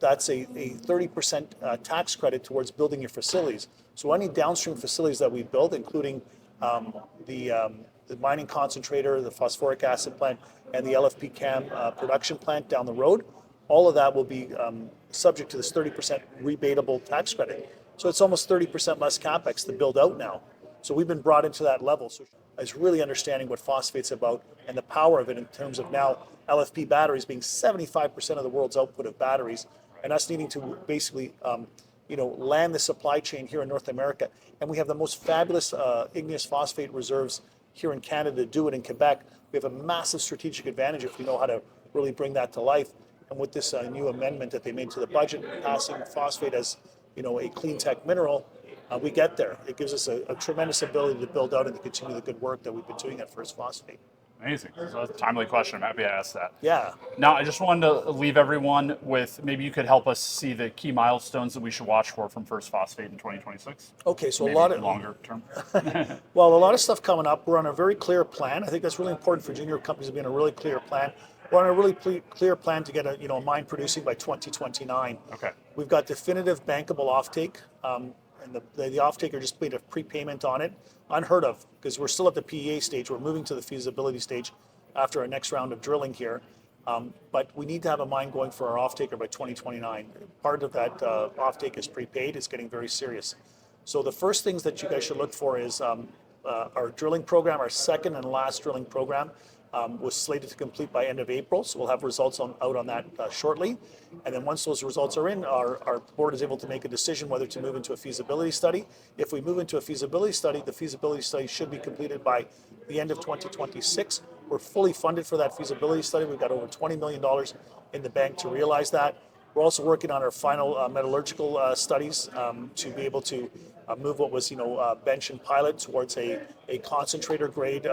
that's a 30% tax credit towards building your facilities. So any downstream facilities that we build, including the mining concentrator, the phosphoric acid plant, and the LFP CAMB production plant down the road, all of that will be subject to this 30% rebatable tax credit. So it's almost 30% less capex to build out now. So we've been brought into that level. So it's really understanding what phosphate's about and the power of it in terms of now LFP batteries being 75% of the world's output of batteries, and us needing to basically land the supply chain here in North America. And we have the most fabulous igneous phosphate reserves here in Canada to do it in Quebec. We have a massive strategic advantage if we know how to really bring that to life. And with this new amendment that they made to the budget, passing phosphate as a clean tech mineral, we get there. It gives us a tremendous ability to build out and to continue the good work that we've been doing at First Phosphate. Amazing. So that's a timely question. I'm happy I asked that. Yeah. Now, I just wanted to leave everyone with, maybe you could help us see the key milestones that we should watch for from First Phosphate in 2026. Okay, so maybe a lot of longer term. Well, a lot of stuff coming up. We're on a very clear plan. I think that's really important for junior companies to be on a really clear plan. We're on a really clear plan to get a mine producing by 2029. Okay. We've got definitive bankable offtake, and the offtaker just made a prepayment on it. Unheard of, because we're still at the PEA stage. We're moving to the feasibility stage after our next round of drilling here. But we need to have a mine going for our offtaker by 2029. Part of that offtake is prepaid. It's getting very serious. So the first things that you guys should look for is our drilling program, our second and last drilling program. Was slated to complete by end of April, so we'll have results out on that shortly. And then once those results are in, our board is able to make a decision whether to move into a feasibility study. If we move into a feasibility study, the feasibility study should be completed by the end of 2026. We're fully funded for that feasibility study. We've got over $20 million in the bank to realize that. We're also working on our final metallurgical studies to be able to move what was bench and pilot towards a concentrator grade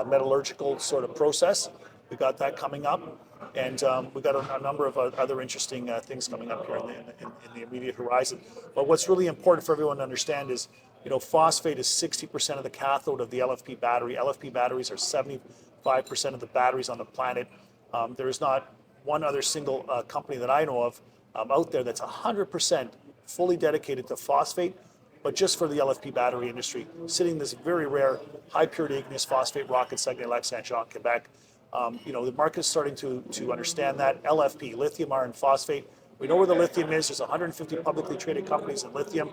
metallurgical sort of process. We got that coming up, and we got a number of other interesting things coming up here in the immediate horizon. But what's really important for everyone to understand is, phosphate is 60% of the cathode of the LFP battery. LFP batteries are 75% of the batteries on the planet. There is not one other single company that I know of out there that's 100% fully dedicated to phosphate, but just for the LFP battery industry, sitting in this very rare high purity igneous phosphate rock at Saguenay-Lac-Saint-Jean, Quebec. The market is starting to understand that. LFP, lithium iron phosphate. We know where the lithium is. There's 150 publicly traded companies in lithium.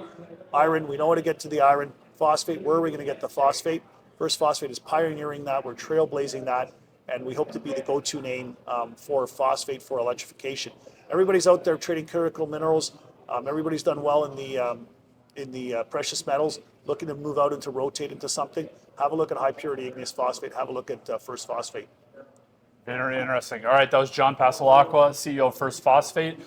Iron, we know how to get to the iron. Phosphate, where are we going to get the phosphate? First Phosphate is pioneering that. We're trailblazing that, and we hope to be the go-to name for phosphate for electrification. Everybody's out there trading critical minerals. Everybody's done well in the precious metals, looking to move out into rotate into something. Have a look at high purity igneous phosphate. Have a look at First Phosphate. Very interesting. All right, that was John Pasalaqua, CEO of First Phosphate.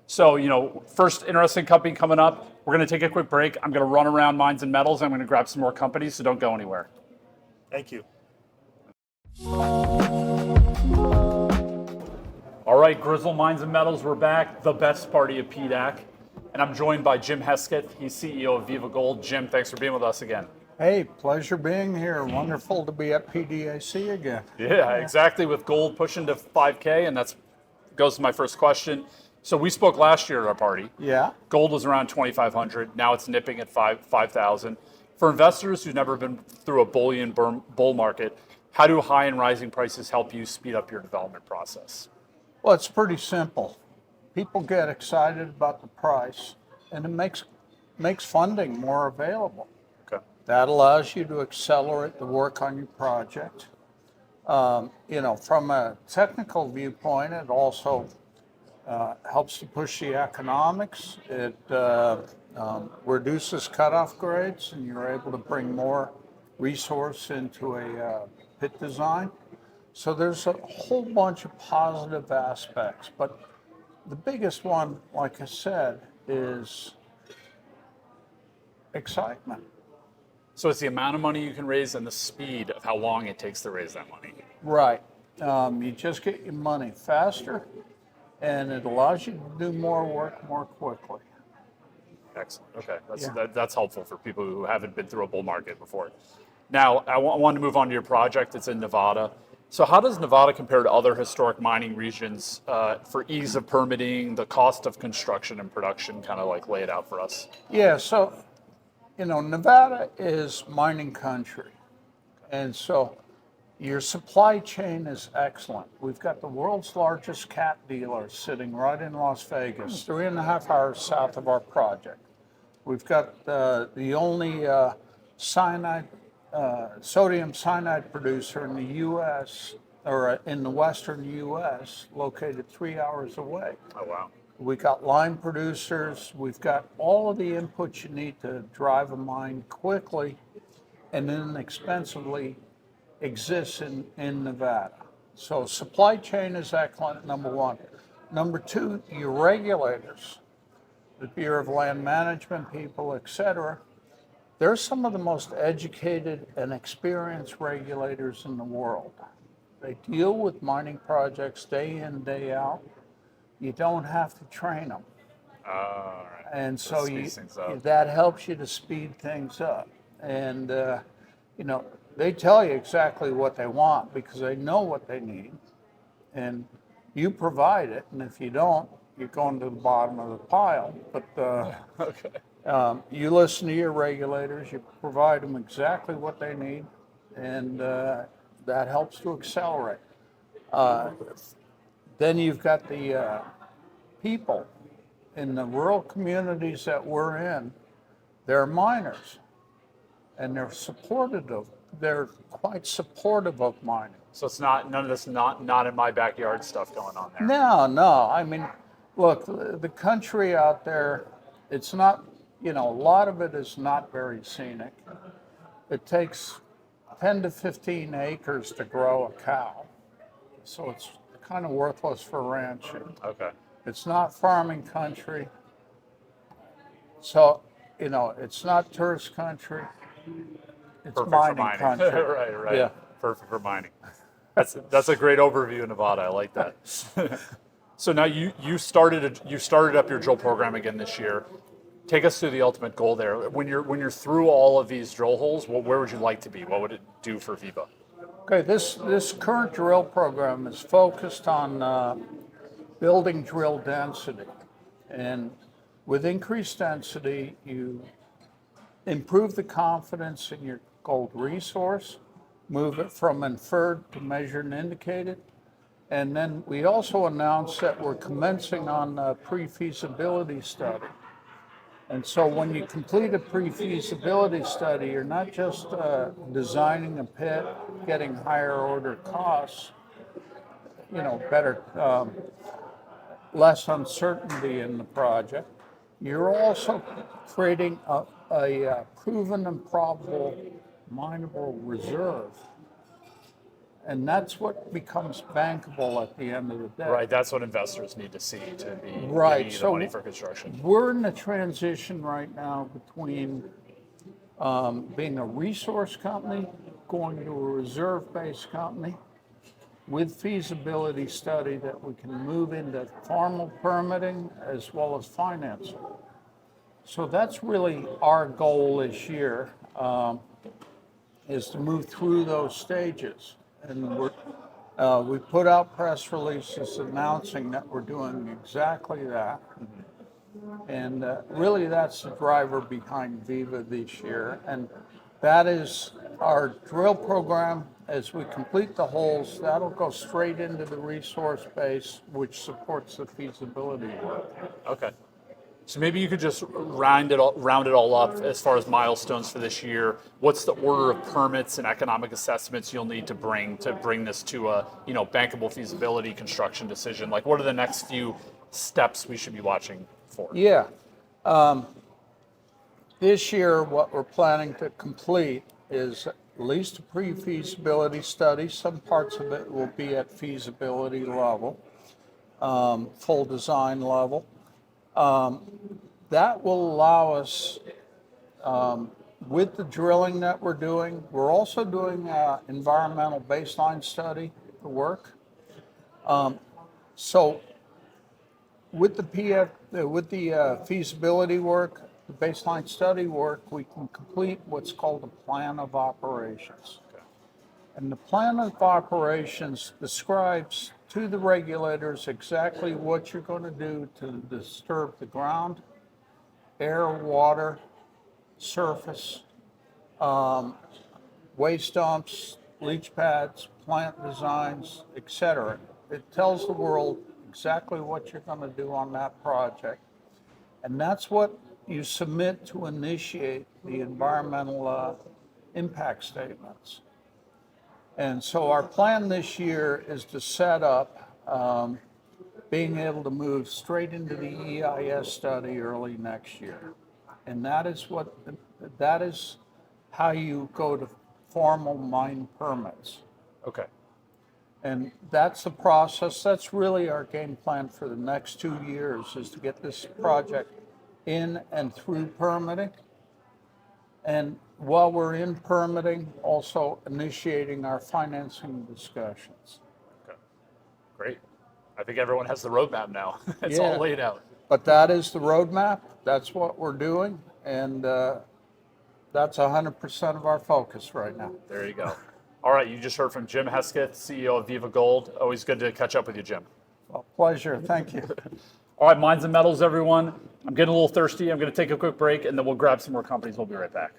So, first interesting company coming up. We're going to take a quick break. I'm going to run around mines and metals. I'm going to grab some more companies, so don't go anywhere. Thank you. All right, Grizzle Mines and Metals, we're back. The best party of PDAC. And I'm joined by Jim Hesketh. He's CEO of Viva Gold. Jim, thanks for being with us again. Hey, pleasure being here. Wonderful to be at PDAC again. Yeah, exactly. With gold pushing to 5K, and that goes to my first question. So we spoke last year at our party. Yeah. Gold was around 2,500. Now it's nipping at 5,000. For investors who've never been through a bullion bull market, how do high and rising prices help you speed up your development process? Well, it's pretty simple. People get excited about the price, and it makes funding more available. Okay. That allows you to accelerate the work on your project. From a technical viewpoint, it also helps to push the economics. It reduces cutoff grades, and you're able to bring more resource into a pit design. So there's a whole bunch of positive aspects, but the biggest one, like I said, is excitement. So it's the amount of money you can raise and the speed of how long it takes to raise that money. Right. You just get your money faster, and it allows you to do more work more quickly. Excellent. Okay, that's helpful for people who haven't been through a bull market before. Now, I want to move on to your project. It's in Nevada. So how does Nevada compare to other historic mining regions for ease of permitting, the cost of construction and production? Kind of like lay it out for us. Yeah, so, Nevada is mining country. And so Your supply chain is excellent. We've got the world's largest cat dealer sitting right in Las Vegas, 3.5 hours south of our project. We've got the only sodium cyanide producer in the U.S. or in the western U.S. located 3 hours away. Oh, wow. We've got lime producers. We've got all of the inputs you need to drive a mine quickly and inexpensively exists in Nevada. So supply chain is excellent, number one. Number two, your regulators, the Bureau of Land Management people, et cetera, they're some of the most educated and experienced regulators in the world. They deal with mining projects day in, day out. You don't have to train them. All right. And so That that helps you to speed things up. And, you know, they tell you exactly what they want because they know what they need. And you provide it. And if you don't, you're going to the bottom of the pile. But you listen to your regulators, you provide them exactly what they need, and that helps to accelerate. Then you've got the people in the rural communities that we're in. They're miners, and they're quite supportive of mining. So it's none of this not in my backyard stuff going on there. No. I mean, look, the country out there, it's not, you know, a lot of it is not very scenic. It takes 10 to 15 acres to grow a cow. So it's kind of worthless for ranching. Okay. It's not farming country. So, you know, it's not tourist country. It's Perfect mining for mining. country. right. Yeah. Perfect for mining. That's a great overview of Nevada. I like that. So now you started up your drill program again this year. Take us through the ultimate goal there. When you're through all of these drill holes, where would you like to be? What would it do for Viva? Okay, this current drill program is focused on building drill density. And with increased density, you improve the confidence in your gold resource, move it from inferred to measured and indicated. And then we also announced that we're commencing on a pre-feasibility study. And so when you complete a pre-feasibility study, you're not just designing a pit, getting higher order costs, you know, better, less uncertainty in the project. You're also creating a proven and probable mineable reserve. And that's what becomes bankable at the end of the day. Right, that's what investors need to see to be right. giving you So the money for construction. We're in a transition right now between being a resource company, going to a reserve-based company, with feasibility study that we can move into formal permitting as well as financing. So that's really our goal this year, is to move through those stages. And we put out press releases announcing that we're doing exactly that. And really that's the driver behind Viva this year. And that is our drill program. As we complete the holes, that'll go straight into the resource base, which supports the feasibility work. Okay. So maybe you could just round it all up as far as milestones for this year. What's the order of permits and economic assessments you'll need to bring this to a bankable feasibility construction decision? Like, what are the next few steps we should be watching for? Yeah. This year, what we're planning to complete is at least a pre-feasibility study. Some parts of it will be at feasibility level, full design level. That will allow us, with the drilling that we're doing, we're also doing environmental baseline study for work. So with the feasibility work, the baseline study work, we can complete what's called a plan of operations. And the plan of operations describes to the regulators exactly what you're going to do to disturb the ground, air, water, surface, waste dumps, leach pads, plant designs, etc. It tells the world exactly what you're going to do on that project. And that's what you submit to initiate the environmental impact statements. And so our plan this year is to set up being able to move straight into the EIS study early next year. And that is how you go to formal mine permits. Okay. And that's the process. That's really our game plan for the next 2 years, is to get this project in and through permitting. And while we're in permitting, also initiating our financing discussions. Okay. Great. I think everyone has the roadmap now. It's all laid out. But that is the roadmap. That's what we're doing. And that's 100% of our focus right now. There you go. All right, you just heard from Jim Hesketh, CEO of Viva Gold. Always good to catch up with you, Jim. Well, pleasure. Thank you. All right, Mines and Metals, everyone. I'm getting a little thirsty. I'm going to take a quick break, and then we'll grab some more companies. We'll be right back.